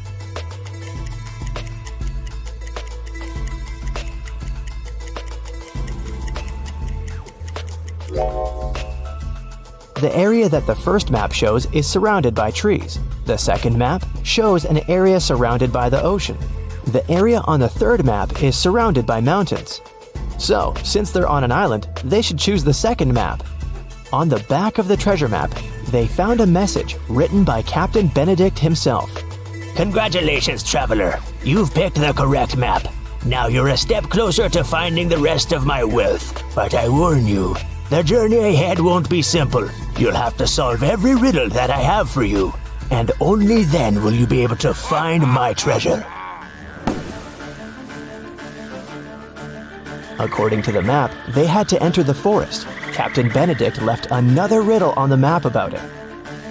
The area that the first map shows is surrounded by trees. The second map shows an area surrounded by the ocean. The area on the third map is surrounded by mountains. So, since they're on an island, they should choose the second map. On the back of the treasure map, they found a message written by Captain Benedict himself. Congratulations, traveler. You've picked the correct map. Now you're a step closer to finding the rest of my wealth. But I warn you, the journey ahead won't be simple. You'll have to solve every riddle that I have for you. And only then will you be able to find my treasure. According to the map, they had to enter the forest. Captain Benedict left another riddle on the map about it.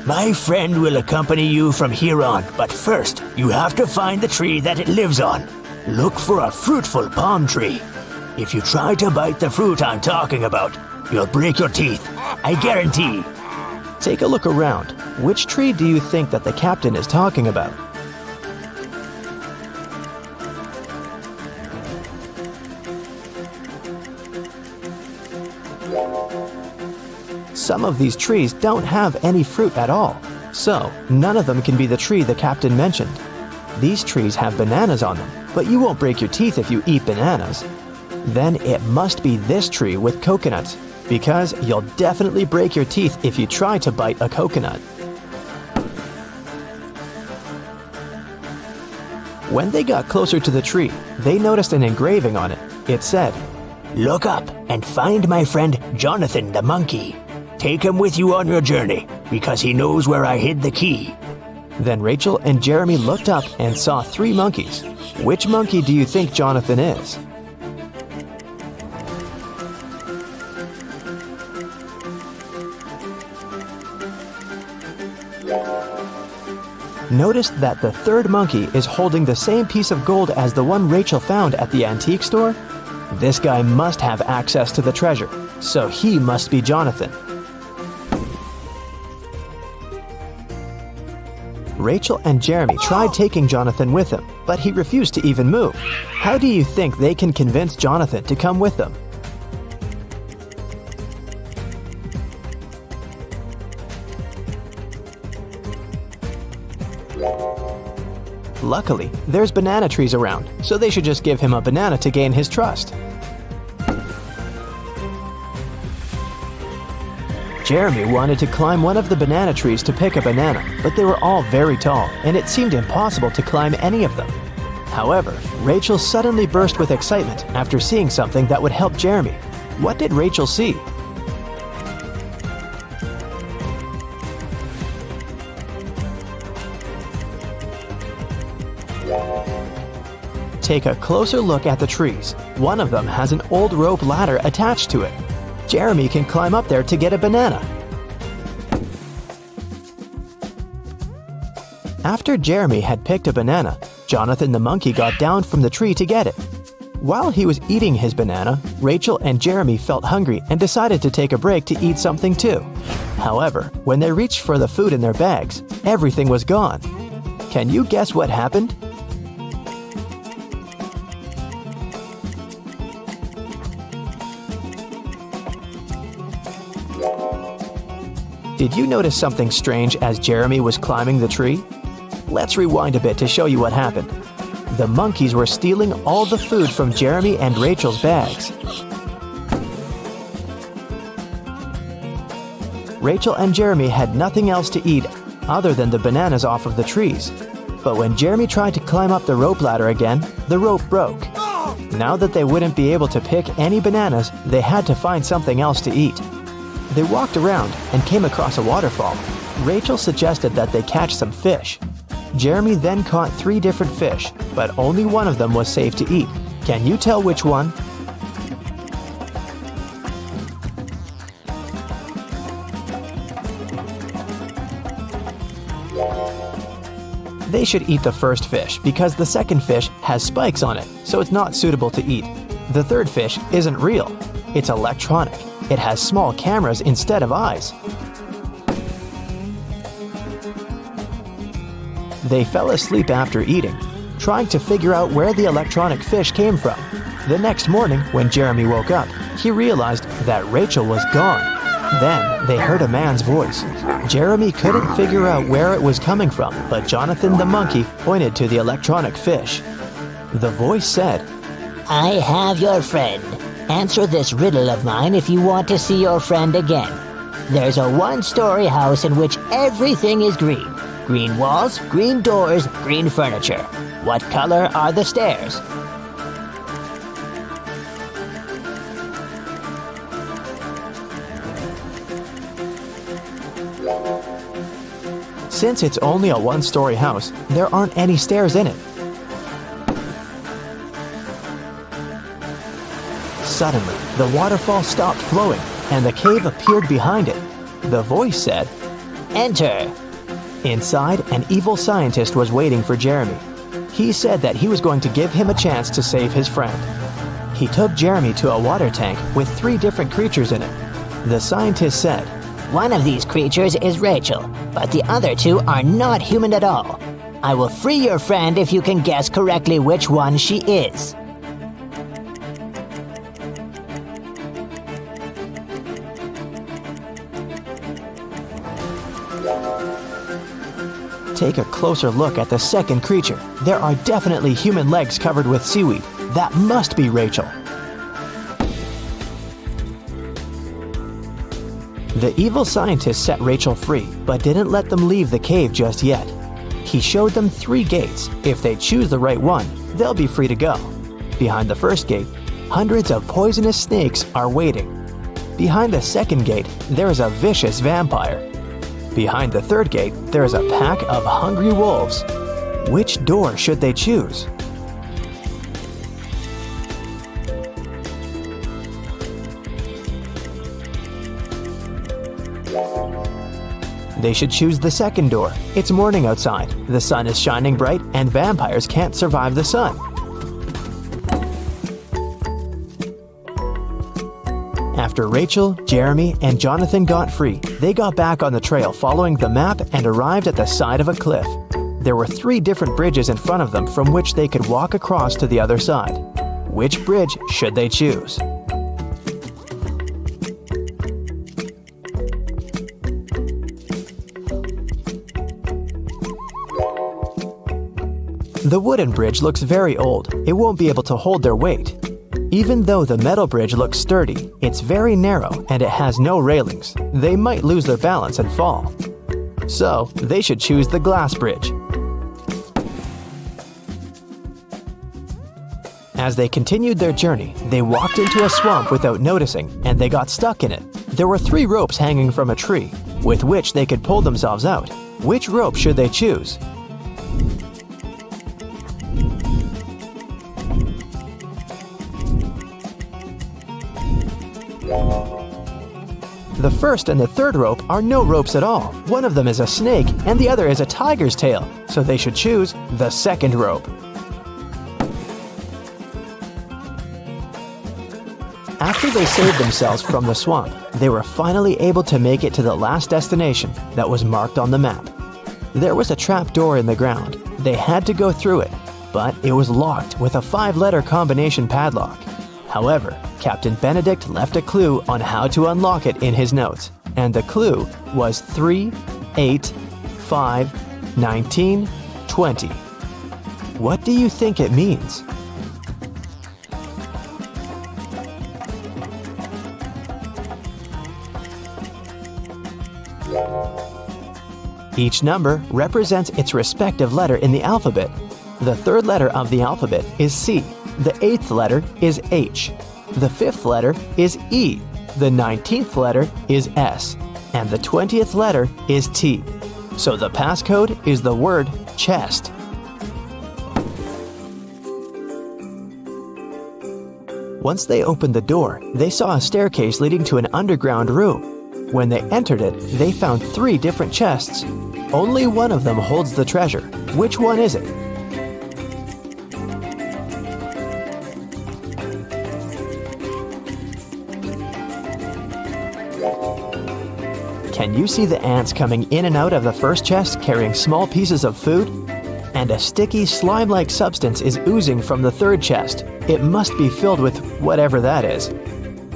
My friend will accompany you from here on, but first, you have to find the tree that it lives on. Look for a fruitful palm tree. If you try to bite the fruit I'm talking about, you'll break your teeth. I guarantee. Take a look around. Which tree do you think that the captain is talking about? Some of these trees don't have any fruit at all, so none of them can be the tree the captain mentioned. These trees have bananas on them, but you won't break your teeth if you eat bananas. Then it must be this tree with coconuts, because you'll definitely break your teeth if you try to bite a coconut. When they got closer to the tree, they noticed an engraving on it. It said, "Look up and find my friend Jonathan the monkey. Take him with you on your journey, because he knows where I hid the key." Then Rachel and Jeremy looked up and saw 3 monkeys. Which monkey do you think Jonathan is? Notice that the 3rd monkey is holding the same piece of gold as the one Rachel found at the antique store. This guy must have access to the treasure, so he must be Jonathan. Rachel and Jeremy tried taking Jonathan with them, but he refused to even move. How do you think they can convince Jonathan to come with them? Luckily, there's banana trees around, so they should just give him a banana to gain his trust. Jeremy wanted to climb one of the banana trees to pick a banana, but they were all very tall, and it seemed impossible to climb any of them. However, Rachel suddenly burst with excitement after seeing something that would help Jeremy. What did Rachel see? Take a closer look at the trees. One of them has an old rope ladder attached to it. Jeremy can climb up there to get a banana. After Jeremy had picked a banana, Jonathan the monkey got down from the tree to get it. While he was eating his banana, Rachel and Jeremy felt hungry and decided to take a break to eat something too. However, when they reached for the food in their bags, everything was gone. Can you guess what happened? Did you notice something strange as Jeremy was climbing the tree? Let's rewind a bit to show you what happened. The monkeys were stealing all the food from Jeremy and Rachel's bags. Rachel and Jeremy had nothing else to eat other than the bananas off of the trees. But when Jeremy tried to climb up the rope ladder again, the rope broke. Now that they wouldn't be able to pick any bananas, they had to find something else to eat. They walked around and came across a waterfall. Rachel suggested that they catch some fish. Jeremy then caught 3 different fish, but only one of them was safe to eat. Can you tell which one? They should eat the first fish because the second fish has spikes on it, so it's not suitable to eat. The third fish isn't real. It's electronic. It has small cameras instead of eyes. They fell asleep after eating, trying to figure out where the electronic fish came from. The next morning, when Jeremy woke up, he realized that Rachel was gone. Then they heard a man's voice. Jeremy couldn't figure out where it was coming from, but Jonathan the monkey pointed to the electronic fish. The voice said, I have your friend. Answer this riddle of mine if you want to see your friend again. There's a 1-story house in which everything is green. Green walls, green doors, green furniture. What color are the stairs? Since it's only a 1-story house, there aren't any stairs in it. Suddenly, the waterfall stopped flowing, and the cave appeared behind it. The voice said, Enter. Inside, an evil scientist was waiting for Jeremy. He said that he was going to give him a chance to save his friend. He took Jeremy to a water tank with 3 different creatures in it. The scientist said, One of these creatures is Rachel, but the other 2 are not human at all. I will free your friend if you can guess correctly which one she is. Take a closer look at the second creature. There are definitely human legs covered with seaweed. That must be Rachel. The evil scientist set Rachel free, but didn't let them leave the cave just yet. He showed them 3 gates. If they choose the right one, they'll be free to go. Behind the first gate, hundreds of poisonous snakes are waiting. Behind the second gate, there is a vicious vampire. Behind the third gate, there is a pack of hungry wolves. Which door should they choose? They should choose the second door. It's morning outside, the sun is shining bright, and vampires can't survive the sun. After Rachel, Jeremy, and Jonathan got free, they got back on the trail following the map and arrived at the side of a cliff. There were 3 different bridges in front of them from which they could walk across to the other side. Which bridge should they choose? The wooden bridge looks very old. It won't be able to hold their weight. Even though the metal bridge looks sturdy, it's very narrow and it has no railings. They might lose their balance and fall. So, they should choose the glass bridge. As they continued their journey, they walked into a swamp without noticing, and they got stuck in it. There were 3 ropes hanging from a tree, with which they could pull themselves out. Which rope should they choose? The first and the third rope are no ropes at all. One of them is a snake and the other is a tiger's tail, so they should choose the second rope. After they saved themselves from the swamp, they were finally able to make it to the last destination that was marked on the map. There was a trap door in the ground. They had to go through it, but it was locked with a 5-letter combination padlock. However, Captain Benedict left a clue on how to unlock it in his notes, and the clue was 3, 8, 5, 19, 20. What do you think it means? Each number represents its respective letter in the alphabet. The 3rd letter of the alphabet is C. The 8th letter is H. The 5th letter is E. The 19th letter is S. And the 20th letter is T. So the passcode is the word chest. Once they opened the door, they saw a staircase leading to an underground room. When they entered it, they found 3 different chests. Only one of them holds the treasure. Which one is it? Can you see the ants coming in and out of the first chest carrying small pieces of food? And a sticky slime-like substance is oozing from the 3rd chest. It must be filled with whatever that is.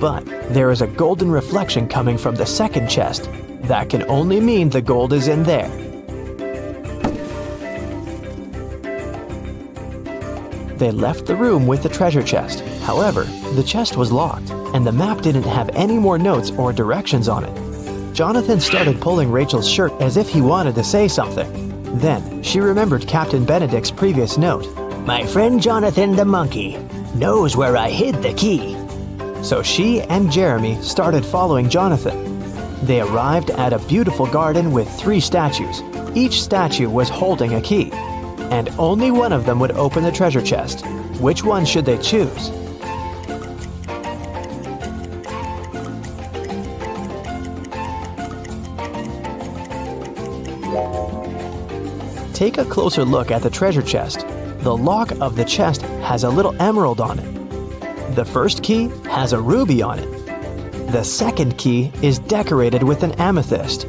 But there is a golden reflection coming from the 2nd chest. That can only mean the gold is in there. They left the room with the treasure chest. However, the chest was locked, and the map didn't have any more notes or directions on it. Jonathan started pulling Rachel's shirt as if he wanted to say something. Then, she remembered Captain Benedict's previous note. My friend Jonathan the monkey knows where I hid the key. So she and Jeremy started following Jonathan. They arrived at a beautiful garden with 3 statues. Each statue was holding a key, and only one of them would open the treasure chest. Which one should they choose? Take a closer look at the treasure chest. The lock of the chest has a little emerald on it. The first key has a ruby on it. The second key is decorated with an amethyst.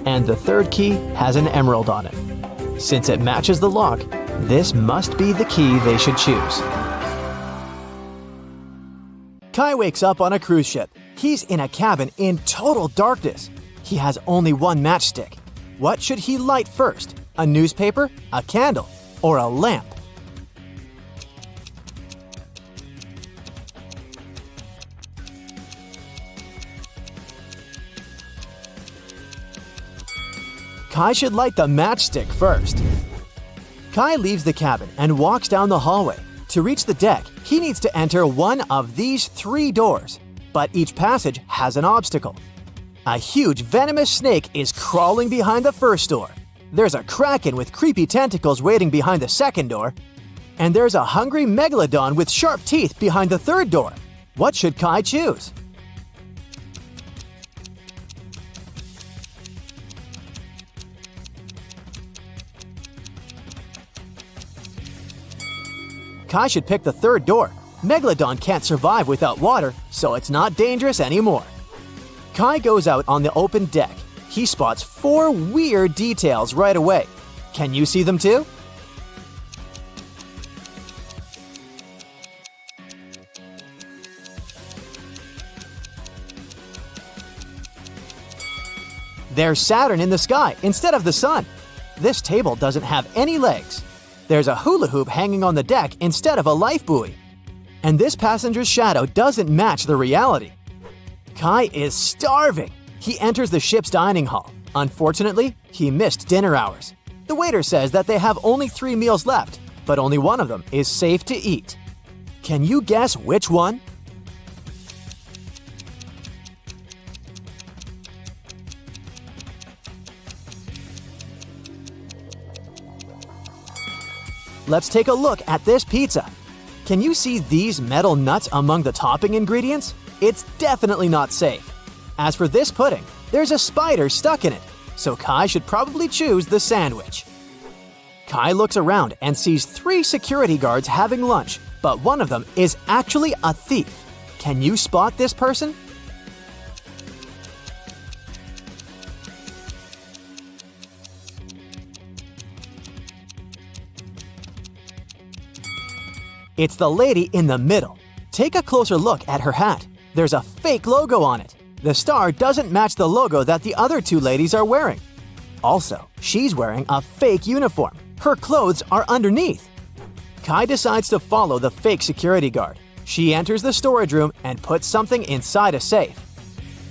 And the third key has an emerald on it. Since it matches the lock, this must be the key they should choose. Kai wakes up on a cruise ship. He's in a cabin in total darkness. He has only one matchstick. What should he light first? A newspaper, a candle, or a lamp? Kai should light the matchstick first. Kai leaves the cabin and walks down the hallway. To reach the deck, he needs to enter one of these 3 doors, but each passage has an obstacle. A huge venomous snake is crawling behind the first door. There's a kraken with creepy tentacles waiting behind the second door. And there's a hungry megalodon with sharp teeth behind the third door. What should Kai choose? Kai should pick the third door. Megalodon can't survive without water, so it's not dangerous anymore. Kai goes out on the open deck. He spots 4 weird details right away. Can you see them too? There's Saturn in the sky instead of the sun. This table doesn't have any legs. There's a hula hoop hanging on the deck instead of a life buoy. And this passenger's shadow doesn't match the reality. Kai is starving. He enters the ship's dining hall. Unfortunately, he missed dinner hours. The waiter says that they have only 3 meals left, but only one of them is safe to eat. Can you guess which one? Let's take a look at this pizza. Can you see these metal nuts among the topping ingredients? It's definitely not safe. As for this pudding, there's a spider stuck in it, so Kai should probably choose the sandwich. Kai looks around and sees 3 security guards having lunch, but one of them is actually a thief. Can you spot this person? It's the lady in the middle. Take a closer look at her hat. There's a fake logo on it. The star doesn't match the logo that the other 2 ladies are wearing. Also, she's wearing a fake uniform. Her clothes are underneath. Kai decides to follow the fake security guard. She enters the storage room and puts something inside a safe.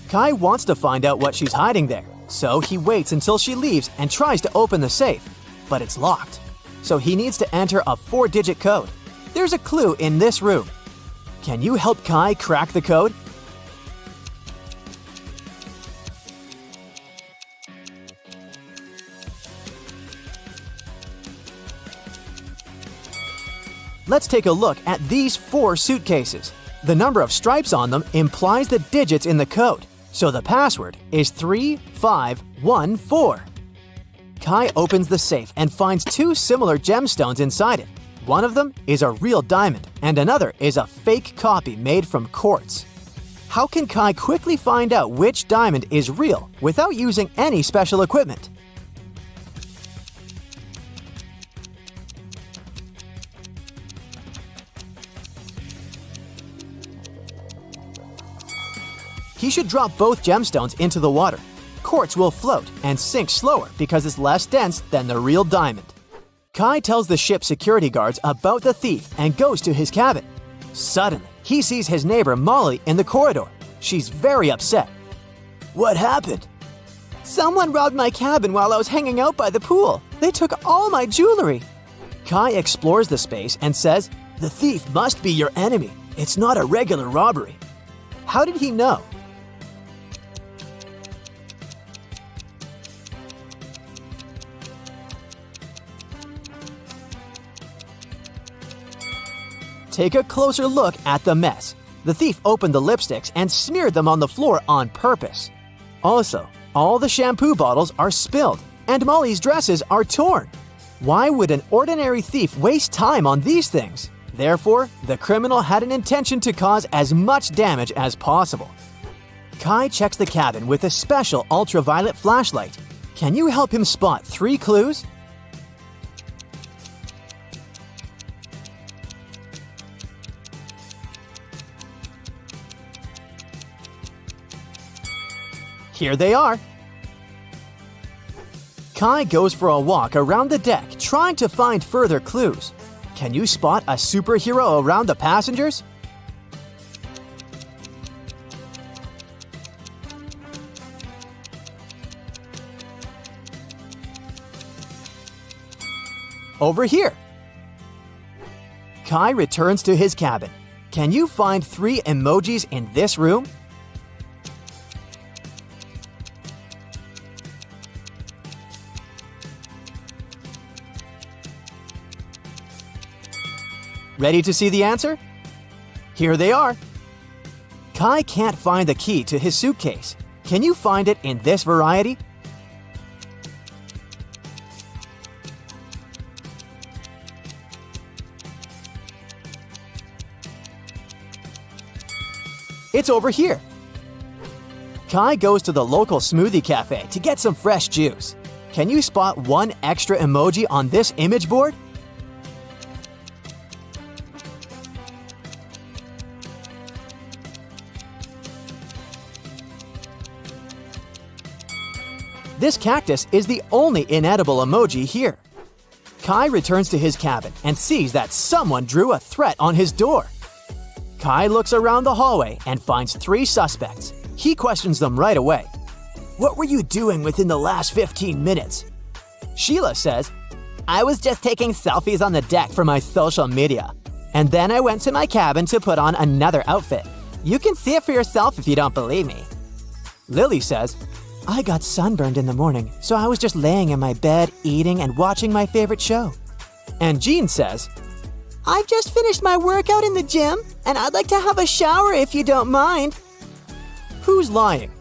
Kai wants to find out what she's hiding there, so he waits until she leaves and tries to open the safe. But it's locked, so he needs to enter a 4-digit code. There's a clue in this room. Can you help Kai crack the code? Let's take a look at these 4 suitcases. The number of stripes on them implies the digits in the code, so the password is 3514. Kai opens the safe and finds 2 similar gemstones inside it. One of them is a real diamond, and another is a fake copy made from quartz. How can Kai quickly find out which diamond is real without using any special equipment? He should drop both gemstones into the water. Quartz will float and sink slower because it's less dense than the real diamond. Kai tells the ship's security guards about the thief and goes to his cabin. Suddenly, he sees his neighbor Molly in the corridor. She's very upset. What happened? Someone robbed my cabin while I was hanging out by the pool. They took all my jewelry. Kai explores the space and says, "The thief must be your enemy. It's not a regular robbery." How did he know? Take a closer look at the mess. The thief opened the lipsticks and smeared them on the floor on purpose. Also, all the shampoo bottles are spilled, and Molly's dresses are torn. Why would an ordinary thief waste time on these things? Therefore, the criminal had an intention to cause as much damage as possible. Kai checks the cabin with a special ultraviolet flashlight. Can you help him spot 3 clues? Here they are. Kai goes for a walk around the deck trying to find further clues. Can you spot a superhero around the passengers? Over here. Kai returns to his cabin. Can you find 3 emojis in this room? Ready to see the answer? Here they are. Kai can't find the key to his suitcase. Can you find it in this variety? It's over here. Kai goes to the local smoothie cafe to get some fresh juice. Can you spot one extra emoji on this image board? This cactus is the only inedible emoji here. Kai returns to his cabin and sees that someone drew a threat on his door. Kai looks around the hallway and finds 3 suspects. He questions them right away. "What were you doing within the last 15 minutes?" Sheila says, "I was just taking selfies on the deck for my social media. And then I went to my cabin to put on another outfit. You can see it for yourself if you don't believe me." Lily says, "I got sunburned in the morning, so I was just laying in my bed, eating and watching my favorite show." And Jean says, "I've just finished my workout in the gym, and I'd like to have a shower if you don't mind." Who's lying?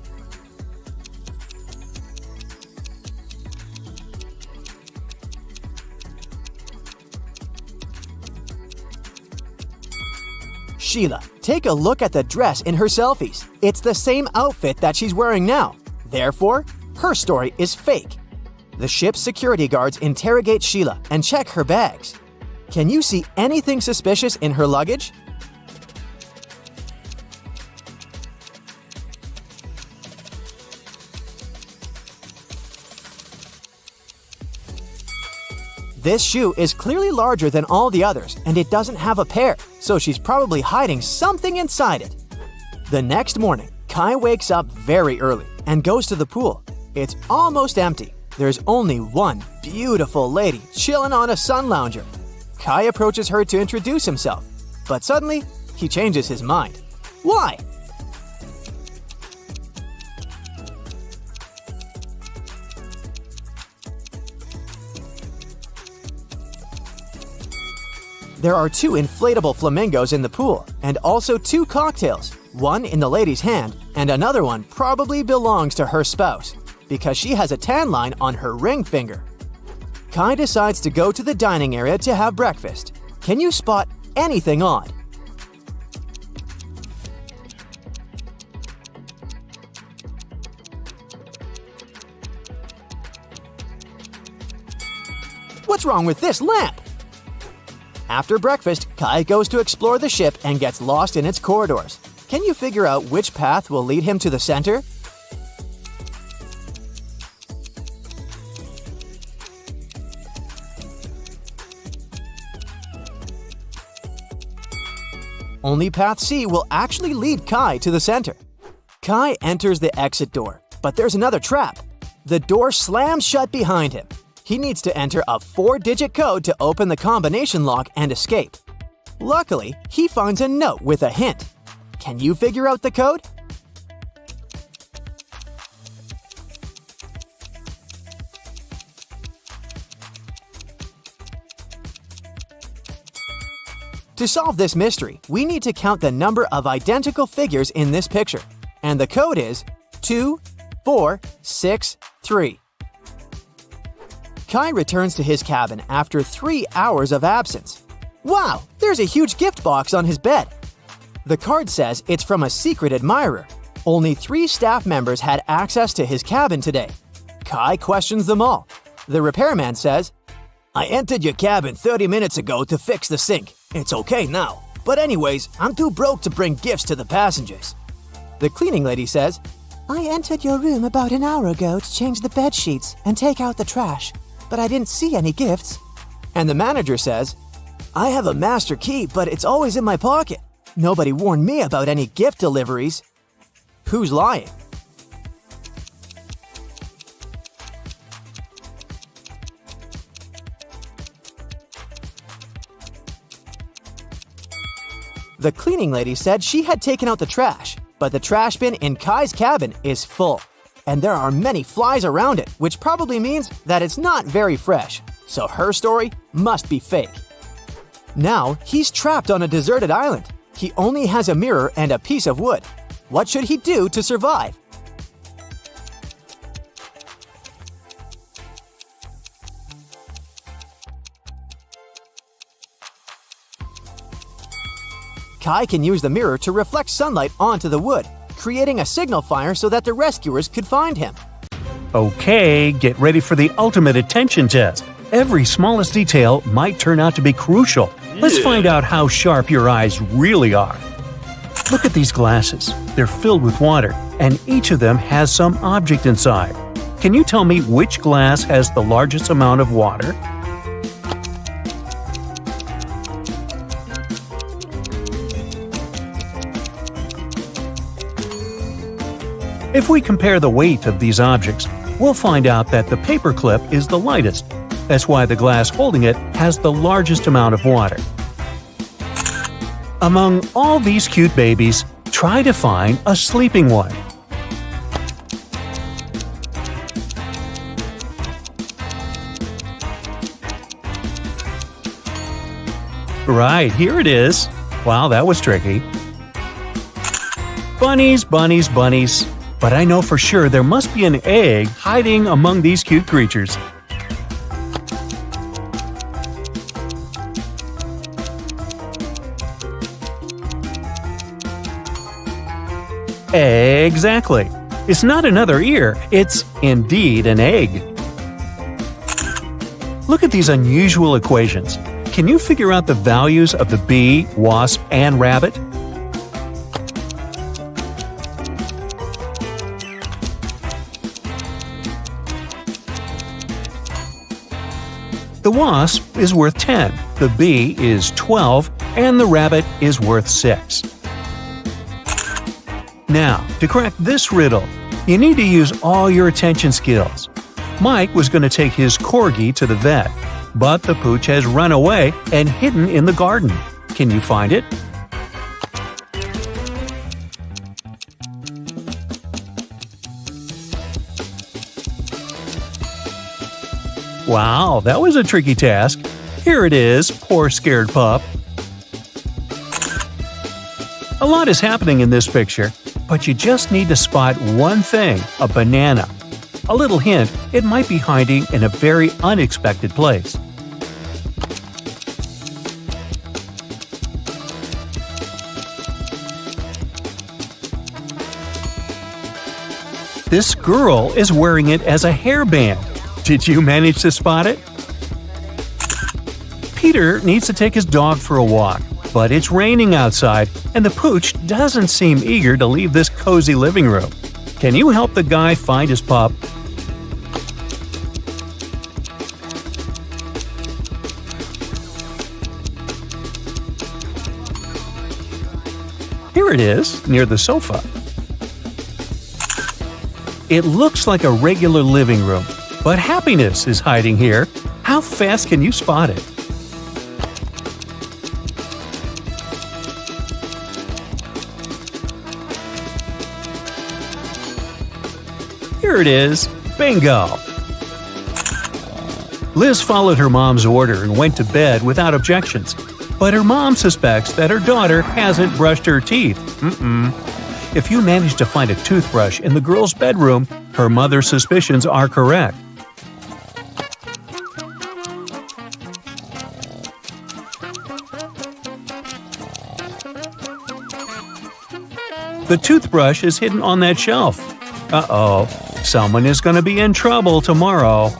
Sheila, take a look at the dress in her selfies. It's the same outfit that she's wearing now. Therefore, her story is fake. The ship's security guards interrogate Sheila and check her bags. Can you see anything suspicious in her luggage? This shoe is clearly larger than all the others, and it doesn't have a pair, so she's probably hiding something inside it. The next morning, Kai wakes up very early and goes to the pool. It's almost empty. There's only one beautiful lady chilling on a sun lounger. Kai approaches her to introduce himself, but suddenly, he changes his mind. Why? There are 2 inflatable flamingos in the pool, and also 2 cocktails, one in the lady's hand, and another one probably belongs to her spouse, because she has a tan line on her ring finger. Kai decides to go to the dining area to have breakfast. Can you spot anything odd? What's wrong with this lamp? After breakfast, Kai goes to explore the ship and gets lost in its corridors. Can you figure out which path will lead him to the center? Only path C will actually lead Kai to the center. Kai enters the exit door, but there's another trap. The door slams shut behind him. He needs to enter a 4-digit code to open the combination lock and escape. Luckily, he finds a note with a hint. Can you figure out the code? To solve this mystery, we need to count the number of identical figures in this picture, and the code is 2463. Kai returns to his cabin after 3 hours of absence. Wow, there's a huge gift box on his bed. The card says it's from a secret admirer. Only 3 staff members had access to his cabin today. Kai questions them all. The repairman says, "I entered your cabin 30 minutes ago to fix the sink. It's okay now. But anyways, I'm too broke to bring gifts to the passengers." The cleaning lady says, "I entered your room about an hour ago to change the bed sheets and take out the trash, but I didn't see any gifts." And the manager says, "I have a master key, but it's always in my pocket. Nobody warned me about any gift deliveries." Who's lying? The cleaning lady said she had taken out the trash, but the trash bin in Kai's cabin is full. And there are many flies around it, which probably means that it's not very fresh. So her story must be fake. Now he's trapped on a deserted island. He only has a mirror and a piece of wood. What should he do to survive? Kai can use the mirror to reflect sunlight onto the wood, creating a signal fire so that the rescuers could find him. Okay, get ready for the ultimate attention test. Every smallest detail might turn out to be crucial. Let's find out how sharp your eyes really are. Look at these glasses. They're filled with water, and each of them has some object inside. Can you tell me which glass has the largest amount of water? If we compare the weight of these objects, we'll find out that the paperclip is the lightest. That's why the glass holding it has the largest amount of water. Among all these cute babies, try to find a sleeping one. Right, here it is. Wow, that was tricky. Bunnies, bunnies, bunnies. But I know for sure there must be an egg hiding among these cute creatures. Exactly. It's not another ear, it's indeed an egg. Look at these unusual equations. Can you figure out the values of the bee, wasp, and rabbit? The wasp is worth 10, the bee is 12, and the rabbit is worth 6. Now, to crack this riddle, you need to use all your attention skills. Mike was going to take his corgi to the vet, but the pooch has run away and hidden in the garden. Can you find it? Wow, that was a tricky task. Here it is, poor scared pup. A lot is happening in this picture, but you just need to spot one thing, a banana. A little hint, it might be hiding in a very unexpected place. This girl is wearing it as a hairband. Did you manage to spot it? Peter needs to take his dog for a walk, but it's raining outside, and the pooch doesn't seem eager to leave this cozy living room. Can you help the guy find his pup? Here it is, near the sofa. It looks like a regular living room, but happiness is hiding here. How fast can you spot it? Here it is. Bingo! Liz followed her mom's order and went to bed without objections. But her mom suspects that her daughter hasn't brushed her teeth. If you manage to find a toothbrush in the girl's bedroom, her mother's suspicions are correct. The toothbrush is hidden on that shelf. Uh-oh, someone is going to be in trouble tomorrow.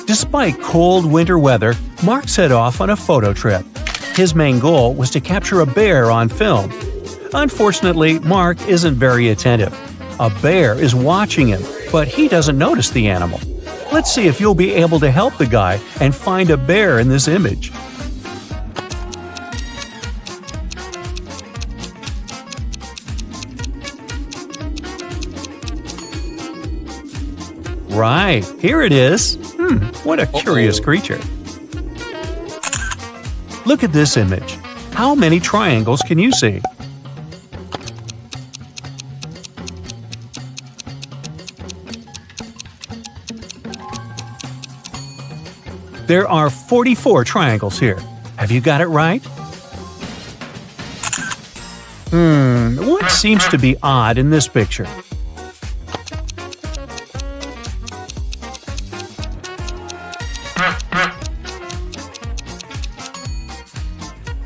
Despite cold winter weather, Mark set off on a photo trip. His main goal was to capture a bear on film. Unfortunately, Mark isn't very attentive. A bear is watching him, but he doesn't notice the animal. Let's see if you'll be able to help the guy and find a bear in this image. Right, here it is. What a curious creature. Look at this image. How many triangles can you see? There are 44 triangles here. Have you got it right? What seems to be odd in this picture?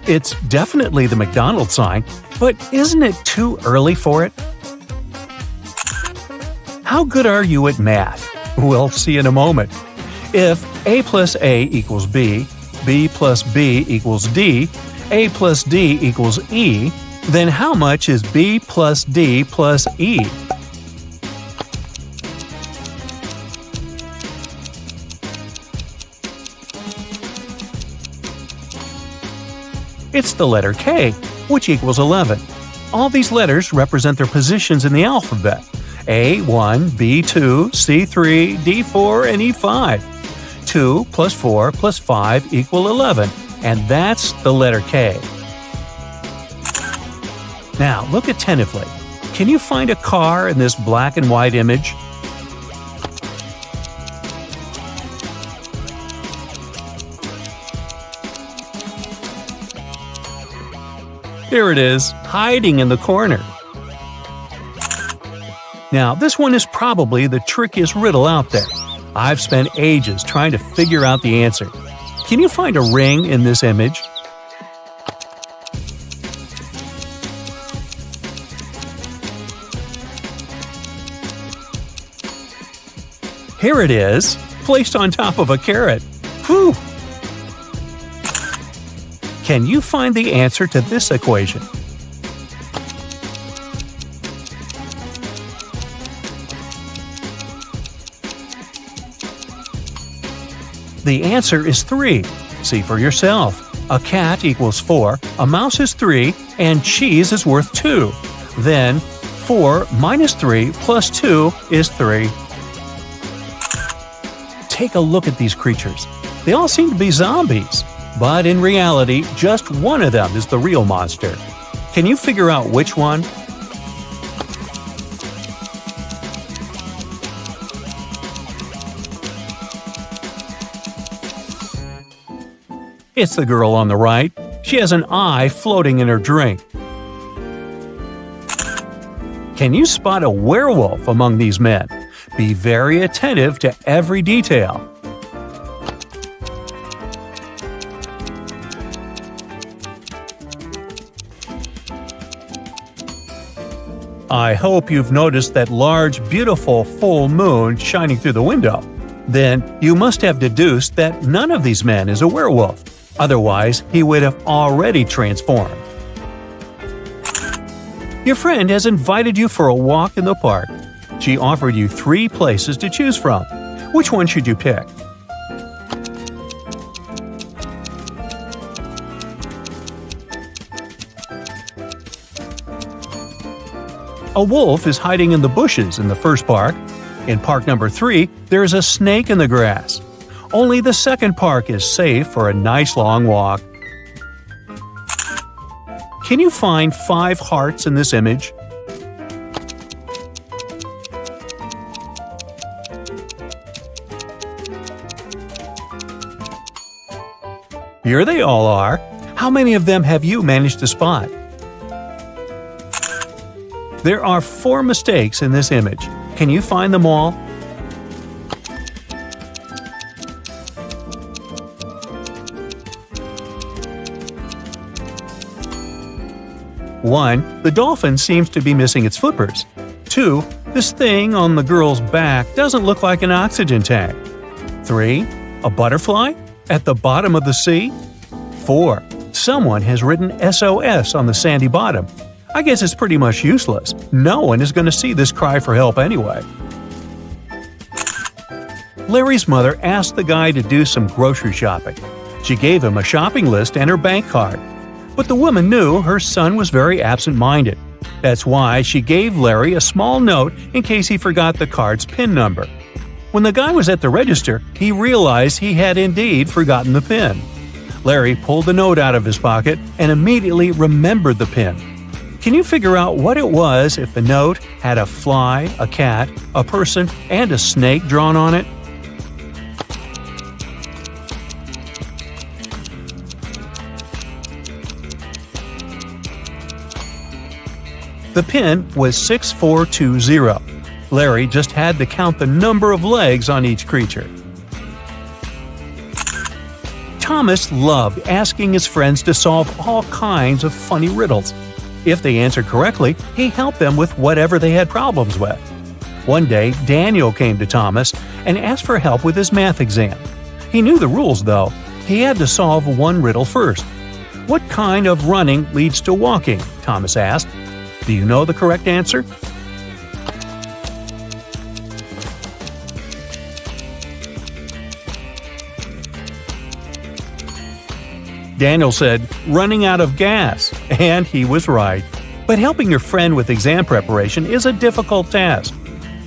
It's definitely the McDonald's sign, but isn't it too early for it? How good are you at math? We'll see in a moment. If A plus A equals B, B plus B equals D, A plus D equals E, then how much is B plus D plus E? It's the letter K, which equals 11. All these letters represent their positions in the alphabet: A1, B2, C3, D4, and E5. 2 plus 4 plus 5 equal 11, and that's the letter K. Now, look attentively. Can you find a car in this black and white image? Here it is, hiding in the corner. Now, this one is probably the trickiest riddle out there. I've spent ages trying to figure out the answer. Can you find a ring in this image? Here it is, placed on top of a carrot. Whew! Can you find the answer to this equation? The answer is 3. See for yourself. A cat equals 4, a mouse is 3, and cheese is worth 2. Then, 4 minus 3 plus 2 is 3. Take a look at these creatures. They all seem to be zombies. But in reality, just one of them is the real monster. Can you figure out which one? It's the girl on the right. She has an eye floating in her drink. Can you spot a werewolf among these men? Be very attentive to every detail. I hope you've noticed that large, beautiful full moon shining through the window. Then you must have deduced that none of these men is a werewolf. Otherwise, he would have already transformed. Your friend has invited you for a walk in the park. She offered you 3 places to choose from. Which one should you pick? A wolf is hiding in the bushes in the first park. In park number 3, there is a snake in the grass. Only the second park is safe for a nice long walk. Can you find 5 hearts in this image? Here they all are. How many of them have you managed to spot? There are 4 mistakes in this image. Can you find them all? One, the dolphin seems to be missing its flippers. 2, this thing on the girl's back doesn't look like an oxygen tank. 3, a butterfly at the bottom of the sea. 4, someone has written SOS on the sandy bottom. I guess it's pretty much useless. No one is going to see this cry for help anyway. Larry's mother asked the guy to do some grocery shopping. She gave him a shopping list and her bank card. But the woman knew her son was very absent-minded. That's why she gave Larry a small note in case he forgot the card's PIN number. When the guy was at the register, he realized he had indeed forgotten the PIN. Larry pulled the note out of his pocket and immediately remembered the PIN. Can you figure out what it was if the note had a fly, a cat, a person, and a snake drawn on it? The pin was 6420. Larry just had to count the number of legs on each creature. Thomas loved asking his friends to solve all kinds of funny riddles. If they answered correctly, he helped them with whatever they had problems with. One day, Daniel came to Thomas and asked for help with his math exam. He knew the rules, though. He had to solve one riddle first. "What kind of running leads to walking?" Thomas asked. "Do you know the correct answer?" Daniel said, "Running out of gas," and he was right. But helping your friend with exam preparation is a difficult task.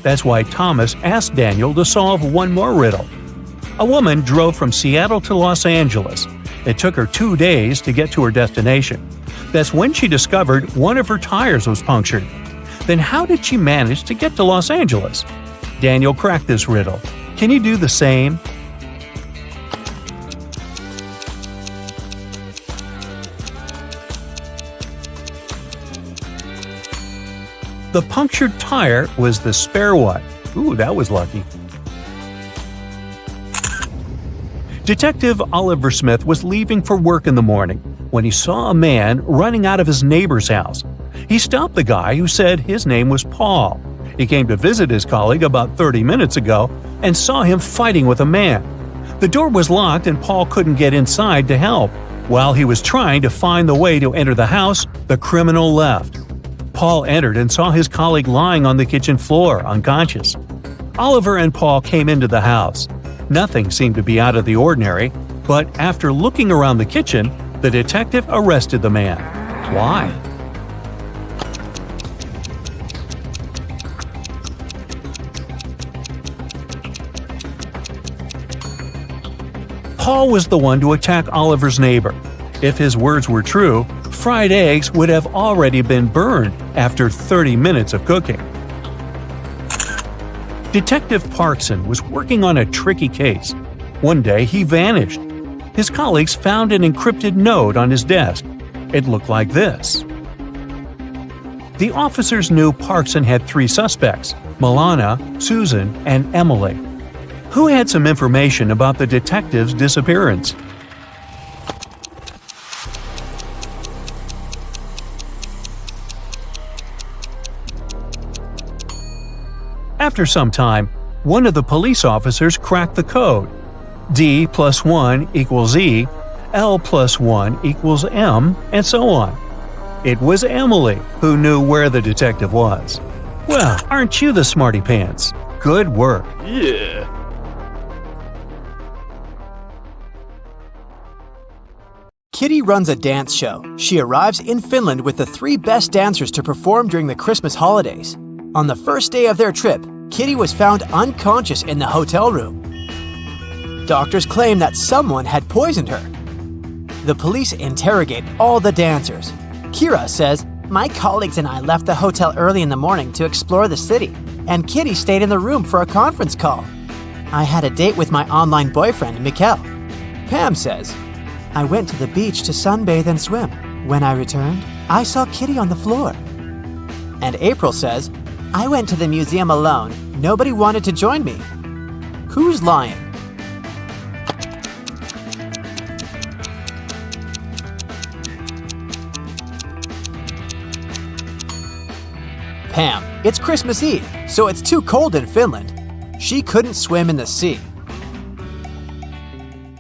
That's why Thomas asked Daniel to solve one more riddle. A woman drove from Seattle to Los Angeles. It took her 2 days to get to her destination. That's when she discovered one of her tires was punctured. Then how did she manage to get to Los Angeles? Daniel cracked this riddle. Can you do the same? The punctured tire was the spare one. Ooh, that was lucky. Detective Oliver Smith was leaving for work in the morning when he saw a man running out of his neighbor's house. He stopped the guy who said his name was Paul. He came to visit his colleague about 30 minutes ago and saw him fighting with a man. The door was locked and Paul couldn't get inside to help. While he was trying to find the way to enter the house, the criminal left. Paul entered and saw his colleague lying on the kitchen floor, unconscious. Oliver and Paul came into the house. Nothing seemed to be out of the ordinary, but after looking around the kitchen, the detective arrested the man. Why? Paul was the one to attack Oliver's neighbor. If his words were true, fried eggs would have already been burned after 30 minutes of cooking. Detective Parkson was working on a tricky case. One day, he vanished. His colleagues found an encrypted note on his desk. It looked like this. The officers knew Parkson had 3 suspects: Milana, Susan, and Emily. Who had some information about the detective's disappearance? After some time, one of the police officers cracked the code. D plus 1 equals E, L plus 1 equals M, and so on. It was Emily who knew where the detective was. Well, aren't you the smarty pants? Good work. Yeah. Kitty runs a dance show. She arrives in Finland with the 3 best dancers to perform during the Christmas holidays. On the first day of their trip, Kitty was found unconscious in the hotel room. Doctors claim that someone had poisoned her. The police interrogate all the dancers. Kira says, "My colleagues and I left the hotel early in the morning to explore the city, and Kitty stayed in the room for a conference call. I had a date with my online boyfriend, Mikkel." Pam says, "I went to the beach to sunbathe and swim. When I returned, I saw Kitty on the floor." And April says, "I went to the museum alone. Nobody wanted to join me." Who's lying? Pam. It's Christmas Eve, so it's too cold in Finland. She couldn't swim in the sea.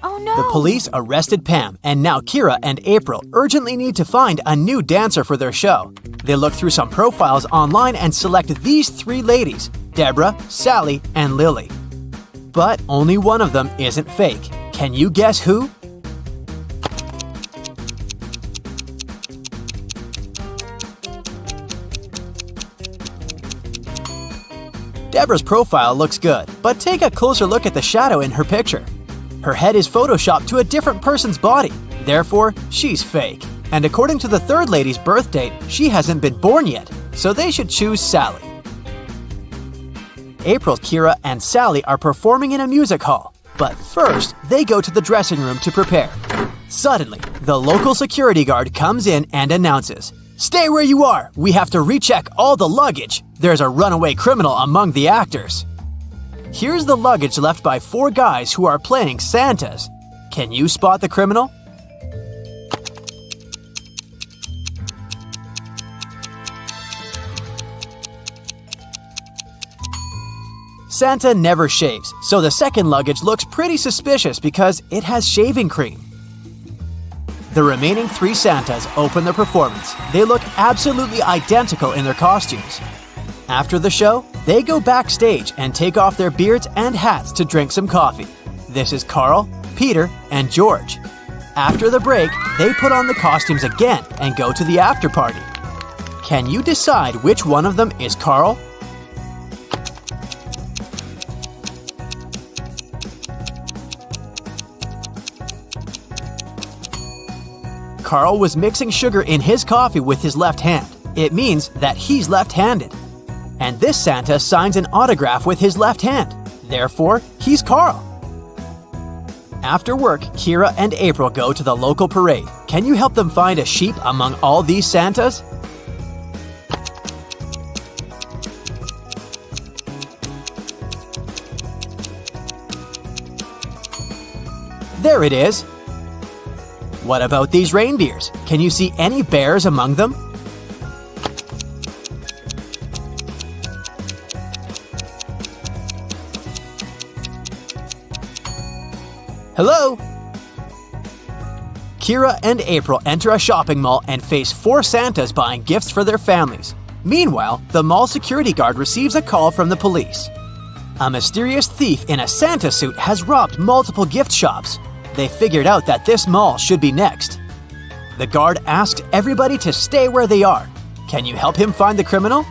Oh no! The police arrested Pam, and now Kira and April urgently need to find a new dancer for their show. They look through some profiles online and select these 3 ladies: Deborah, Sally, and Lily. But only one of them isn't fake. Can you guess who? Deborah's profile looks good, but take a closer look at the shadow in her picture. Her head is photoshopped to a different person's body, therefore, she's fake. And according to the 3rd lady's birth date, she hasn't been born yet, so they should choose Sally. April, Kira, and Sally are performing in a music hall, but first, they go to the dressing room to prepare. Suddenly, the local security guard comes in and announces, Stay where you are! We have to recheck all the luggage. There's a runaway criminal among the actors. Here's the luggage left by 4 guys who are playing Santas. Can you spot the criminal? Santa never shaves, so the second luggage looks pretty suspicious because it has shaving cream. The remaining 3 Santas open the performance. They look absolutely identical in their costumes. After the show, they go backstage and take off their beards and hats to drink some coffee. This is Carl, Peter, and George. After the break, they put on the costumes again and go to the after party. Can you decide which one of them is Carl? Carl was mixing sugar in his coffee with his left hand. It means that he's left-handed. And this Santa signs an autograph with his left hand. Therefore, he's Carl. After work, Kira and April go to the local parade. Can you help them find a sheep among all these Santas? There it is. What about these reindeers? Can you see any bears among them? Hello? Kira and April enter a shopping mall and face 4 Santas buying gifts for their families. Meanwhile, the mall security guard receives a call from the police. A mysterious thief in a Santa suit has robbed multiple gift shops. They figured out that this mall should be next. The guard asked everybody to stay where they are. Can you help him find the criminal?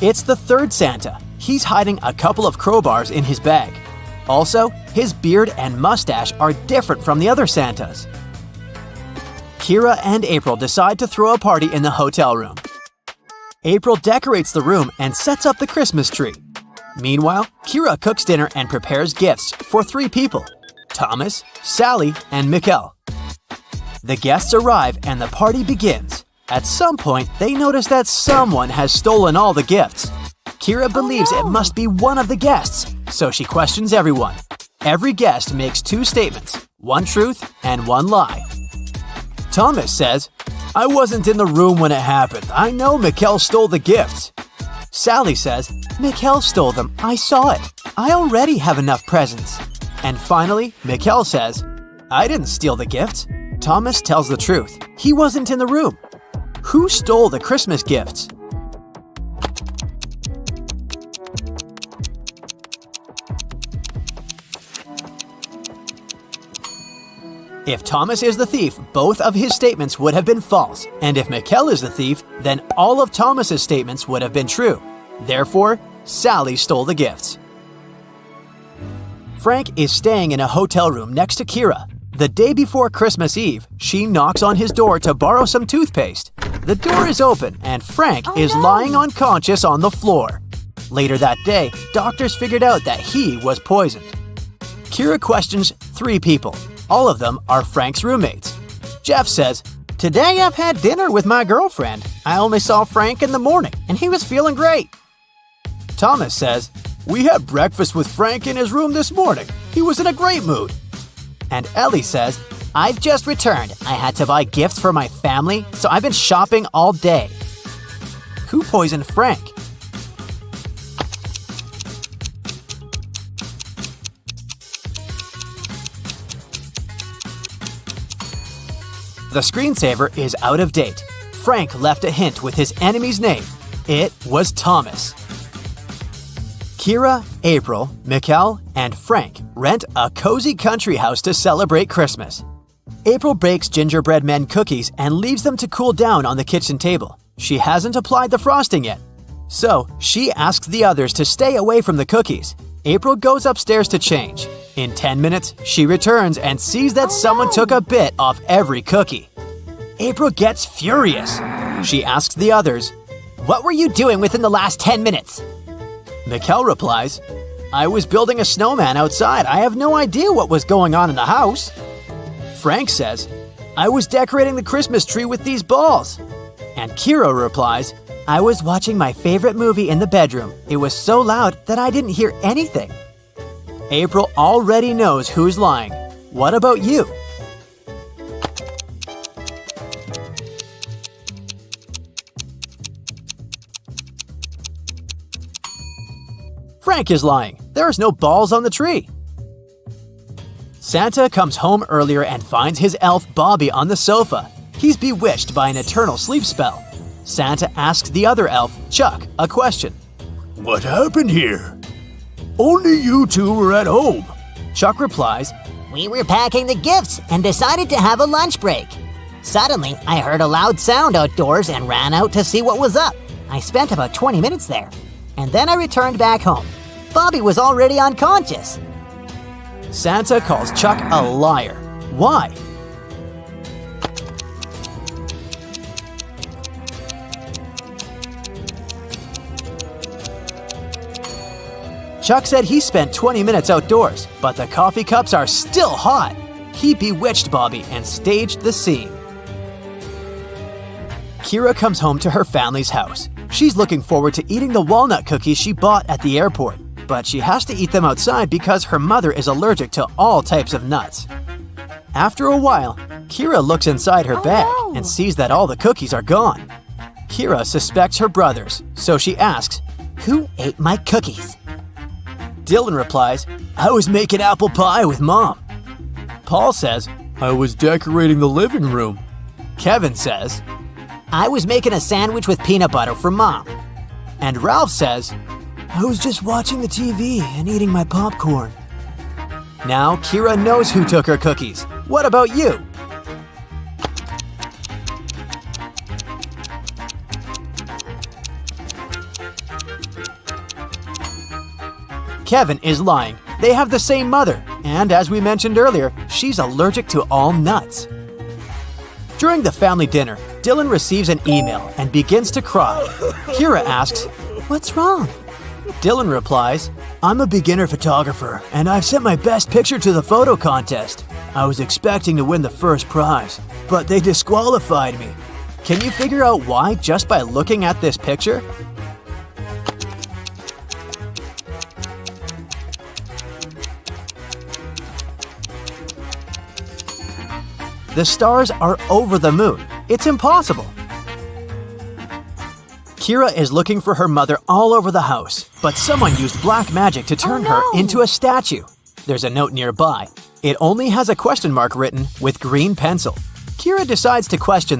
It's the 3rd Santa. He's hiding a couple of crowbars in his bag. Also, his beard and mustache are different from the other Santas. Kira and April decide to throw a party in the hotel room. April decorates the room and sets up the Christmas tree. Meanwhile, Kira cooks dinner and prepares gifts for 3 people: Thomas, Sally, and Mikkel. The guests arrive and the party begins. At some point, they notice that someone has stolen all the gifts. Kira believes it must be one of the guests, so she questions everyone. Every guest makes 2 statements, 1 truth and 1 lie. Thomas says, "I wasn't in the room when it happened. I know Mikkel stole the gifts." Sally says, "Mikkel stole them. I saw it. I already have enough presents." And finally, Mikkel says, "I didn't steal the gifts." Thomas tells the truth. He wasn't in the room. Who stole the Christmas gifts? If Thomas is the thief, both of his statements would have been false, and if Mikkel is the thief, then all of Thomas's statements would have been true. Therefore, Sally stole the gifts. Frank is staying in a hotel room next to Kira. The day before Christmas Eve, she knocks on his door to borrow some toothpaste. The door is open, and Frank is lying unconscious on the floor. Later that day, doctors figured out that he was poisoned. Kira questions 3 people. All of them are Frank's roommates. Jeff says, "Today I've had dinner with my girlfriend. I only saw Frank in the morning, and he was feeling great." Thomas says, "We had breakfast with Frank in his room this morning. He was in a great mood." And Ellie says, "I've just returned. I had to buy gifts for my family, so I've been shopping all day." Who poisoned Frank? The screensaver is out of date. Frank left a hint with his enemy's name. It was Thomas. Kira, April, Mikkel, and Frank rent a cozy country house to celebrate Christmas. April bakes gingerbread men cookies and leaves them to cool down on the kitchen table. She hasn't applied the frosting yet. So, she asks the others to stay away from the cookies. April goes upstairs to change. In 10 minutes, she returns and sees that someone took a bit off every cookie. April gets furious. She asks the others, "What were you doing within the last 10 minutes?" Mikkel replies, I was building a snowman outside. I have no idea what was going on in the house. Frank says, I was decorating the Christmas tree with these balls. And Kira replies, I was watching my favorite movie in the bedroom. It was so loud that I didn't hear anything. April already knows who's lying. What about you? Frank is lying. There's no balls on the tree. Santa comes home earlier and finds his elf Bobby on the sofa. He's bewitched by an eternal sleep spell. Santa asks the other elf, Chuck, a question. What happened here? Only you two were at home. Chuck replies, We were packing the gifts and decided to have a lunch break. Suddenly, I heard a loud sound outdoors and ran out to see what was up. I spent about 20 minutes there, and then I returned back home. Bobby was already unconscious. Santa calls Chuck a liar. Why? Chuck said he spent 20 minutes outdoors, but the coffee cups are still hot. He bewitched Bobby and staged the scene. Kira comes home to her family's house. She's looking forward to eating the walnut cookies she bought at the airport, but she has to eat them outside because her mother is allergic to all types of nuts. After a while, Kira looks inside her bag and sees that all the cookies are gone. Kira suspects her brothers, so she asks, Who ate my cookies? Dylan replies, I was making apple pie with Mom. Paul says, I was decorating the living room. Kevin says, I was making a sandwich with peanut butter for Mom. And Ralph says, I was just watching the TV and eating my popcorn. Now Kira knows who took her cookies. What about you? Kevin is lying. They have the same mother, and as we mentioned earlier, she's allergic to all nuts. During the family dinner, Dylan receives an email and begins to cry. Kira asks, What's wrong? Dylan replies, I'm a beginner photographer, and I've sent my best picture to the photo contest. I was expecting to win the first prize, but they disqualified me. Can you figure out why just by looking at this picture? The stars are over the moon. It's impossible. Kira is looking for her mother all over the house, but someone used black magic to turn her into a statue. There's a note nearby. It only has a question mark written with green pencil. Kira decides to question